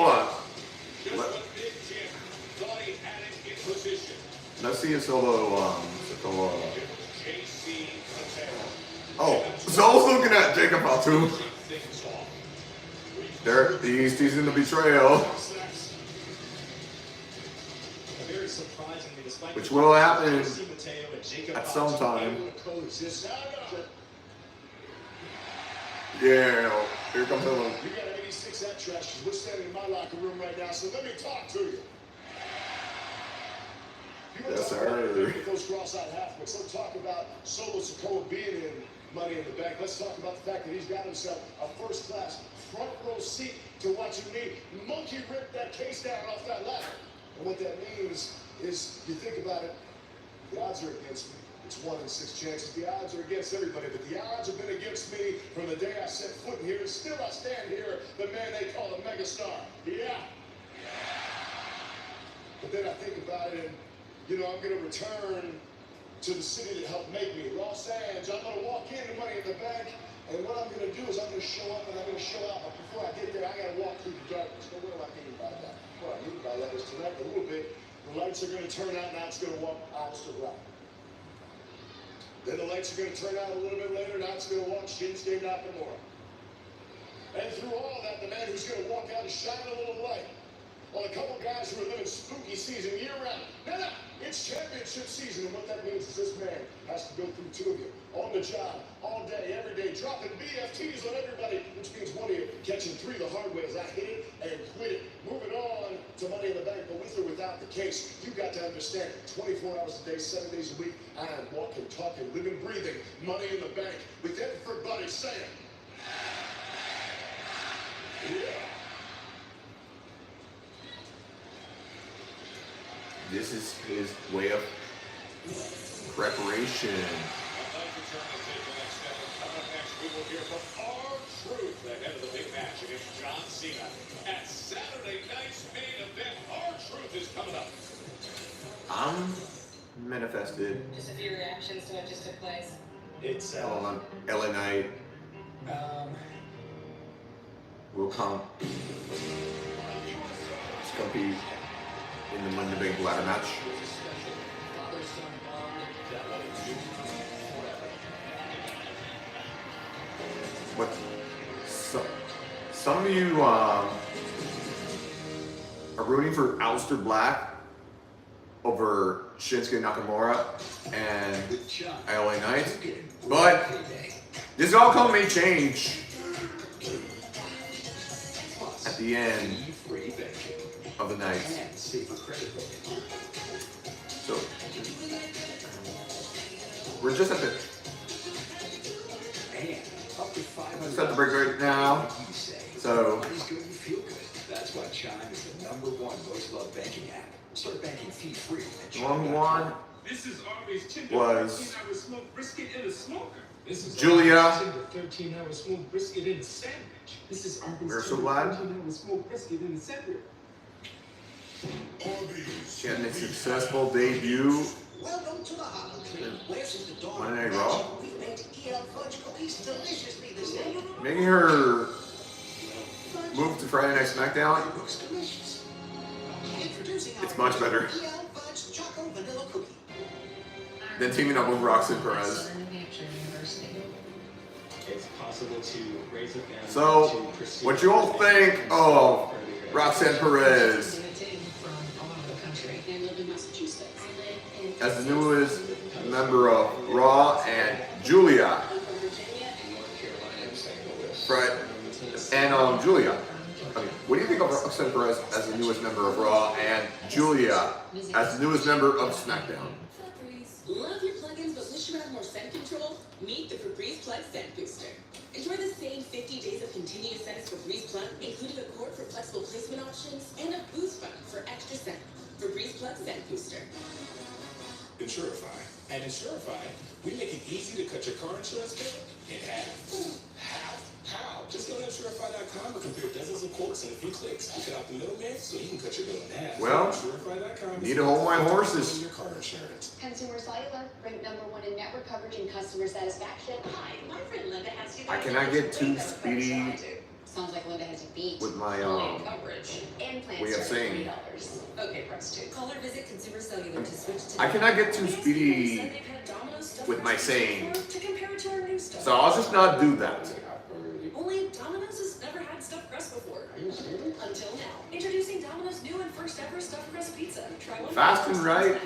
on. Just what Big Jim thought he had it in position. Let's see if Solo, Sikoa. JC Mateo. Oh, Solo's looking at Jacob Fatu. There, he's teasing the betrayal. Which will happen at some time. Yeah, here comes Solo. You got 86 that trash because we're standing in my locker room right now, so let me talk to you. Yes, sir. Those cross-eyed halfbacks. Let's talk about Solo Sikoa being in Money in the Bank. Let's talk about the fact that he's got himself a first-class front row seat to watching me monkey rip that case down off that ladder. And what that means is, you think about it, the odds are against me. It's 1 in 6 chances. The odds are against everybody, but the odds have been against me from the day I set foot in here, and still I stand here, the man they call a megastar. Yeah. But then I think about it, and you know, I'm going to return to the city that helped make me, Los Angeles. I'm going to walk into Money in the Bank, and what I'm going to do is I'm going to show up and I'm going to show out. But before I get there, I got to walk through the darkness. Now, what do I mean by that? What I mean by that is tonight, a little bit, the lights are going to turn out, now it's going to walk out to black. Then the lights are going to turn out a little bit later, now it's going to walk Shinsuke Nakamura. And through all that, the man who's going to walk out and shine a little light on a couple guys who are living spooky season year-round. No, it's championship season, and what that means is this man has to go through 2 of you on the job, all day, every day, dropping BFTs on everybody, which means one of you catching 3 the hard way as I hit it and quit it. Moving on to Money in the Bank, but with or without the case, you got to understand, 24 hours a day, 7 days a week, I am walking, talking, living, breathing, Money in the Bank, with everybody saying, yeah. This is his way of preparation. We will hear from R-Truth ahead of the big match against John Cena at Saturday night's main event. R-Truth is coming up. I'm manifested. Just a few reactions to what just took place. It's LA Knight. Will come. It's gonna be in the Money in the Bank ladder match. But some of you are rooting for Aleister Black over Shinsuke Nakamura and LA Knight, but this outcome may change at the end of the night. So we're just at the break right now. So that's why Chime is the #1 most loved banking app. Start banking fee-free at one one This is Arby's tender was 13-hour smoked brisket in a smoker. This is Julia. Arby's tender 13-hour smoked brisket in a sandwich. This is Arby's We're so tender glad 13-hour smoked brisket in a sandwich. she had a successful debut Welcome to the holiday. Where's the dog? Monday Night Raw, We made EL fudge cookies deliciously this day. making her move to Friday Night SmackDown. Looks delicious. Introducing It's much better EL fudge choco vanilla cookie. than teaming up with Roxanne Perez. It's possible to raise a family. So, to pursue what you all think of Roxanne Perez I live in Massachusetts. as the newest member of Raw and Julia? Right. And Julia, okay, what do you think of Roxanne Perez as the newest member of Raw and Julia as the newest member of SmackDown? Love your plugins but wish you had more scent control? Meet the Febreze Plug Scent Booster. Enjoy the same 50 days of continuous scents Febreze Plug, including a cord for flexible placement options and a boost button for extra scent. Febreze Plug Scent Booster. Insurify. At Insurify, we make it easy to cut your car insurance bill in half. How? Just go to Insurify.com and compare dozens of quotes in a few clicks. You cut out the middleman so you can cut your bill in half. Well, Insurify.com. need to hold my horses. Your car insurance. Consumer Cellular, ranked #1 in network coverage and customer satisfaction. Hi, my friend Linda has you. I cannot get too speedy Sounds like Linda has a beat. with my coverage. And plans way of start at saying. $3. Okay, press 2. Call or visit Consumer Cellular to switch to. I cannot get too speedy with my saying, so I'll just not do that. Only Domino's has never had stuffed crust before. Until now. Introducing Domino's new and first ever stuffed crust pizza. Try one. Fast and right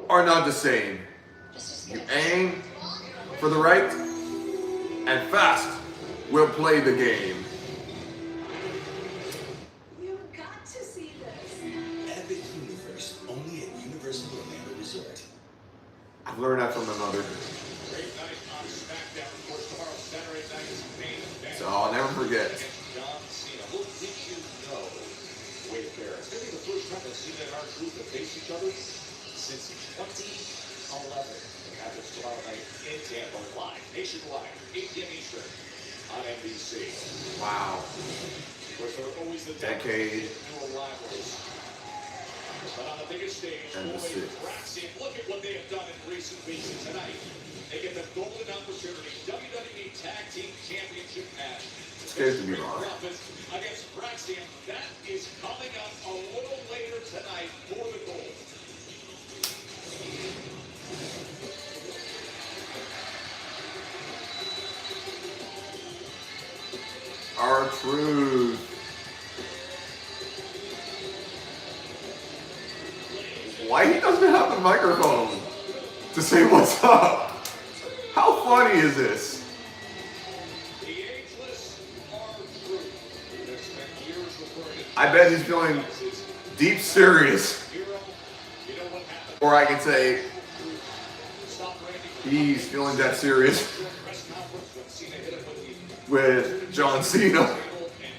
are not the same. You aim for the right, and fast will play the game. You've got to see this. Epic Universe, only at Universal Orlando Resort. I've learned that from my mother, Great night on SmackDown. Of course, tomorrow, Saturday night is main event. so I'll never forget. John Cena. What did you know? Wayfair. It's going to be the first time that Cena and R-Truth have faced each other since 2011. It happens tomorrow night in Tampa, live, nationwide, 8 p.m. Eastern on NBC. Wow. Of course, there are always the Decade. newer rivalries. But on the biggest stage, And the Boyd sixth. Braxton, look at what they have done in recent weeks. And tonight, they get the golden opportunity WWE Tag Team Championship match. Scares to be wrong. Profits against Braxton. That is coming up a little later tonight for the gold. R-Truth. Why he doesn't have the microphone to say what's up? How funny is this? The ageless R-Truth. There's been years referring to I bet he's feeling deep serious. Or I can say he's feeling that serious with John Cena. And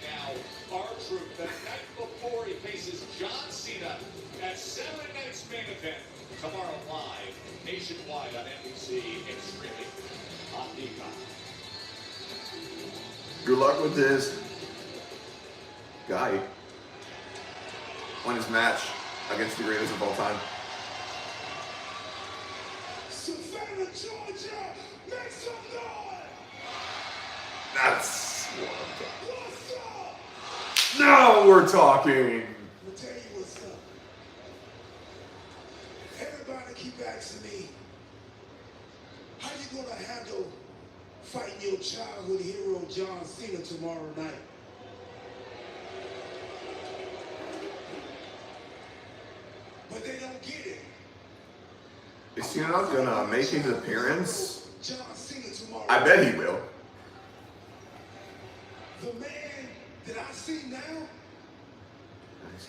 now R-Truth, the night before he faces John Cena at Saturday night's main event tomorrow live nationwide on NBC and streaming on Peacock. Good luck with this guy on his match against the greatest of all time. Savannah, Georgia, make some noise! That's what I'm talking. Now we're talking. I'll tell you what's up. fighting your childhood hero John Cena tomorrow night. But they don't get it. Is Cena gonna make his appearance? John Cena tomorrow. I bet he will. The man that I see now,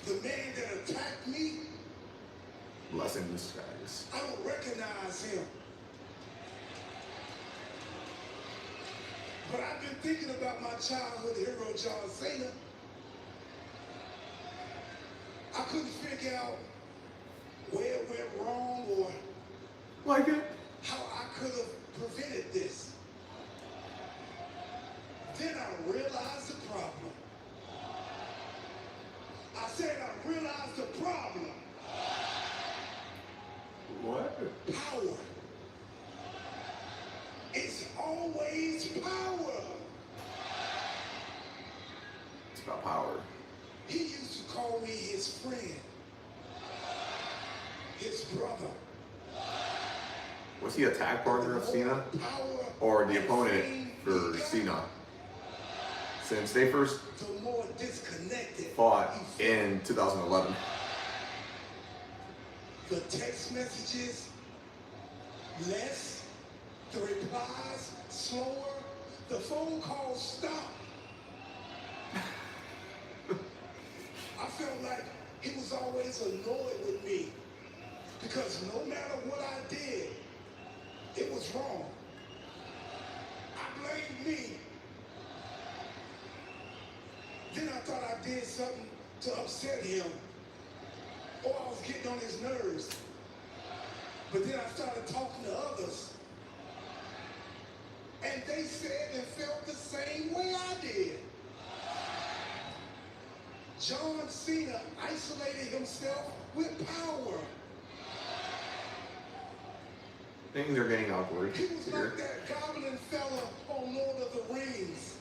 the man that attacked me, Blessing in disguise. I don't recognize him. But I've been thinking about my childhood hero, John Cena. I couldn't figure out where it went wrong or like it, how I could have prevented this. Then I realized the problem. I said I realized the problem. What? Power. It's always power. It's about power. He used to call me his friend, his brother. Was he a tag partner of Cena? Or the opponent for Cena? Since they first fought in 2011. The text messages, less. The replies, slower. The phone calls stopped. I felt like he was always annoyed with me because no matter what I did, it was wrong. I blamed me. Then I thought I did something to upset him, or I was getting on his nerves. But then I started talking to others, and they said and felt the same way I did. John Cena isolated himself with power. Things are getting awkward He was here. like that goblin fella on Lord of the Rings.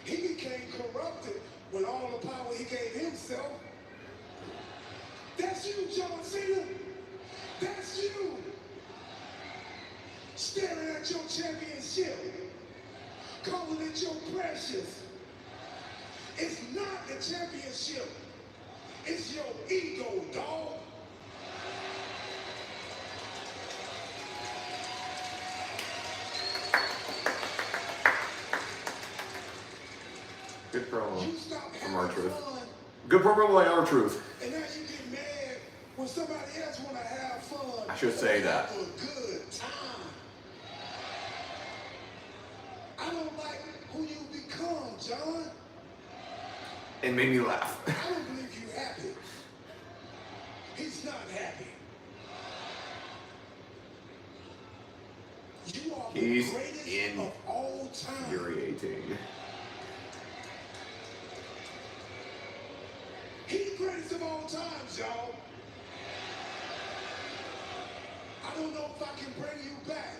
He became corrupted with all the power he gave himself. That's you, John Cena. That's you. Staring at your championship, calling it your precious. It's not the championship. It's your ego, dog. Good promo from R-Truth. Good promo by R-Truth. And now you get mad when somebody else want to have fun. I should say that. Have a good time. I don't like who you become, John. It made me laugh. I don't believe you happy. He's not happy. You are He's the greatest of all time. infuriating. He's the greatest of all times, y'all. I don't know if I can bring you back,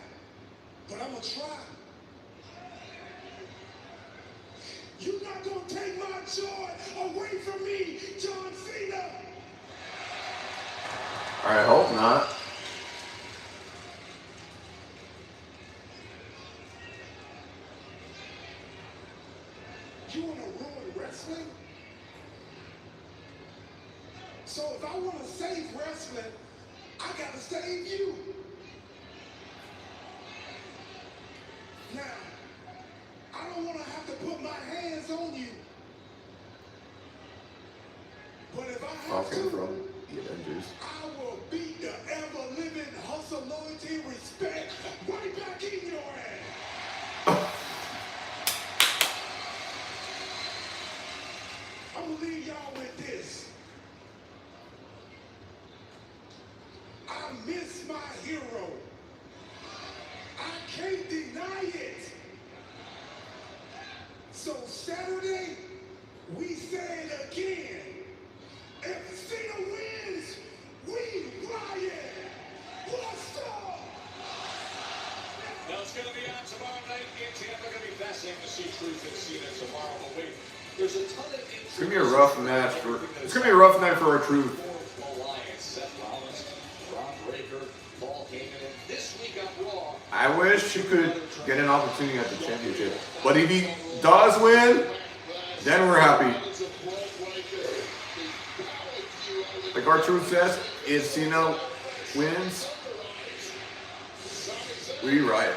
but I'm gonna try. You're not gonna take my joy away from me, John Cena. I hope not. You wanna ruin wrestling? So if I want to save wrestling, I got to save you. Now, I don't want to have to put my hands on you. But if I have Talking to, from the Avengers. I will beat the ever-living hustle, loyalty, respect right back in your ass. I'm going to leave y'all with this. I miss my hero. I can't deny it. So Saturday, we say it again. If Cena wins, we riot. What's up? Now it's going to be on tomorrow night in Tampa. Going to be fascinating to see Truth and Cena tomorrow. But wait, there's a ton of interest. It's gonna be a rough match for. It's gonna be a rough night for R-Truth. Alliance, Seth Rollins, Rob Breaker, Paul Heyman, and this week on I wish he could get an opportunity at the championship. But if he does win, then we're happy. Like our truth says, if Cena wins, we riot.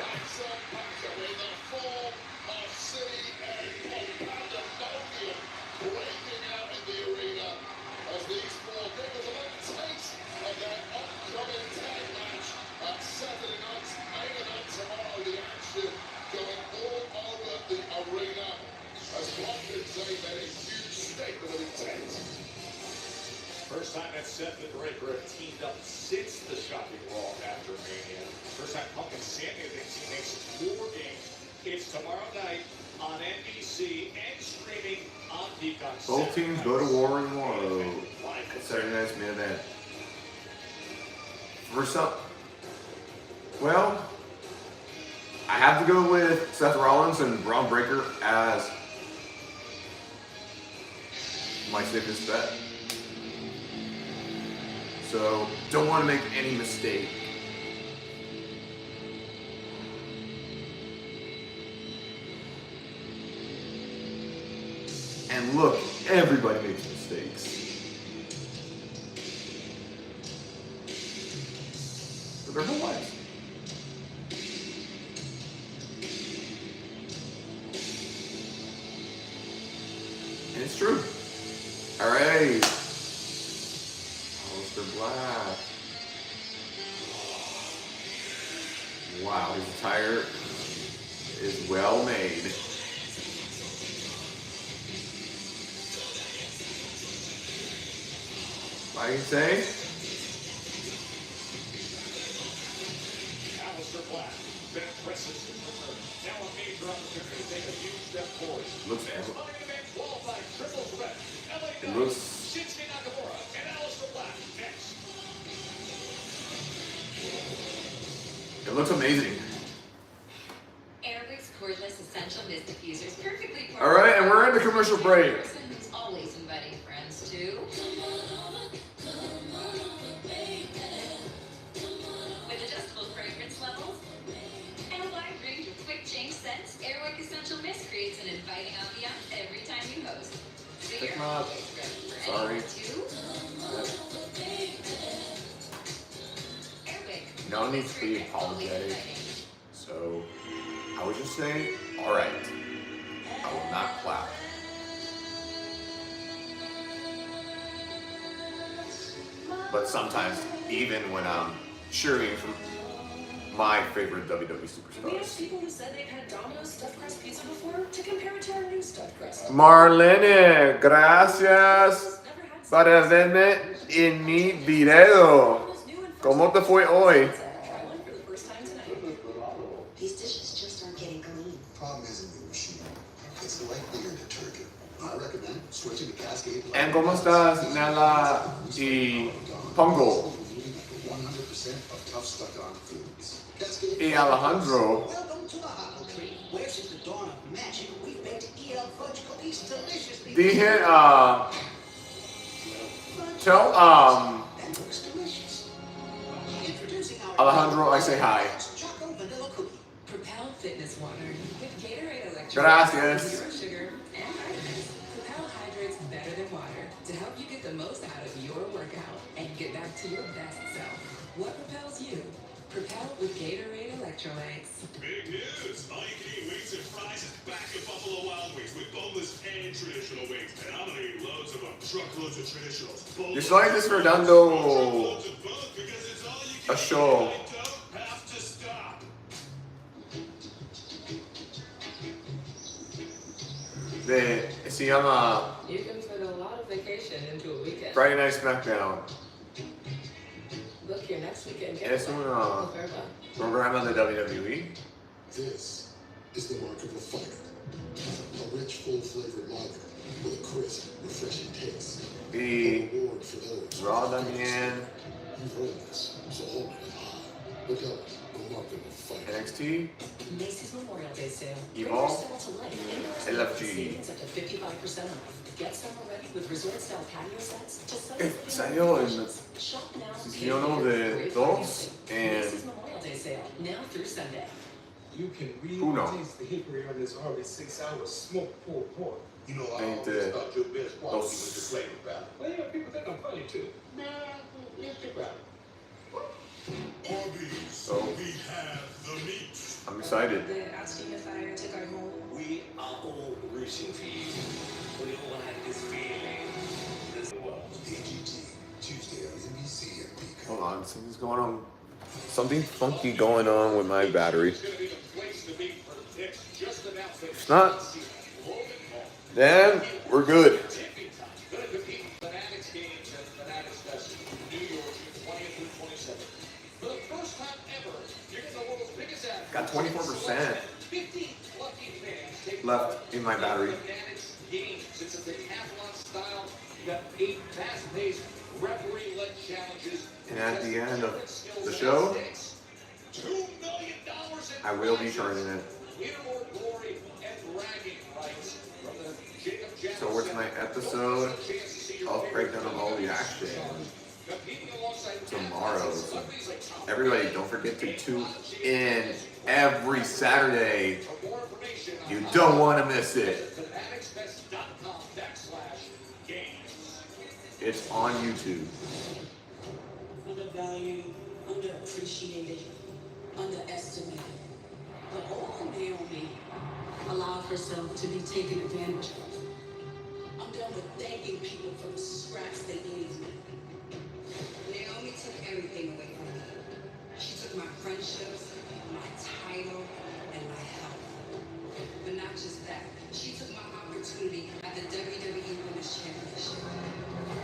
First time that Seth and Breaker have teamed up since the shocking Raw after Mania. First time Punk and Sammy have been teammates in 4 games. It's tomorrow night on NBC and streaming on Peacock. Both teams go to war tomorrow. Saturday night's main event. First up, well, I have to go with Seth Rollins and Braun Breaker as my safest bet. So, don't want to make any mistake. And look, everybody makes mistakes. For their whole lives. And it's true. Alright. Black. Wow, his attire is well made. I can say. Alistair Black, been impressive since return. Now a major opportunity to take a huge step forward. Looks qualified triple threat. it looks Shinsuke Nakamura and Alistair Black next. It looks amazing. Airwick's cordless essential mist diffusers perfectly. All right, and we're in the commercial break. Person who's always inviting friends too. With adjustable fragrance levels and a wide range of quick change scents, Airwick Essential Mist creates an inviting ambiance every time you host. So you're Trademark. always ready for Sorry. anyone too. No need to be apologetic. So, I would just say, all right. I will not clap. But sometimes, even when I'm cheering for my favorite WWE We have superstars. people who said they've had Domino's stuffed crust pizza before to compare it to our new stuffed crust. Marlene, gracias por verme en mi video. ¿Cómo te fue hoy? These dishes just aren't getting clean. Problem isn't the machine. It's the likelier detergent. I recommend switching to Cascade. And ¿cómo estás, Nela y Pongo? 100% of tough stuck-on foods. Y Alejandro? Welcome to the Hollow Tree, where since the dawn of magic, we've baked EL fudge cookies deliciously. Dije, tell, Alejandro, I say hi. Propel Fitness Water with Gatorade Electrolytes. Gracias. Zero sugar and vitamins. Propel hydrates better than water to help you get the most out of your workout and get back to your best self. What propels you? Propel with Gatorade Electrolytes. Big news! All you can eat wings and fries is back at Buffalo Wild Wings with boneless and traditional wings. And I'm gonna eat loads of them. Truckloads of traditionals. Yo estoy disfrutando a show. Se llama You can put a lot of vacation into a weekend. Friday Night SmackDown. Look, your next weekend. Es un programa de WWE. This is the mark of a fighter. A rich, full-flavored lager with a crisp, refreshing taste. Y A reward for those. Raw también. You've heard this, so hold it high. Look out, the mark of a fighter. NXT. Macy's Memorial Day sale. Evolve. Bring your sale to life. LFG. Savings up to 55% off. Get summer ready with resort-style patio sets to Salió en Shop now. sesión de 2 and Macy's Memorial Day sale. Now through Sunday. You can Who knows? really taste the hickory on this already 6 hours smoked pulled pork. You know, I Ain't always that thought your best quality those- was your flavor, pal. Well, yeah, people think I'm funny too. Man, let's get about it. Arby's, So we have the meat. I'm excited. They're asking if I take her home. We are all rooting for you. We all have this feeling. This world. AGT, Tuesday on NBC and Peacock. Hold on, something's going on. Something funky going on with my battery. It's not. Then we're good. Got 24% left in my battery. It's a decathlon style. You got 8 fast-paced referee-led challenges. And at the end of the show, I will be turning it. So we're tonight episode of breakdown of all the action tomorrow. So everybody, don't forget to tune in every Saturday. You don't want to miss it. It's on YouTube. Undervalued, underappreciated, underestimated. But old Naomi allowed herself to be taken advantage of. I'm done with thanking people for the scraps they gave me. Naomi took everything away from me. She took my friendships, my title, and my health. But not just that, she took my opportunity at the WWE Women's Championship.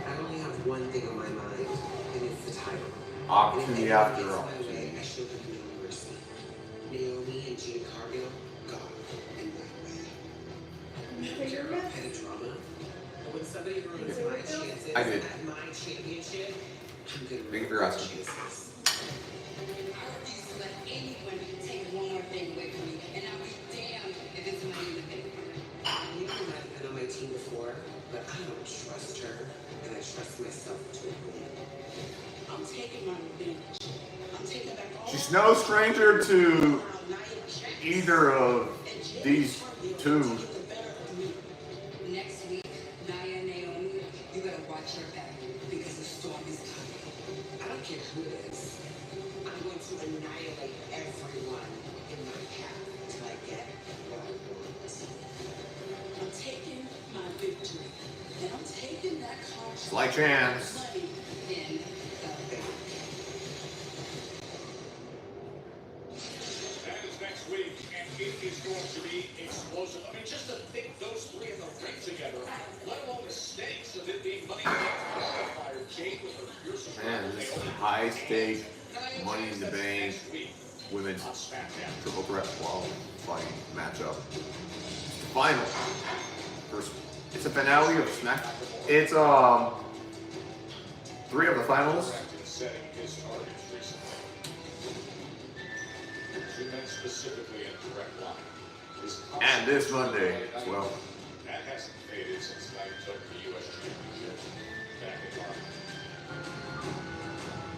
I only have one thing on my mind, and it's the title. Opportunity after all. I showed them no mercy. Naomi and Jade Cargill, God and Black Man. I don't care about petty drama. But when somebody ruins my chances I did. at my championship, I'm gonna Thank you for asking. I refuse to let anyone take one more thing away from me, and I'll be damned if it's money in the bank. You know I've been on my team before, but I don't trust her, and I trust myself to win. I'm taking my revenge. I'm taking back all. She's no stranger to either of these two. Next week, Nia and Naomi, you better watch your back because the storm is coming. I don't care who it is. I'm going to annihilate everyone in my path until I get what I want. I'm taking my victory, and I'm taking that contract. Slight chance. Money in the bank. That is next week, and it is going to be explosive. I mean, just to think those three in the ring together, let alone the stakes of it being money in the bank qualifier. Jade with her fierce Man, this is a high stake Money in the Bank women's triple threat qualifying matchup. It's the final. First, it's a finale of Smack. It's 3 of the finals. Setting his targets recently. 2 men specifically in direct line. And this Monday as well. That hasn't faded since Knight took the U.S. Championship back in March.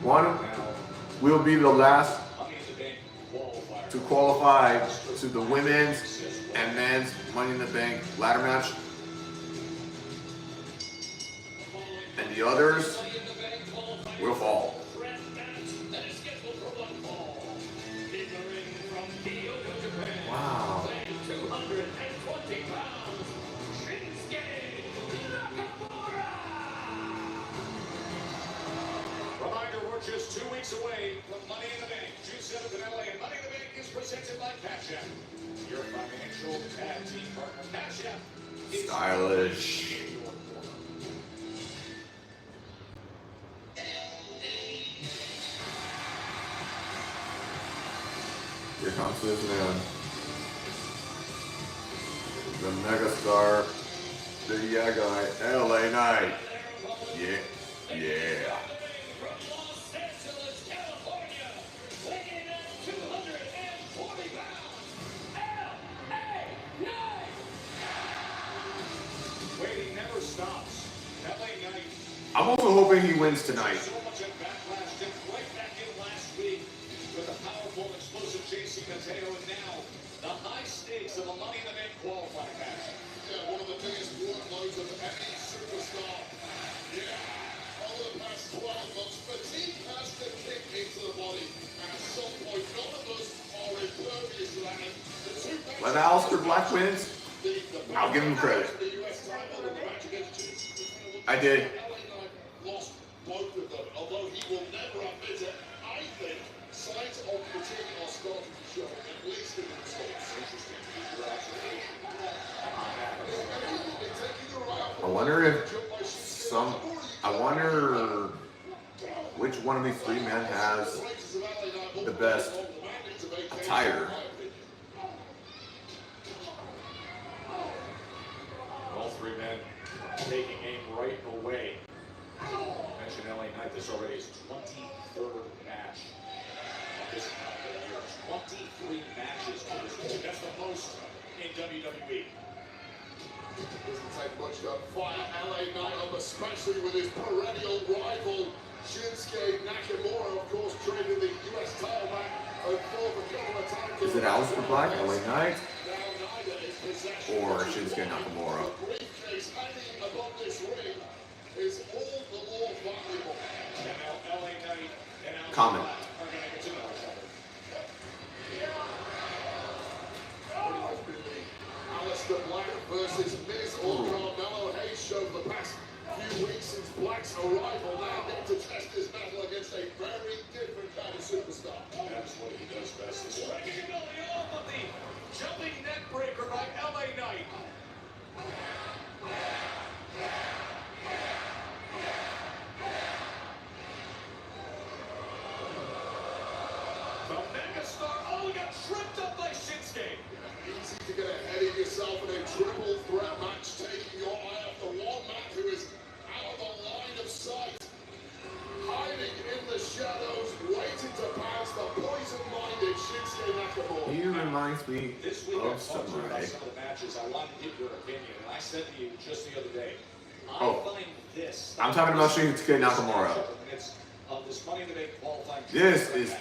One will be the last Money in the Bank qualifier. to qualify to the women's and men's Money in the Bank ladder match. And the others will fall. Wow. 220 pounds. Reminder, we're just 2 weeks away from Money in the Bank. June 7th in LA, and Money in the Bank is presented by Cash App. Your financial tag team partner, Cash App. is Stylish. in your corner. Here comes this man. The megastar, the yeah guy, LA Knight. Yeah, yeah. Waiting never stops. LA Knight. I'm also hoping he wins tonight. So much of backlash, jumped right back in last week with a powerful, explosive to the Money in the Bank qualifying match. Yeah, one of the biggest workloads of any superstar. Yeah, over the past 12 months, fatigue has to kick into the body. And at some point, none of us are impervious to that. And the two matches Let Aleister Black wins. I'll give him credit. I did. Lost both of them, although he will never admit it. I think signs of fatigue are starting to show, at least in the results. Interesting. I wonder if I wonder which one of these three men has the best attire. All three men taking aim right away. I mentioned LA Knight, this already is 23rd match of this calendar year. 23 matches to this point. That's the most in WWE. Doesn't take much to fire LA Knight up, especially with his perennial rival Shinsuke Nakamura, of course, traded the US title back and forth a couple of times. Is it Aleister Black, LA Knight, or Shinsuke Nakamura? The briefcase hanging above this ring is all the more valuable. And now LA Knight and Aleister Comment. Black are going to get to know each other. Aleister Black versus Miz or Carmelo Hayes show the past few weeks since Black's arrival. Now getting to test his mettle against a very different kind of superstar. That's what he does best. The striking ability off of the jumping neck breaker by LA Knight. The megastar, oh, he got tripped up by Shinsuke. Easy to get ahead of yourself in a triple threat match, taking your eye off the one man who is out of the line of sight, hiding in the shadows, waiting to pass the poison-minded Shinsuke Nakamura. He reminds me This week of I've talked to you Samurai. about some of the matches. I wanted to get your opinion, and I said to you just the other day, Oh. I find this. I'm talking about Shinsuke Nakamura. Of this Money in the Bank qualifying This is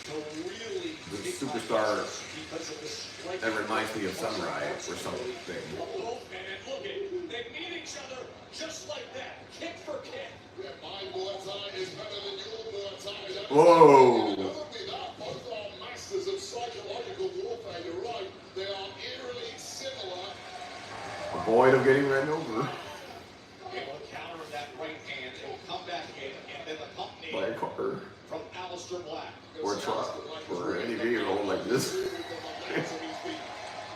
the really the big superstar because of the striking that reminds me of Samurai or something. and look at they meet each other just like that, kick for kick. Yeah, my Muay Thai is better than your Muay Thai. Whoa! Not only that, both are masters of psychological warfare. You're right, they are eerily similar. Avoid of getting ran over It will counter that right hand, it will come back in, and then the pump knee by a car from Aleister Black. or a truck or any vehicle like this.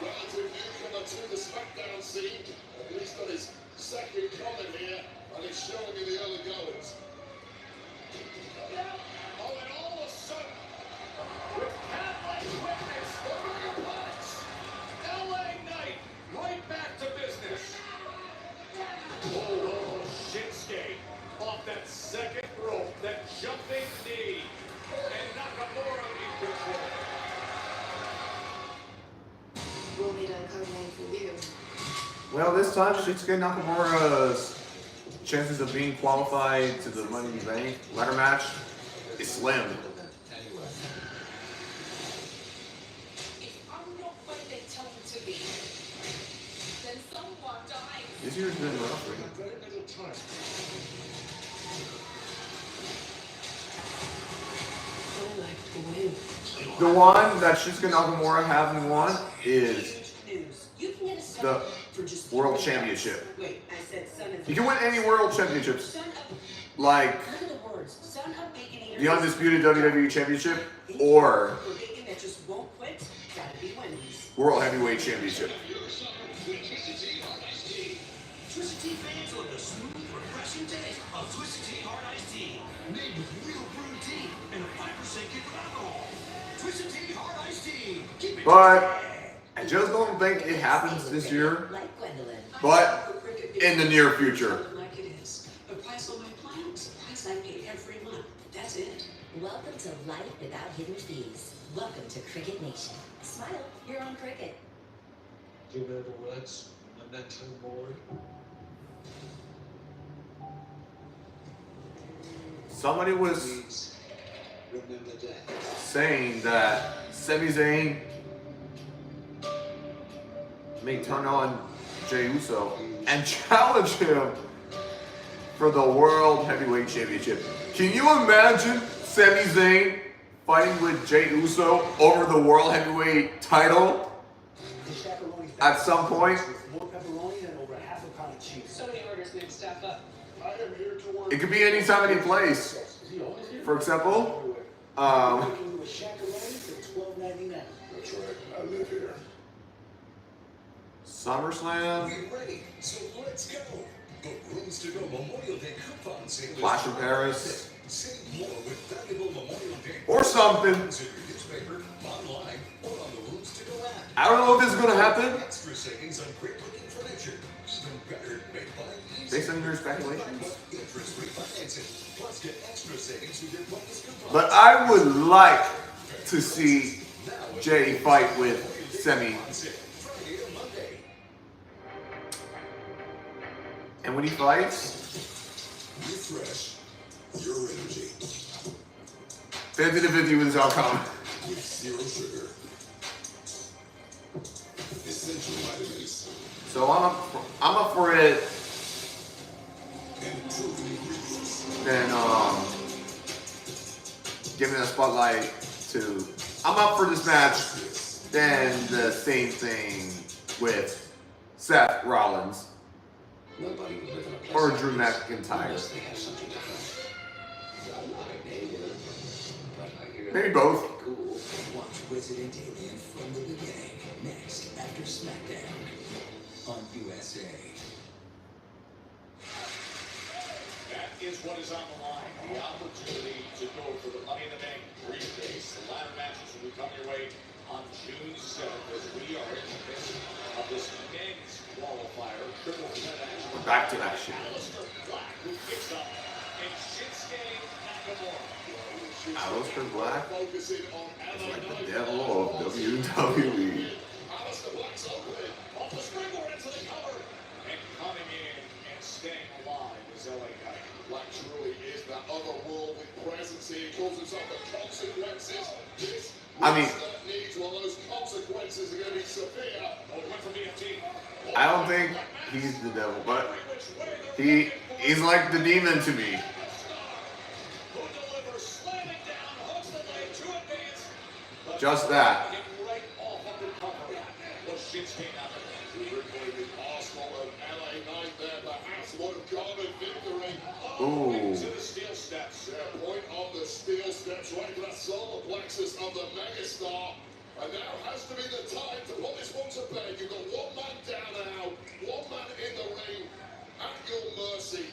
Relative newcomer to the SmackDown scene, at least on his second coming here, and it's showing in the early goings. Oh, and all of a sudden, with cat-like quickness, the punch, LA Knight right back to business. Oh, Shinsuke off that second rope, that jumping knee, and Nakamura in control. We'll need a code name for you. Well, this time Shinsuke Nakamura's chances of being qualified to the Money in the Bank ladder match is slim. If I'm not where they tell me to be, then someone dies. This year's been rough for him. Very little time. I like to win. The one that Shinsuke Nakamura hasn't won is News. You can get a son the for just World Championship. Wait, I said son of. You can win any World Championships, Son of. like Look at the words. Son of bacon eater. the Undisputed WWE Championship or For bacon that just won't quit. Gotta be Wendy's. World Heavyweight Championship. Twisted Tea fans love the smooth, refreshing taste of Twisted Tea Hard Iced Tea. Made with real brewed tea and a 5% kick of alcohol. Twisted Tea Hard Iced Tea. Keep it But I just don't think it happens this year, Like Gwendolyn. but in the near future. Like it is. The price on my plans, price I pay every month. That's it. Welcome to life without hidden fees. Welcome to Cricket Nation. Smile, you're on Cricket. Do you know the words? Memento Mori. Somebody was Remember death. saying that Sami Zayn may turn on Jey Uso and challenge him for the World Heavyweight Championship. Can you imagine Sami Zayn fighting with Jey Uso over the World Heavyweight title at some point? More pepperoni and over half a pound of cheese. So many orders, we can staff up. I am here to work. It could be any time, any place. For example, Making you a shakaroni for $12.99. That's right. I live here. SummerSlam, We're ready, so let's go. Book rooms to go Memorial Day coupon sale. Clash in Paris, Save more with valuable Memorial Day or something. in your newspaper, online, or on the Rooms to Go app. I don't know if this is gonna happen Extra savings on great looking furniture. Even better, make buying easy. based on your speculations. Interest-free financing. Plus, get extra savings with your bonus coupons. But I would like to see Jey fight with Sami. Friday to Monday. And when he fights, Refresh your energy 50 to 50 with his outcome. with zero sugar. Essential vitamins So I'm up for it. and proven ingredients. Then giving a spotlight to. I'm up for this match. Then the same thing with Seth Rollins Nobody would live in a place or like Drew this McIntyre. unless they have something different. I'm not a negative, but I hear Maybe both. cool. Watch Resident Alien from the beginning. Next, after SmackDown on USA. That is what is on the line. The opportunity to go for the Money in the Bank briefcase. The ladder matches will be coming your way on June 7th as we are in the midst of this men's qualifier. Triple threat action. Back to action. Aleister Black, who picks up and Shinsuke Nakamura. Aleister Black Focusing on is like the devil of WWE. Aleister Black's opening. Off the springboard into the cover. And coming in and staying alive is LA Knight. Black truly is that otherworldly presence. He calls himself the consequences. This I mean, needs one of those consequences are going to be severe. Oh, went for BFT. I don't think he's the devil, but he's like the demon to me. Who delivers, slamming down, hooks the leg to advance. Just that. Getting right off of the cover. Was Shinsuke Nakamura. Ripley, the arsenal of LA Knight there, perhaps would have gone in victory. Ooh. To the steel steps. Yeah, point on the steel steps right to the solar plexus of the megastar. And now has to be the time to put this one to bed. You've got one man down now, one man in the ring at your mercy.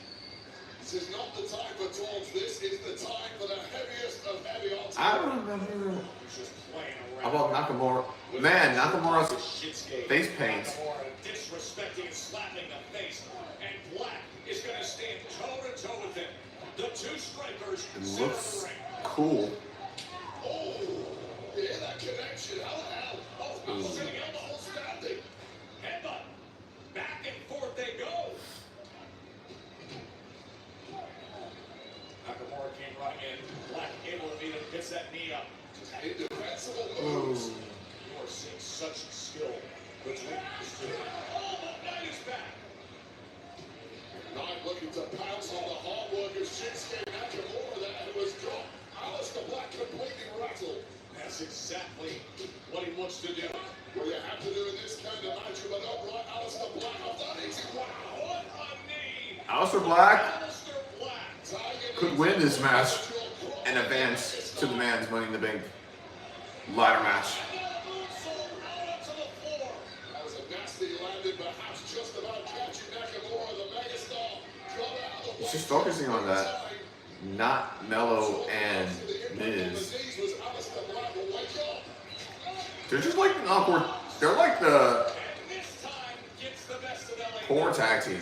This is not the time for taunts. This is the time for the heaviest of heavy odds. I don't remember He's just playing around. about Nakamura. Man, Nakamura's Shinsuke face paint. Nakamura disrespecting and slapping the face. And Black is going to stand toe-to-toe with him. The two strikers It center looks the ring. cool. Oh, you hear that connection? How the hell? Oh, I was going to get the whole standing. Headbutt. Back and forth they go. Nakamura came right in. Black able to meet him, gets that knee up. Indefensible moves. You are seeing such skill between these two. Oh, but now he's back. Knight looking to pounce on the hard work of Shinsuke Nakamura there, who has got Aleister Black completely rattled. That's exactly what he wants to do. Well, you have to do in this kind of match with an upright Aleister Black. I've done it. Wow. What a knee. Aleister Black Aleister Black. could win this match and advance to the man's Money in the Bank ladder match. That was a nasty landing, perhaps just about catching Nakamura, the megastar. Got out of the way. He's just focusing on that, not Mello and Miz. They're just like an awkward. They're like the poor tag team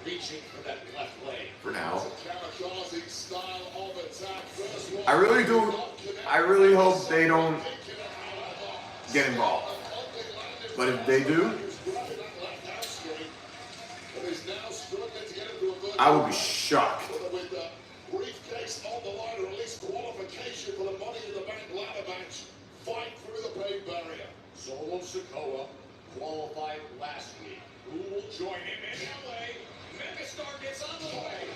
Reaching for that left leg. for now. Kamikaze style of attack. First one. I really hope they don't get involved. But if they do, I will be shocked. With the briefcase on the line, or at least qualification for the Money in the Bank ladder match. Fight through the pain barrier. Solo Sikoa qualified last week. Who will join him in LA? Megastar gets on the way.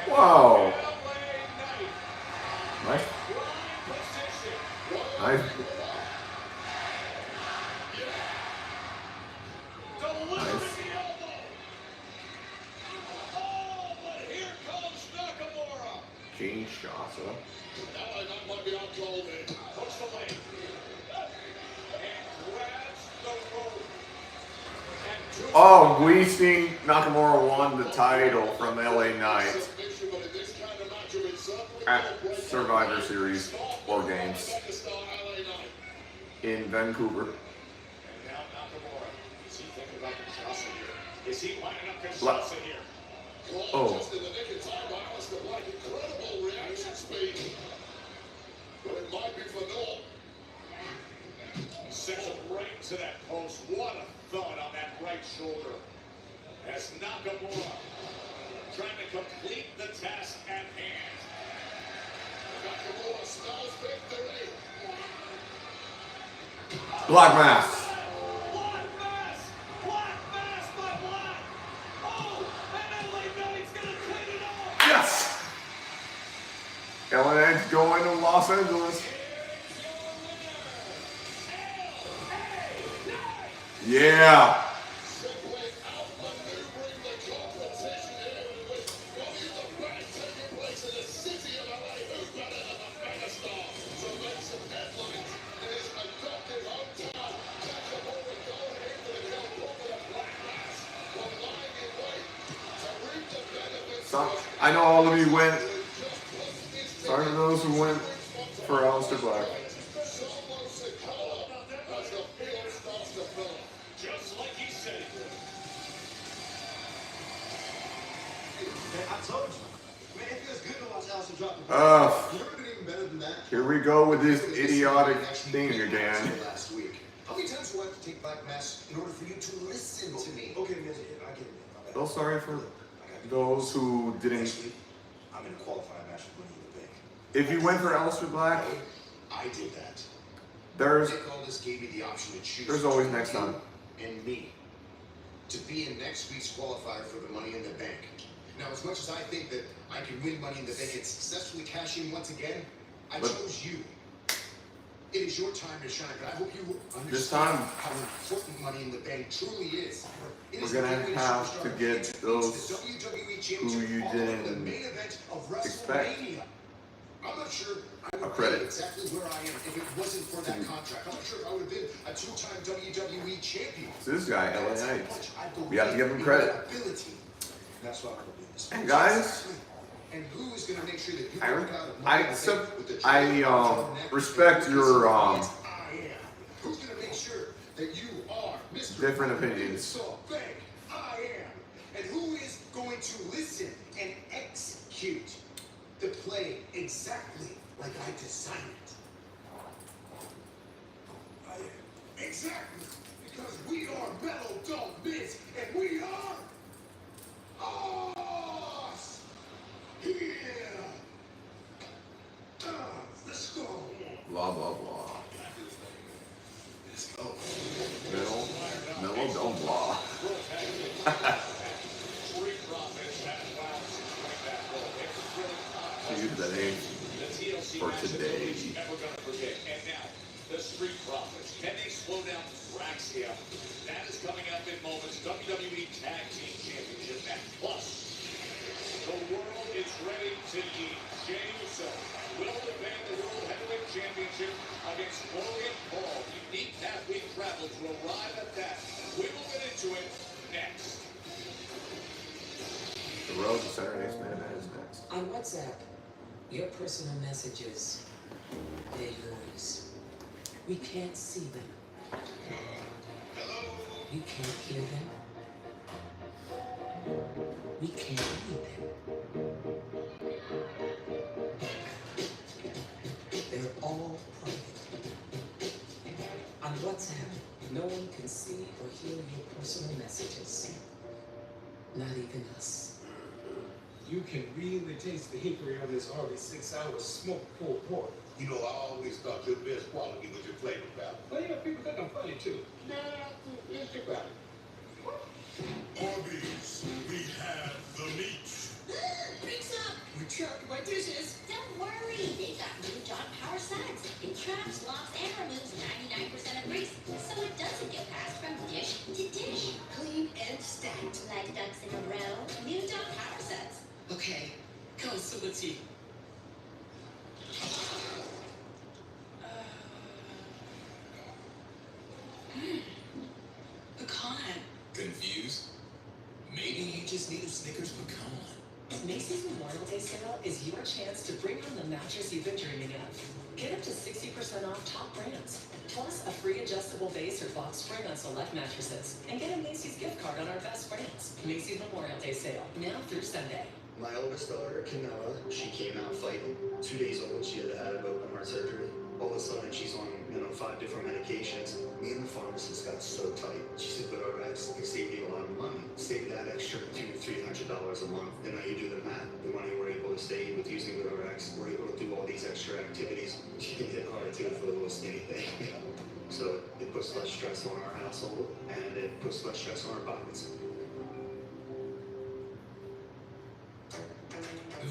Wow. Nice. Nice. Nice. Kinshasa. That might be on goal there. Puts the leg. And grabs the rope. Oh, we seen Nakamura won the title from LA Knight at Survivor Series or Games in Vancouver. And now Nakamura. Is he thinking about Kinshasa here? Is he lining up Kinshasa here? Oh. Just in the nick of time, Alistair Black, incredible reaction speed. But it might be for naught. Sends him right to that post. What a thud on that right shoulder. As Nakamura trying to complete the task at hand. Nakamura smells victory. Black Mass. Yes! LA Knight's going to Los Angeles. Yeah. I know all of you went. Sorry to those who went for Aleister Black. Just like he said. I told you. Man, it feels good to watch Aleister drop the ball. You ever been even better than that? Here we go with this idiotic thing again. Last week. How many times do I have to take Black Mass in order for you to listen to me? Okay, man, I get it. So sorry for those who didn't. I'm in a qualifying match with Money in the Bank. If you went for Aleister Black, I did that. there's This gave me the option to choose. there's always next time. And me to be in next week's qualifier for the Money in the Bank. Now, as much as I think that I can win Money in the Bank and successfully cash in once again, I chose you. It is your time to shine, but I hope you understand This time, how important Money in the Bank truly is. we're gonna have to get those who you didn't expect I'm not sure I a would credit. be exactly where I am if it wasn't for that contract. I'm not sure if I would have been a two-time WWE champion. So this guy, LA Knight, we have to give him credit. That's why I'm gonna be this. And guys, And who is gonna make sure that you I respect your who's gonna make sure that you are Mr. different opinions. I am. And who is going to listen and execute the play exactly like I designed it? I am. Exactly. Because we are Metal Don't Miss, and we are us. Yeah. Let's go. Blah blah blah. Let's go. Mellow don't blah. Use that name for today. And now, the Street Profits. Can they slow down Raxia? That is coming up in moments. WWE Tag Team Championship match. Plus, the world is ready to eat. Jey Uso will defend the World Heavyweight Championship against Logan Paul. Unique path we've traveled to arrive at that. We will get into it next. The road to Saturday SmackDown is next. On WhatsApp, your personal messages, they're yours. We can't see them. You can't hear them. We can't read them. They're all private. On WhatsApp, no one can see or hear your personal messages. Not even us. You can really taste the hickory on this Arby's 6 hour smoked pulled pork. You know, I always thought your best quality was your flavor, pal. Well, yeah, people think I'm funny too. Nah, let's think about it. Arby's, we have the meat. Pizza! We're trapped by dishes. Don't worry, they've got new John Power suds. It traps, locks, and removes 99% of grease, so it doesn't get passed from dish to dish. Clean and stacked. Like ducks in a row, new John Power suds. Okay, come so let's see. Pecan. Confused? Maybe you just need a Snickers pecan. Macy's Memorial Day sale is your chance to bring home the mattress you've been dreaming of. Get up to 60% off top brands, plus a free adjustable base or box spring on select mattresses, and get a Macy's gift card on our best brands. Macy's Memorial Day sale, now through Sunday. My oldest daughter, Canella, she came out fighting. 2 days old, she had had open heart surgery. All of a sudden, she's on, 5 different medications. Me and the pharmacist got so tight. She said, but RX can save you a lot of money. Save that extra $200 to $300 a month. And now you do the math. The money we're able to save with using the RX, we're able to do all these extra activities. She can hit hard too for a little skinny thing. So it puts less stress on our household, and it puts less stress on our pockets.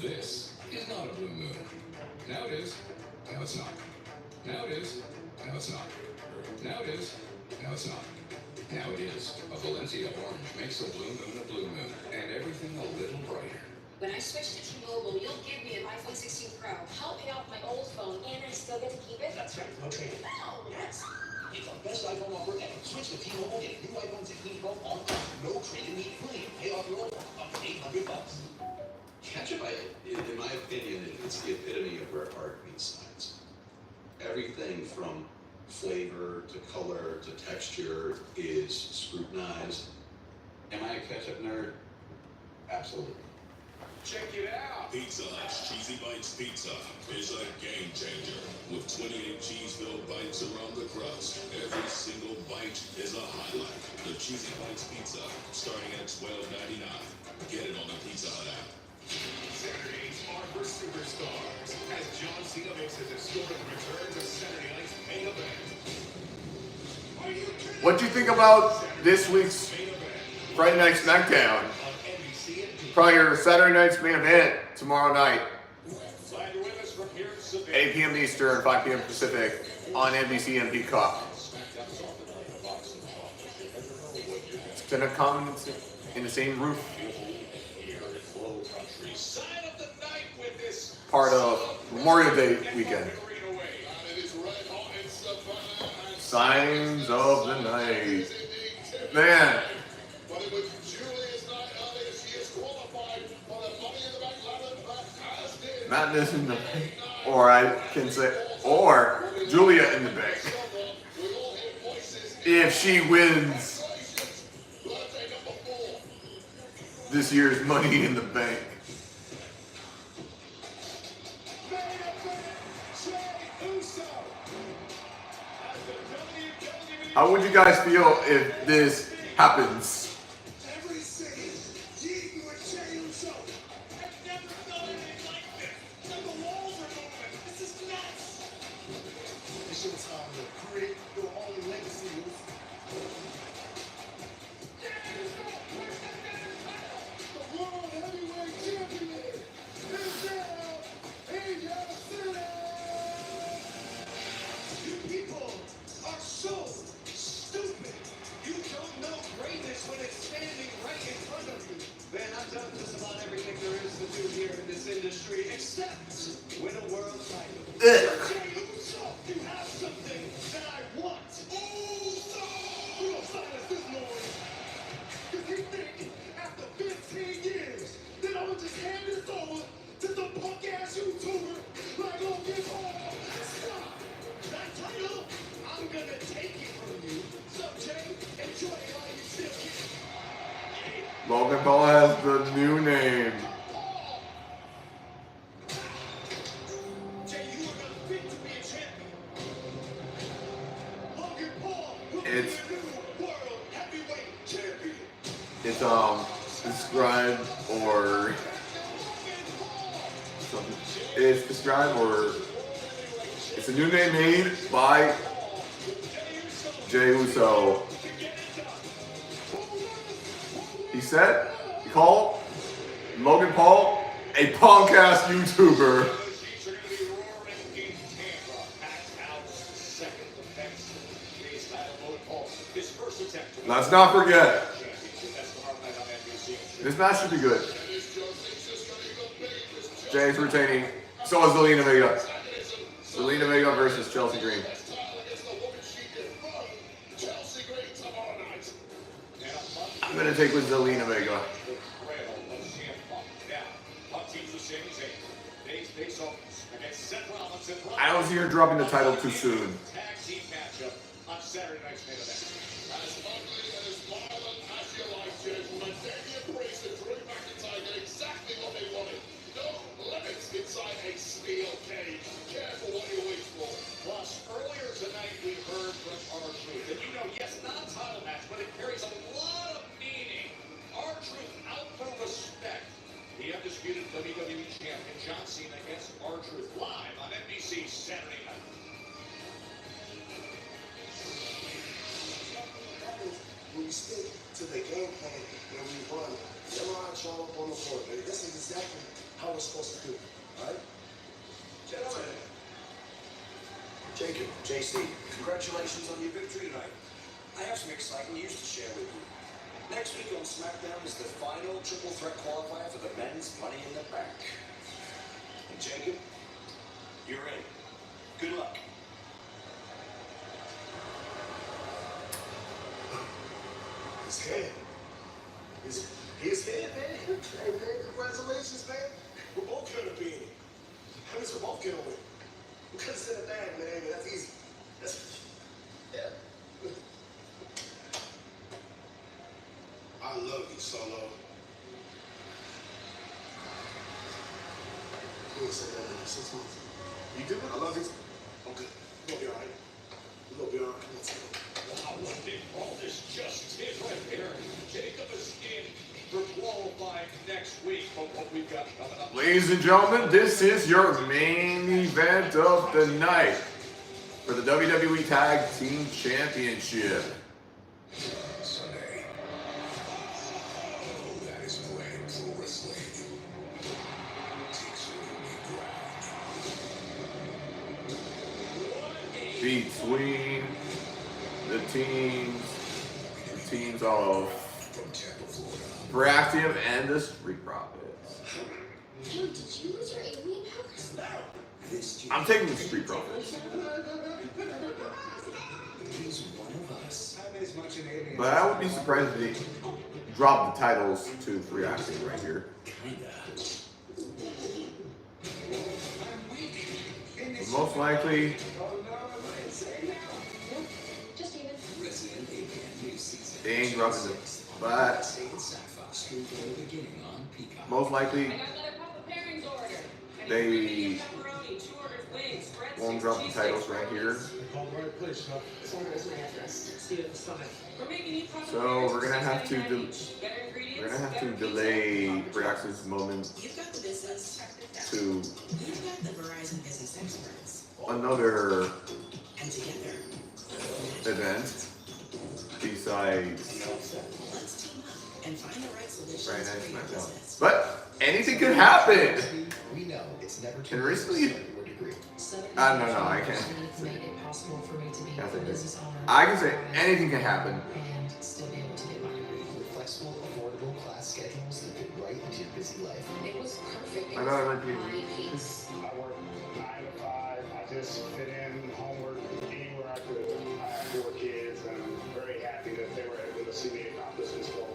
This is not a blue moon. Now it is. Now it's not. Now it is. Now it's not. Now it is. Now it's not. Now it is. A Valencia orange makes a blue moon a blue moon, and everything a little brighter. When I switch to T-Mobile, you'll give me an iPhone 16 Pro, help pay off my old phone, and I still get to keep it? That's right, no trading. No! Yes. It's the best iPhone offer ever. Switch to T-Mobile, get a new iPhone 16 Pro on no trade-in need free. Pay off your old phone up to $800. Ketchup, in my opinion, it's the epitome of where art meets science. Everything from flavor to color to texture is scrutinized. Am I a ketchup nerd? Absolutely. Check it out. Pizza Hut's Cheesy Bites Pizza is a game changer. With 28 cheese-filled bites around the crust, every single bite is a highlight. The Cheesy Bites Pizza, starting at $12.99. Get it on the Pizza Hut app. Saturdays are for superstars, as John Cena makes his historic return to Saturday night's main event. Are you kidding? What do you think about this week's Friday Night SmackDown? Prior Saturday night's main event tomorrow night, 8 p.m. Eastern, 5 p.m. Pacific, on NBC and Peacock. It's gonna come in the same roof. Part of Memorial Day weekend. Signs of the night. Man. Madness in the bank. Or I can say, or Julia in the bank. If she wins this year's Money in the Bank. How would you guys feel if this happens? Logan Paul has the new name. It's described or is described, or it's a new name made by Jey Uso. He said, he called Logan Paul a punk-ass YouTuber. Let's not forget, this match should be good. Jay's retaining. So is Zelina Vega. Zelina Vega versus Chelsea Green. I'm going to take with Zelina Vega. I don't see her dropping the title too soon. WWE Champion John Cena against R-Truth live on NBC Saturday night. When we stick to the game plan and we run, never mind show up on the floor, baby. This is exactly how we're supposed to do it, all right? Gentlemen, Jacob, JC, congratulations on your victory tonight. I have some exciting news to share with you. Next week on SmackDown is the final triple threat qualifier for the men's Money in the Bank. And Jacob, you're in. Good luck. His head. His head, man. Hey, man, congratulations, man. We're both gonna be in it. That means we're both gonna win. Because in the bag, man. That's easy. Yeah. I love you, Solo. You ain't said that in 6 months. You do? I love you. Okay. You're gonna be all right. You're gonna be all right. Come on, Solo. Wow, what did all this just did right here? Jacob is in for qualifying next week. But what we've got coming up. Ladies and gentlemen, this is your main event of the night for the WWE Tag Team Championship. Between the teams of Braxium and the Street Profits. Dude, did you lose your alien powers? I'm taking the Street Profits. But I would be surprised if they drop the titles to Braxium right here. But most likely, they ain't dropping it. But most likely, they won't drop the titles right here. So we're gonna have to delay Braxium's moment to another event besides Friday Night SmackDown. But anything could happen. Can recently? No, I can't. Can't say this. I can say anything can happen. Flexible, affordable class schedules that fit right into your busy life. It was perfect. I know I might be. I work 9 to 5. I just fit in homework anywhere I could. I have 4 kids, and I'm very happy that they were able to see me accomplish this goal.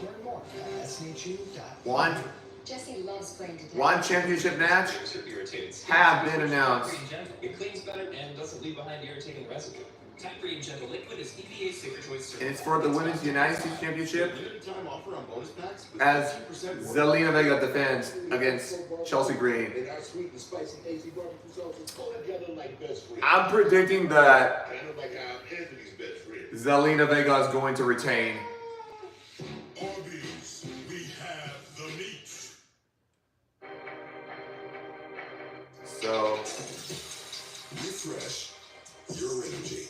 Learn more at Jesse loves playing to One championship match have been announced. It cleans better and doesn't leave behind irritating residue. Type Green Gentle Liquid is EPA Safer Choice. And it's for the Women's United States Championship as Zelina Vega defends against Chelsea Green. I'm predicting that Zelina Vega is going to retain. Arby's, we have the meat. refresh your energy.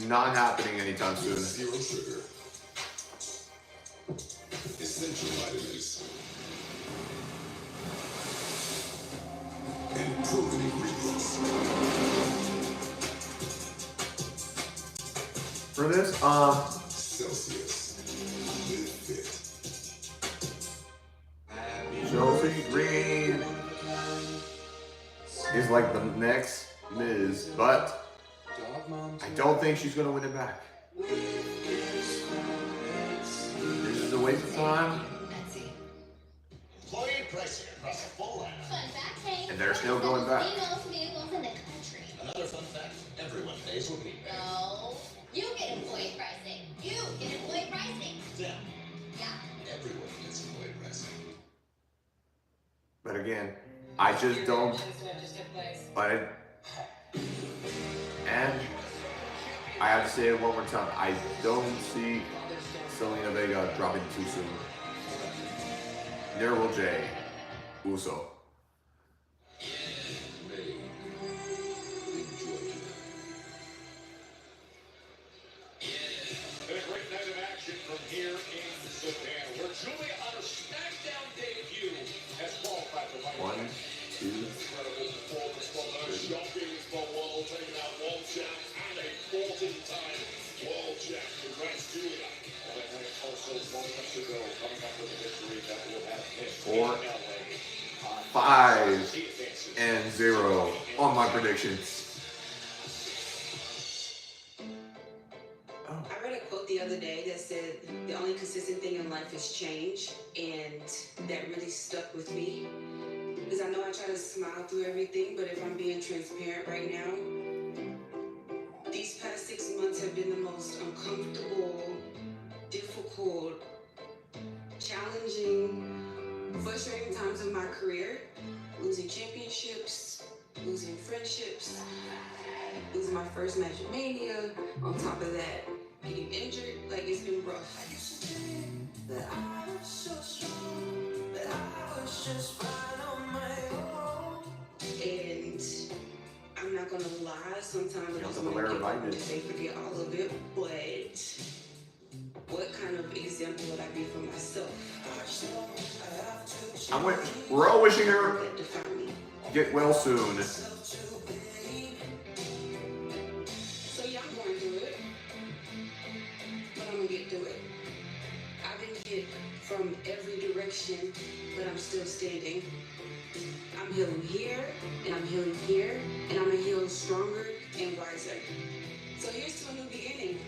Not happening anytime soon. Zero sugar. Essential vitamins. And proven ingredients. For this, Celsius. Live fit. Chelsea Green is like the next Miz, but I don't think she's gonna win it back. This is a waste of time. Employee pricing across the full lineup. Fun fact, hey, And they're still going back. most vehicles in the country. Another fun fact, everyone pays what we pay. No, you get employee pricing. You get employee pricing. Them. Yeah. Everyone gets employee pricing. But again, I just don't. And I have to say it one more time. I don't see Selena Vega dropping too soon. Neither will Jay Uso. And a great night of action from here in Japan, where Julia on her SmackDown debut has qualified for Fight One, two, incredible performance from the champions for world, taking out world champ and a 14-time world champ. Congrats, Julia. And that night also moments ago, coming up with a victory that will have him 4, in LA. 5, and 0 on my predictions. I read a quote the other day that said, the only consistent thing in life is change, and that really stuck with me. Because I know I try to smile through everything, but if I'm being transparent right now, these past 6 months have been the most uncomfortable, difficult, challenging, frustrating times of my career. Losing championships, losing friendships, losing my first match at Mania. On top of that, getting injured. Like, it's been rough. That I was so strong, that I was just fine on my own. And I'm not gonna lie, sometimes I just want to give up and say forget all of it, but what kind of example would I be for myself? We're all wishing her get well soon. So yeah, I'm going through it, but I'm gonna get through it. I've been hit from every direction, but I'm still standing. I'm healing here, and I'm healing here, and I'm gonna heal stronger and wiser. So here's to a new beginning.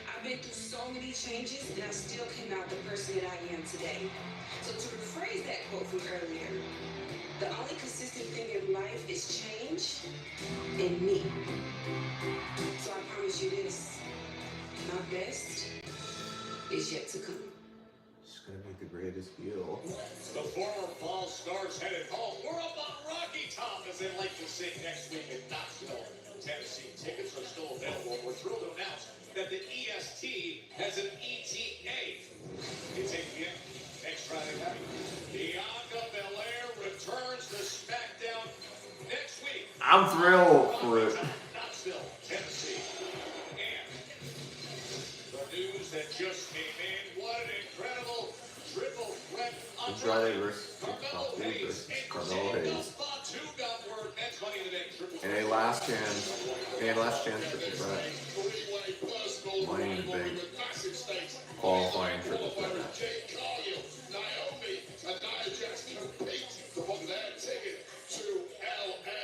I've been through so many changes, and I still came out the person that I am today. So to rephrase that quote from earlier, the only consistent thing in life is change and me. So I promise you this, my best is yet to come. She's gonna be the greatest heel. The former Fall Stars headed home. We're up on Rocky Top, as they like to say, next week in Knoxville, Tennessee. Tickets are still available. We're thrilled to announce that the EST has an ETA. It's 8 p.m. next Friday night. Bianca Belair returns to SmackDown next week. I'm thrilled for it. Knoxville, Tennessee. And the news that just came in, what an incredible triple threat Andrade versus Carmelo Hayes. And a last chance triple threat. Money in the Bank qualifying triple threat match. Naomi and Nia Jax compete for their ticket to LA.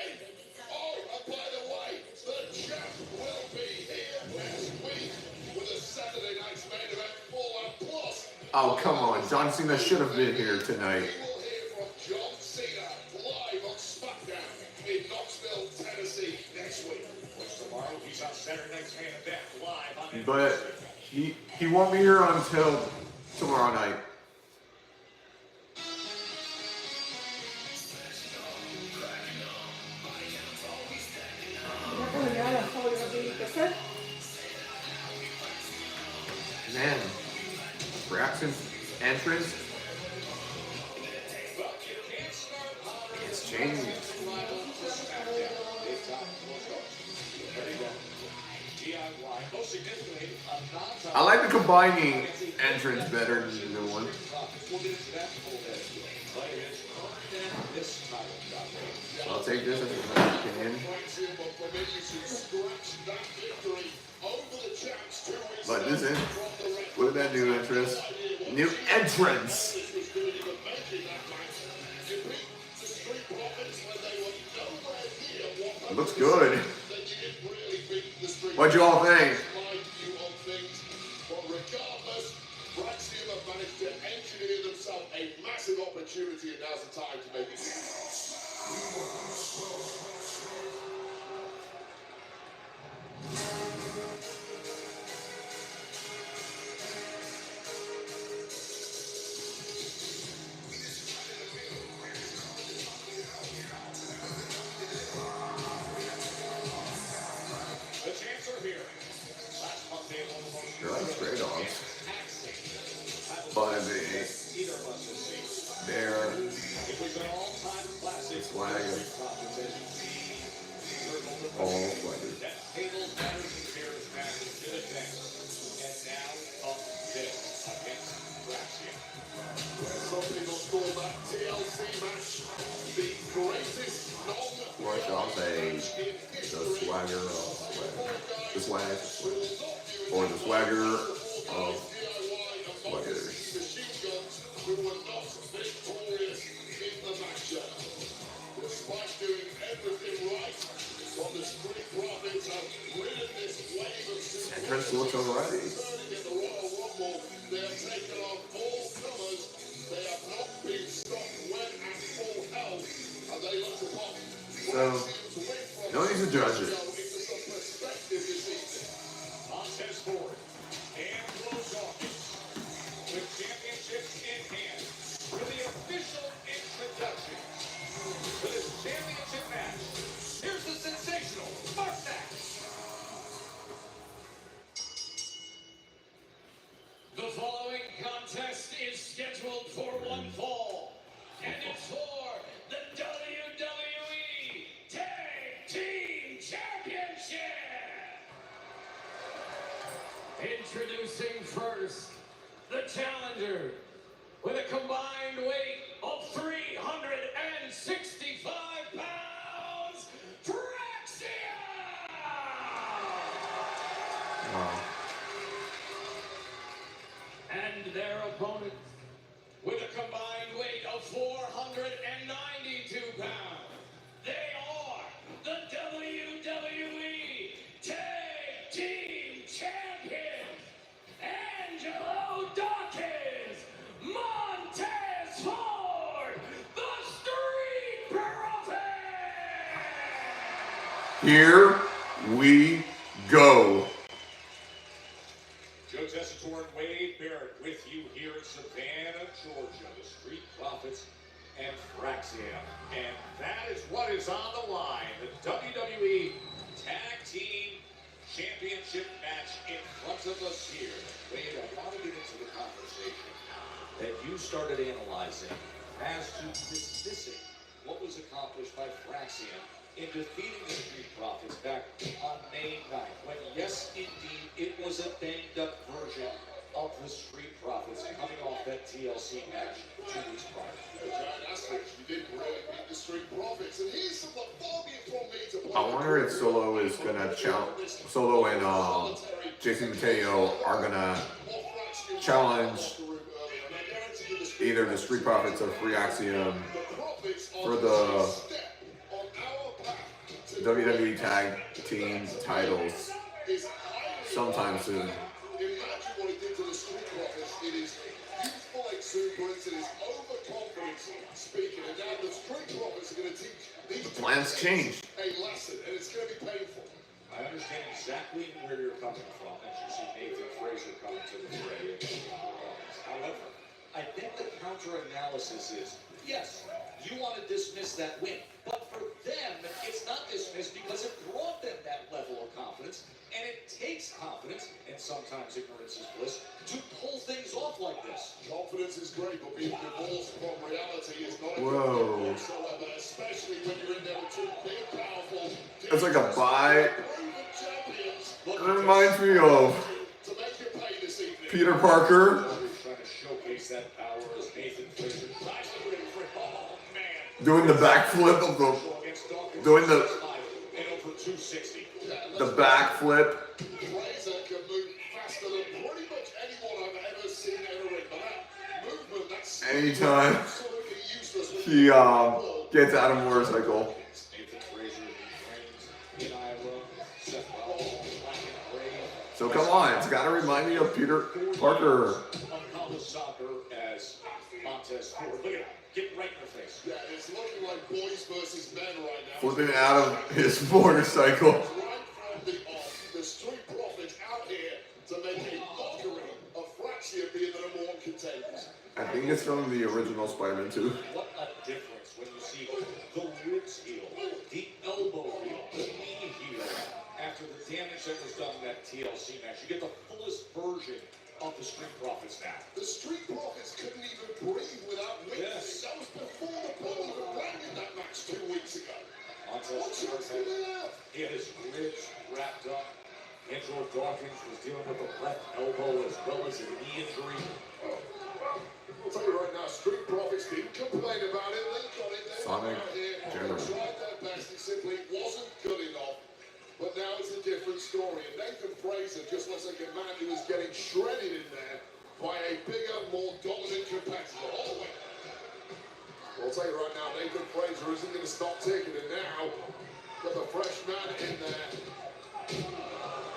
Oh, and by the way, the champ will be here next week with a Saturday night's main event Fallout Plus. Oh, come on. John Cena should have been here tonight. We will hear from John Cena live on SmackDown in Knoxville, Tennessee next week. Which tomorrow he's on Saturday night's main event live on But he won't be here until tomorrow night. Man, Braxton's entrance. It's changed. I like the combining entrance better than the new one. I'll take this as a pin. But this is, what did that new entrance? New entrance! Looks good. What'd you all think? A massive opportunity, and now's the time to make it. The chants are here. Last Monday, one of the most They're like stray dogs. But they're the swag of all swaggers. Some people call that TLC match the greatest Or I'll say the swagger of swag. The swag. Or the swagger of swaggers. who were not victorious in the matchup. Despite doing everything right, from the Street Profits have ridden this wave of Entrance looks already. turning in the Royal Rumble. They have taken on all comers. They have not been stopped when at full health, and they look to pop. So, no need to judge it. Montez Ford and Close Hawkins with championships in hand for the official introduction to this championship match. Here's the sensational Mustache. The following contest is scheduled for one fall, and it's for the WWE Tag Team Championship. Introducing first, the challenger with a combined weight of 365 pounds, Traxia! Wow. And their opponent with a combined weight of 492 pounds. They are the WWE Tag Team Champions, Angelo Dawkins, Montez Ford, the Street Profits. Here we go. Joe Tessitore and Wade Barrett with you here in Savannah, Georgia. The Street Profits and Fraxium. And that is what is on the line. The WWE Tag Team Championship match in front of us here. Wade, I want to get into the conversation that you started analyzing as to dismissing what was accomplished by Fraxium in defeating the Street Profits back on May 9th, when yes, indeed, it was a banged-up version of the Street Profits coming off that TLC match 2 weeks prior. Giant asterisk, you didn't really beat the Street Profits, and here's some phobia from me to play. I wonder if Solo is gonna challenge. Solo and Jason Mateo are gonna challenge either the Street Profits or Free Axiom for the WWE Tag Team titles sometime soon. Imagine what he did to the Street Profits. It is youthful exuberance, it is overconfidence speaking, and now the Street Profits are going to teach these The plans change. a lesson, and it's going to be painful. I understand exactly where you're coming from as you see Nathan Fraser coming to the fray. However, I think the counter-analysis is, yes, you want to dismiss that win, but for them, it's not dismissed because it brought them that level of confidence, and it takes confidence, and sometimes ignorance is bliss, to pull things off like this. Confidence is great, but being divorced from reality is not a Whoa. whatsoever, especially when you're in there with two big, powerful, It's like a bite. proven champions. It reminds me of To make you pay this evening. Peter Parker Trying to showcase that power as Nathan Fraser tries to win for oh man. doing the backflip of the doing the And over 260. backflip. Fraser can move faster than pretty much anyone I've ever seen in a ring. But that movement, that's Anytime absolutely useless. he gets out of motorcycle. Nathan Fraser trains in Iowa. Seth Rollins, Black and Gray. So come on, it's got to remind me of Peter Parker On college soccer as Montez Ford. Look at him. Get right in the face. Yeah, it's looking like boys versus men right now. flipping out of his motorcycle. Right from the off, the Street Profits out here to make a mockery of Fraxia being the number one contenders. I think it's from the original Spider-Man 2. What a difference when you see the ribs heal, the elbow heal, the knee heal. After the damage that was done in that TLC match, you get the fullest version of the Street Profits now. The Street Profits couldn't even breathe without witness. That was before the ball even rang in that match 2 weeks ago. What chance do they have? He had his ribs wrapped up. Angelo Dawkins was dealing with a left elbow as well as a knee injury. I'll tell you right now, Street Profits didn't complain about it. They got it. They Sonic went out here. General. They tried their best. It simply wasn't good enough. But now it's a different story. And Nathan Fraser just looks like a man who is getting shredded in there by a bigger, more dominant competitor. All the way. I'll tell you right now, Nathan Fraser isn't going to stop taking it now. Got the fresh man in there.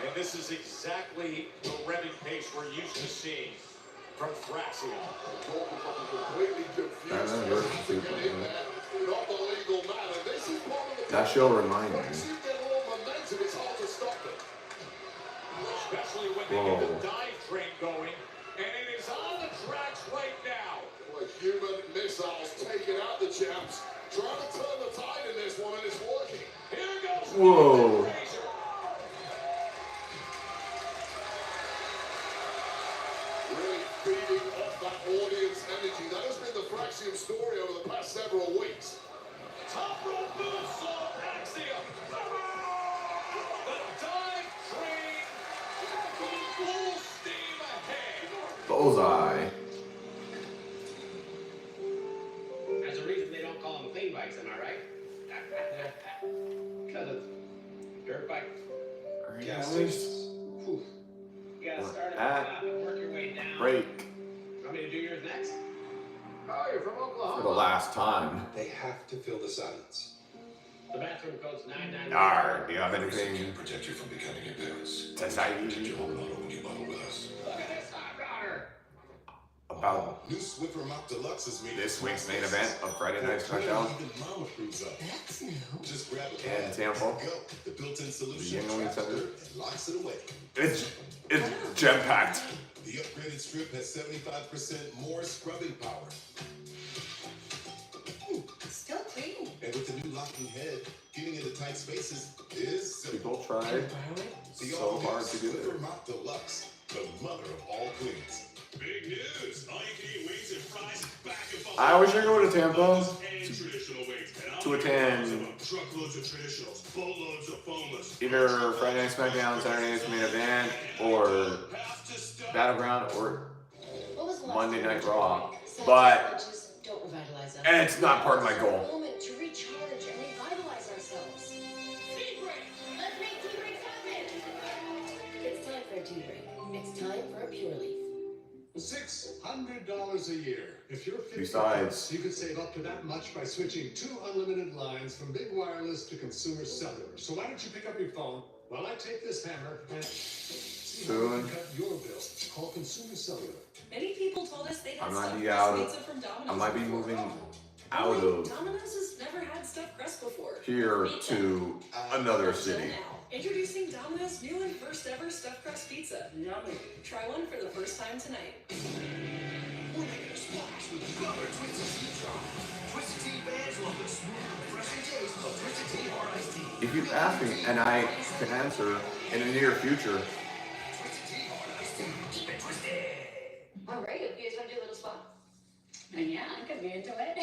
And this is exactly the revving pace we're used to seeing from Fraxia. Completely confused. Not the legal man. And this is part of the That show reminded me. Fraxia get all momentum. It's hard to stop them. Especially when they get the dive train going. And it is on the tracks right now. Well, human missiles taking out the champs. Trying to turn the tide in this one, and it's working. Here goes Whoa. Fraser. Really feeding off that audience energy. That has been the Fraxium story over the past several weeks. Top rope moonsault Axiom. The dive train. Full steam ahead. Bullseye. There's a reason they don't call them clean bikes, am I right? Because it's dirt bikes. Gas stations. You gotta start at the top and work your way down. Break Want me to do yours next? Oh, you're from Oklahoma. for the last time. They have to fill the silence. The bathroom code's 999. Arr, do you have anything Can protect you from becoming embarrassed. to say Protect your whole bottle when you bottle with us. Look at this hot daughter. about New Swiffer Mop Deluxe is made this week's main event of Friday Night SmackDown Even Mama proves up. That's new. Just grab a in pad, Tampa? go. The built-in solution Yingling traps Center. dirt and locks it away. It's jam-packed. The upgraded strip has 75% more scrubbing power. Still clean. And with the new locking head, getting into tight spaces is simple. People try so hard to do Swiffer it. Mop Deluxe, the mother of all cleans. Big news! All you can eat wings and fries back in Buffalo. I wish I could go to Tampa And traditional wings. And I'll to make attend loads of them. Truckloads of traditionals, boatloads of boneless. either Friday Night SmackDown, Saturday Night's main event, or Battleground, or What was the last Monday time Night you Raw. said But lunches don't revitalize us? and it's not part of my goal. Moment to recharge and revitalize ourselves. Tea break. Let's make tea breaks happen. It's time for a tea break. It's time for a pure leaf. $600 a year. If you're 50 Besides- you could save up to that much by switching 2 unlimited lines from Big Wireless to Consumer Cellular. So why don't you pick up your phone while I take this hammer and see how we can cut your bill. Call Consumer Cellular. Many people told us they I had might stuffed be crust out pizza of. from Domino's I might be before. moving out of Domino's has never had stuffed crust before. here to another city. Now, introducing Domino's new and first ever stuffed crust pizza. Yummy. Try one for the first time tonight. We're making a splash with the color Twisted Tea Drop. Twisted Tea fans love the smooth, refreshing taste of Twisted Tea Hard Iced Tea. If you ask me, and I can answer in the near future, Twisted Tea Hard Iced Tea. Keep it twisted. All right, if you guys want to do a little spot. And yeah, I could be into it.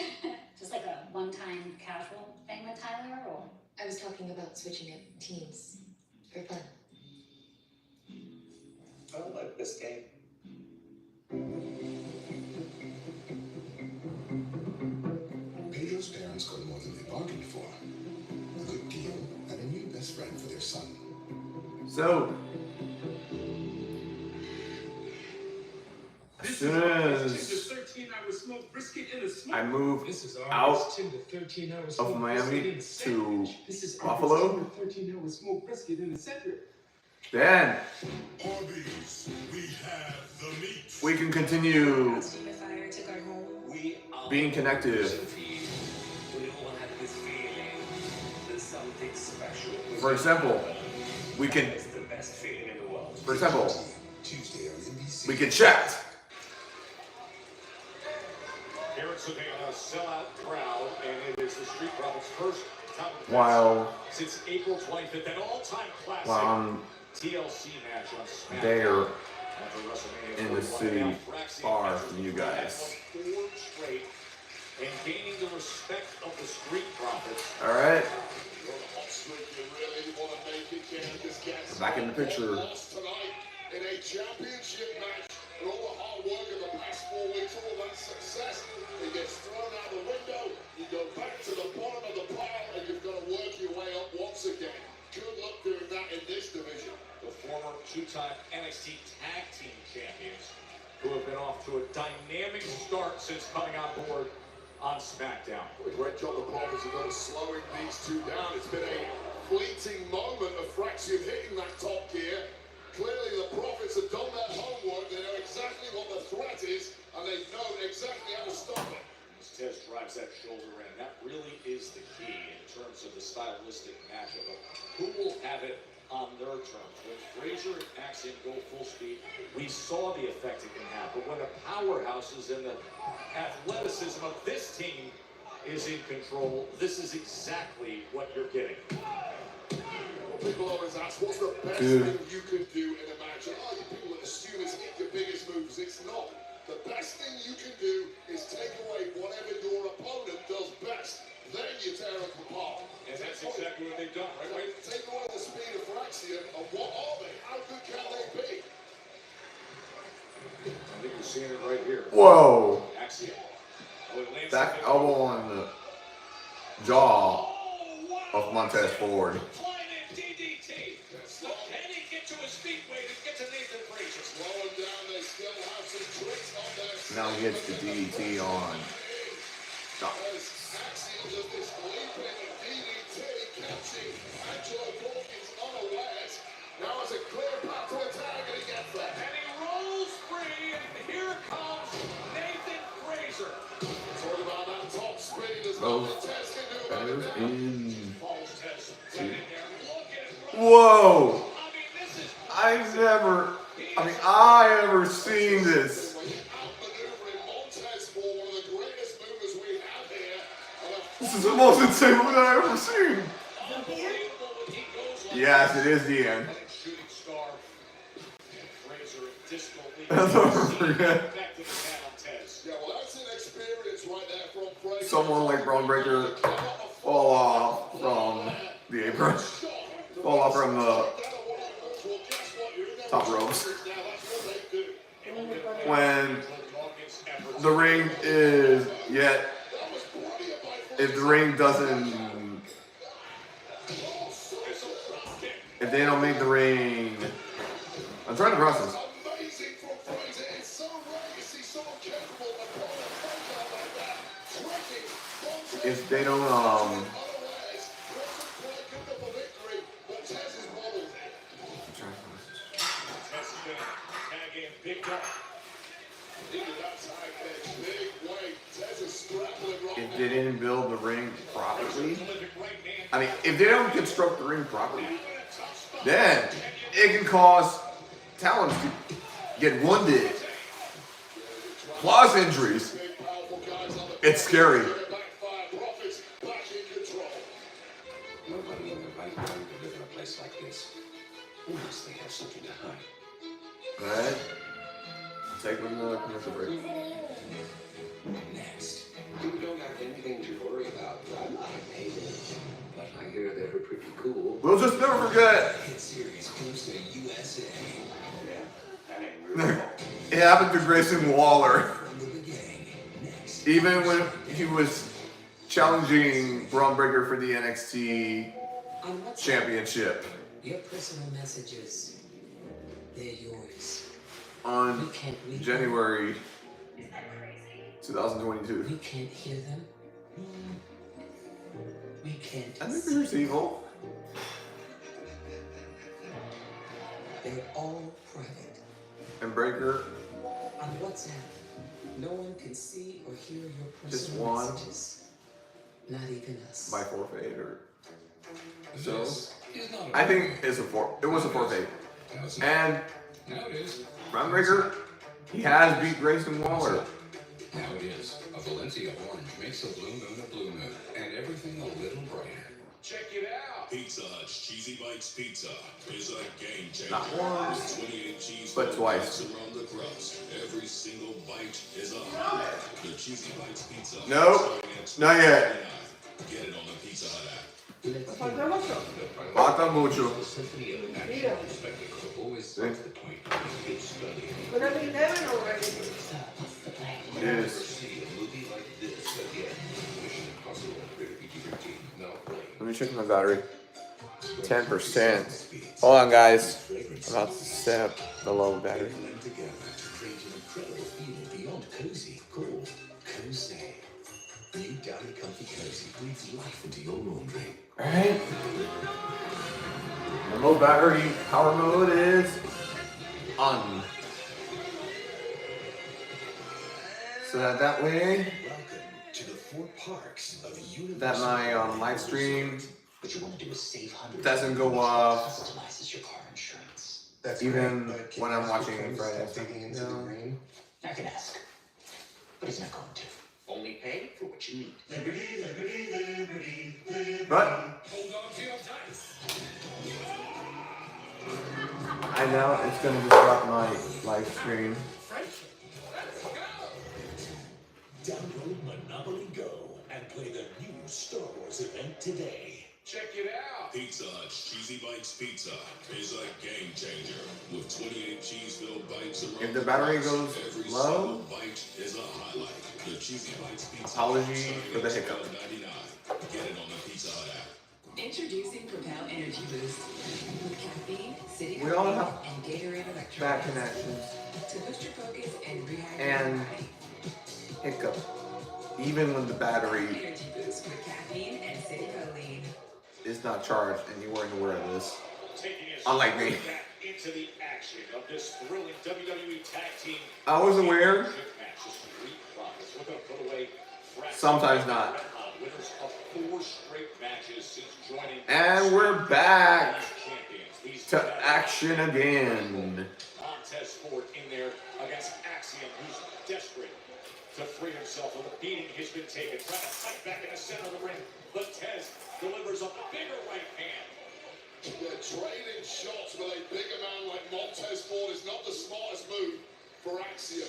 Just like a one-time casual thing with Tyler, or? I was talking about switching up teams for fun. I don't like this game. Pedro's parents got more than they bargained for. A good deal and a new best friend for their son. So, as soon as I move out of Miami to Buffalo, then we can continue being connected. For example, we can. For example, we can chat. Here it's looking at a sellout crowd, and it is the Street Profits' first top of the While since April 25th, an all-time classic I'm TLC match on SmackDown. there After WrestleMania in the 41, city now Fraxia far has from you won guys. 4 straight and gaining the respect of the Street Profits. All right, You're on a hot streak, you really want to make it count, because guess back in the picture. lost tonight in a championship match, and all the hard work of the past 4 weeks, all that success, it gets thrown out the window. You go back to the bottom of the pile, and you've got to work your way up once again. Good luck doing that in this division. The former 2-time NXT Tag Team Champions, who have been off to a dynamic start since coming on board on SmackDown. A great job the Profits have done slowing these two down. It's been a fleeting moment of Fraxian hitting that top gear. Clearly the Profits have done their homework. They know exactly what the threat is, and they know exactly how to stop it. As Tez drives that shoulder in, that really is the key in terms of the stylistic matchup of who will have it on their terms. When Frazier and Axiom go full speed, we saw the effect it can have. But when the powerhouses and the athleticism of this team is in control, this is exactly what you're getting. Well, people always ask, what's the best Dude. thing you can do in a match? And you people that assume it's hit your biggest moves. It's not. The best thing you can do is take away whatever your opponent does best. Then you tear them apart. And that's exactly what they've done, right? Wait. Take away the speed of Fraxian, and what are they? How good can they be? I think you're seeing it right here. Whoa! Axiom. Oh, it lands Back something. elbow on the jaw of Montez Ford. Flying in DDT. So can he get to his feet? Wait, and get to Nathan Frazier. Slowing down, they still have some tricks on their Now he gets the DDT on. Doc. Axiom does this leaping DDT, catching Angelo Dawkins unawares. Now it's a clear path to attack, and he gets there. And he rolls free, and here comes Nathan Frazier. Talk about that top speed as Both Montez can do betters about it. in. Falls Tez right in there. Look at it. Whoa! I mean, this is I ever seen this. Outmaneuvering Montez for one of the greatest movers we have here. This is the most insane movie I've ever seen. unbelievable when he goes like Yes, it is the end. shooting star. And Frazier and Disco leads. I'll never forget. Back to the pad on Tez. Yeah, well, that's an experience right there from Frazier. Someone like Braun Breaker fall off from the apron. Fall off from the top ropes. When the ring is yet, if the ring doesn't, if they don't make the ring, I'm trying to process. Amazing from Frazier. It's so rare to see someone capable of pulling a break out like that. Tracking Montez If they don't, unawares. Wasn't quite good enough for victory, but Tez is bobbled it. Tez is going to tag in Big Dog. Into that tag in a big way. Tez is scrambling right if now. they didn't build the ring properly, Prolific right hand. I mean, if they don't construct the ring properly, then it can cause talents to get wounded, plus injuries. Big, powerful guys on the It's scary. backfire. Profits back in control. Nobody in the right mind could live in a place like this. Unless they have something to hide. Alright? Take another commercial break. Next, you don't have anything to worry about. I'm not a pagan, but I hear they're pretty cool. We'll just never forget. Hit series comes to USA. Yeah, that ain't real. It happened to Grayson Waller. From the beginning. Next. Even when he was challenging Braun Breaker for the NXT On WhatsApp, Championship your personal messages, they're yours. on You can't read them. January Is that crazy? 2022. We can't hear them. We can't I think see there's them. evil. They're all private. And Breaker, On WhatsApp, no one can see or hear your Just personal one. messages. Not even us. by forfeit or so. This is not a I think it was a forfeit. And Now it is. Braun Breaker, he has beat Grayson Waller. Now it is. A Valencia orange makes a blue moon a blue moon, and everything a little brighter. Check it out. Pizza Hut's Cheesy Bites Pizza is a game changer. Not once, With 28 cheese but filled twice. bites around the crust. Every single bite is a highlight. The Cheesy Bites Pizza. Nope, not yet. Get it on the Pizza Hut app. Falta mucho. Falta mucho. The symphony of an Mira. action spectacle always sets the point. It's stunning. Gonna be 11 already. So, what's the plan? It Never is. see a movie like this again. Mission Impossible rated PG-13. Now playing. Let me check my battery. 10%. Hold on, guys. I'm about to set up the low battery. Blend together to create an incredible feel beyond cozy, called Cozy. New Downy Comfy Cozy breathes life into your laundry. Alright. The low battery power mode is on. So that way, Welcome to the 4 parks of Universal. that my live stream What you want to do is save hundreds. doesn't go off Customizes your car insurance. That's even great, but can when you I'm ask watching your friends Friday to stop digging into the SmackDown. rain? I can ask, but he's not going to. Only pay for what you need. But Hold on to your dice. I know it's gonna disrupt my live stream. Download Monopoly Go and play the new Star Wars event today. Check it out. Pizza Hut's Cheesy Bites Pizza is a game changer. With 28 cheese-filled bites around If the battery crust, goes every low, single bite is a highlight. The Cheesy Bites Pizza. apology for the hiccup. $12.99. Get it on the Pizza Hut app. Introducing Propel Energy Boost. With caffeine, city We all coffee, have and Gatorade electrolytes. bad connections To boost your focus and rehydrate and your body. hiccup. Even when the battery Energy Boost with caffeine and city choline. is not charged and you weren't aware of this. Taking us Unlike me. back into the action of this thrilling WWE Tag Team I was aware, Championship match. The Street Profits looking to put away sometimes not. Red Hot, winners of 4 straight matches since joining. And we're back These champions, these to action again. Montez Ford in there against Axiom, who's desperate to free himself of the beating he's been taking. Trying to fight back in the center of the ring, but Tez delivers a bigger right hand. They're trading shots with a bigger man like Montez Ford is not the smartest move for Axiom.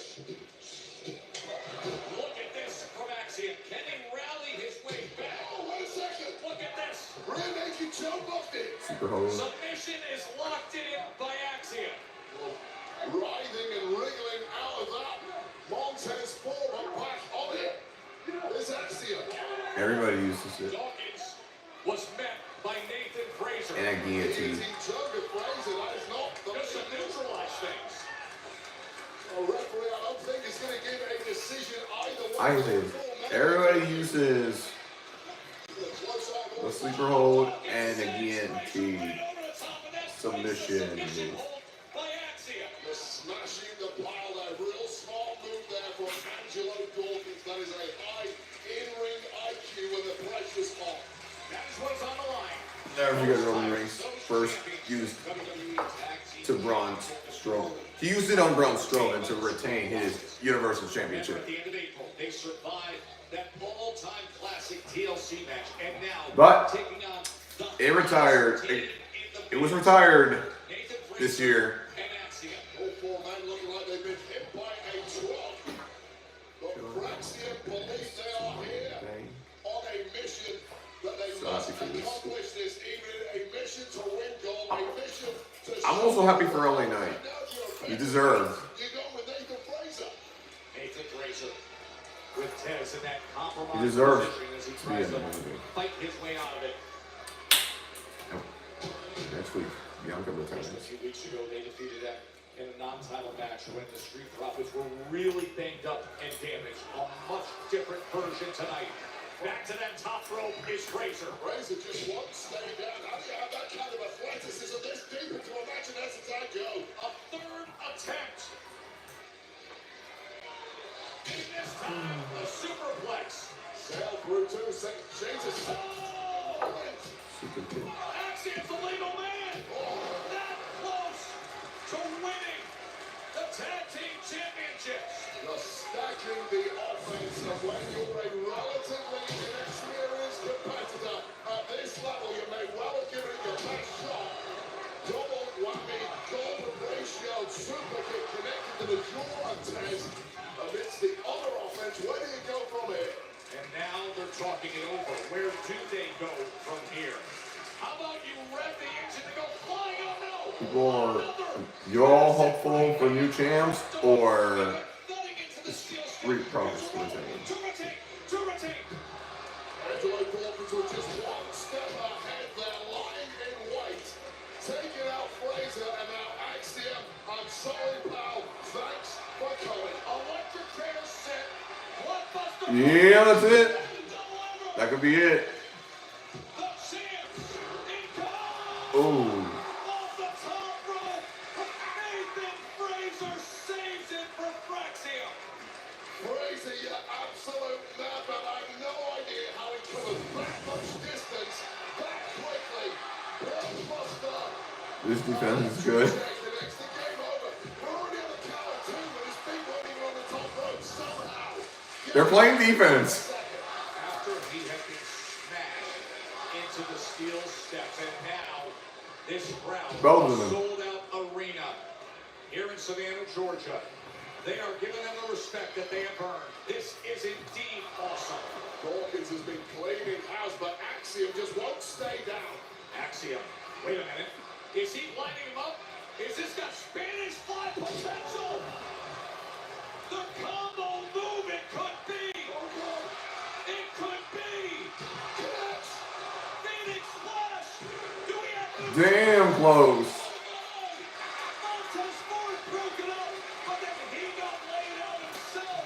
Look at this from Axiom. Can he rally his way back? Oh, wait a second. Look at this. Rear naked choke blocked it. Super hold. Submission is locked in by Axiom. Writhing and wriggling out of that. Montez Ford went back on it. It's Axiom. Everybody uses it. Dawkins was met by Nathan Fraser. And a guillotine. Easy choke at Fraser. That is not the Just to neutralize things. A referee, I don't think is going to give a decision either way. I say everybody uses the sleeper hold and a guillotine submission. They're smashing the pile there. Real smart move there from Angelo Dawkins. That is a high in-ring IQ when the pressure's on. That is what's on the line. Never forget Roman Reigns first used to Braun Strowman. He used it on Braun Strowman to retain his Universal Championship. At the end of April, they survived that all-time classic TLC match, and now But taking on the it retired. It was retired this year. and Axiom. All 4 men looking like they've been hit by a truck. The Axiom police, they are here. I'm also happy for LA Knight. He deserves. Nathan Fraser with Tez in that compromise He deserves position as he to be in tries the to movie. fight his way out of it. Next week, Bianca returns. Just a few weeks ago, they defeated them in a non-title match when the Street Profits were really banged up and damaged. A much different version tonight. Back to that top rope is Fraser. Fraser just won't stay down. How do you have that kind of athleticism this deep into a match, and that's a time go? A third attempt. And this time, a superplex. Sail through two, Jesus. Super kick. Axiom's the legal man. That close to winning the tag team championships. You're stacking the offense of when you're a relatively inexperienced competitor. At this level, you may well have given it your best shot. Double whammy, golden ratio, super kick connected to the jaw of Tez. Amidst the other offense, where do you go from here? And now they're talking it over. Where do they go from here? How about you rev the engine to go flying? Oh no! People are, you're all hopeful for new champs or Street Profits to retain? Angelo Dawkins was just one step ahead there, lying in wait. Taking out Fraser and now Axiom. I'm sorry, pal. Thanks for coming. Electric chair set. Blockbuster. Yeah, that's it. That could be it. Oh. Off the top rope. Nathan Fraser saves it for Fraxium. Fraser, you absolute madman. I have no idea how he covered that much distance that quickly. Blockbuster. This defense is good. They're playing defense. After he had been smashed into the steel steps, and now this crowd, Both of them. sold-out arena here in Savannah, Georgia. They are giving them the respect that they have earned. This is indeed awesome. Dawkins has been cleaning house, but Axiom just won't stay down. Axiom, wait a minute. Is he lining him up? Is this got Spanish fly potential? The combo move, it could be. It could be. Phoenix Splash. Do we have Damn close. Montez Ford broke it up, but then he got laid out himself.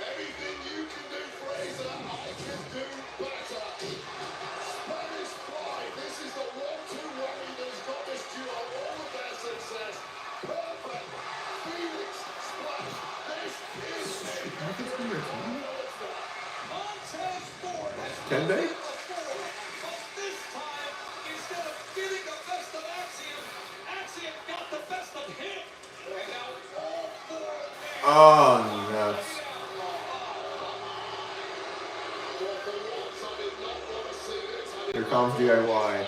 Anything you can do, Fraser, I can do better. Spanish fly. This is the 1-2 rally that has got this duo all of their success. Perfect. Phoenix Splash. This is it. Montez Ford has Can they? but this time, instead of getting the best of Axiom, Axiom got the best of him. And now all four men. Oh, nuts. Here comes DIY.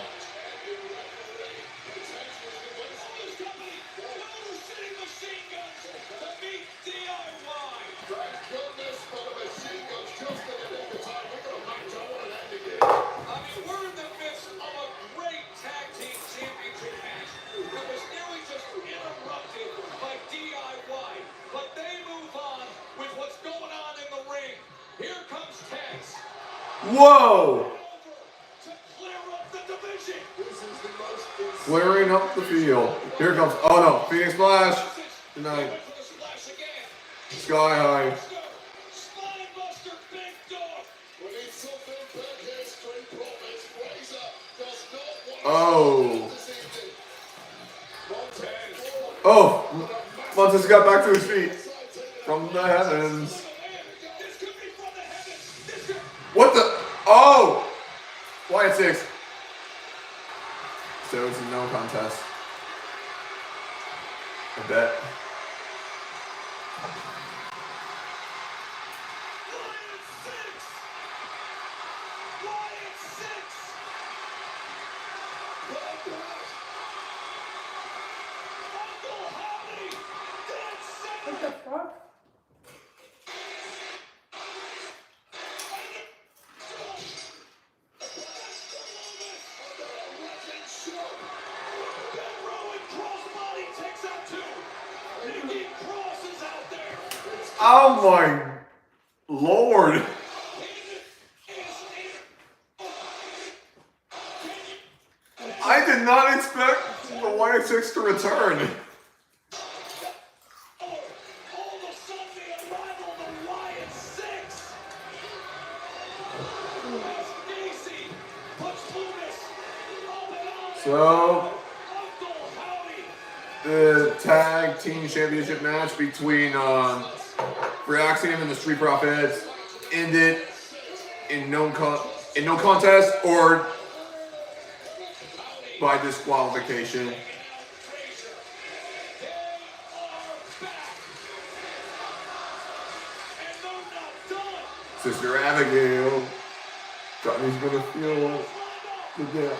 Whoa! Clearing up the field. Here comes. Oh no! Phoenix Splash. Good night. Sky high. Oh. Oh. Montez got back to his feet from the heavens. What the? Oh! Wyatt 6. So it's a no contest. I bet. What the fuck? Oh my Lord. I did not expect the YXX to return. So, the tag team championship match between Free Axiom and the Street Profits ended in no contest or by disqualification. Sister Abigail, Johnny's gonna feel the death.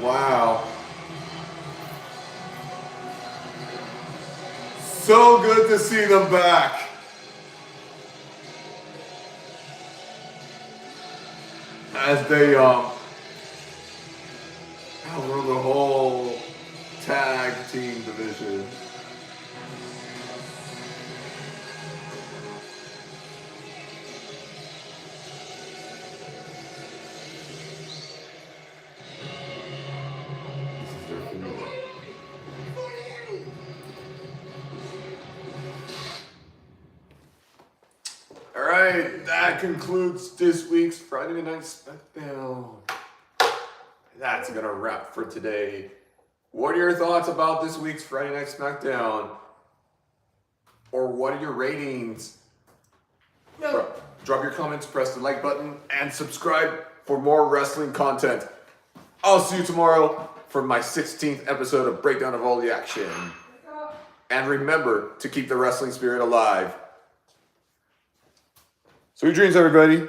Wow. So good to see them back. As they run the whole tag team division. Alright, that concludes this week's Friday Night SmackDown. That's gonna wrap for today. What are your thoughts about this week's Friday Night SmackDown? Or what are your ratings? No. Drop your comments, press the like button, and subscribe for more wrestling content. I'll see you tomorrow for my 16th episode of Breakdown of All the Action. And remember to keep the wrestling spirit alive. Sweet dreams, everybody.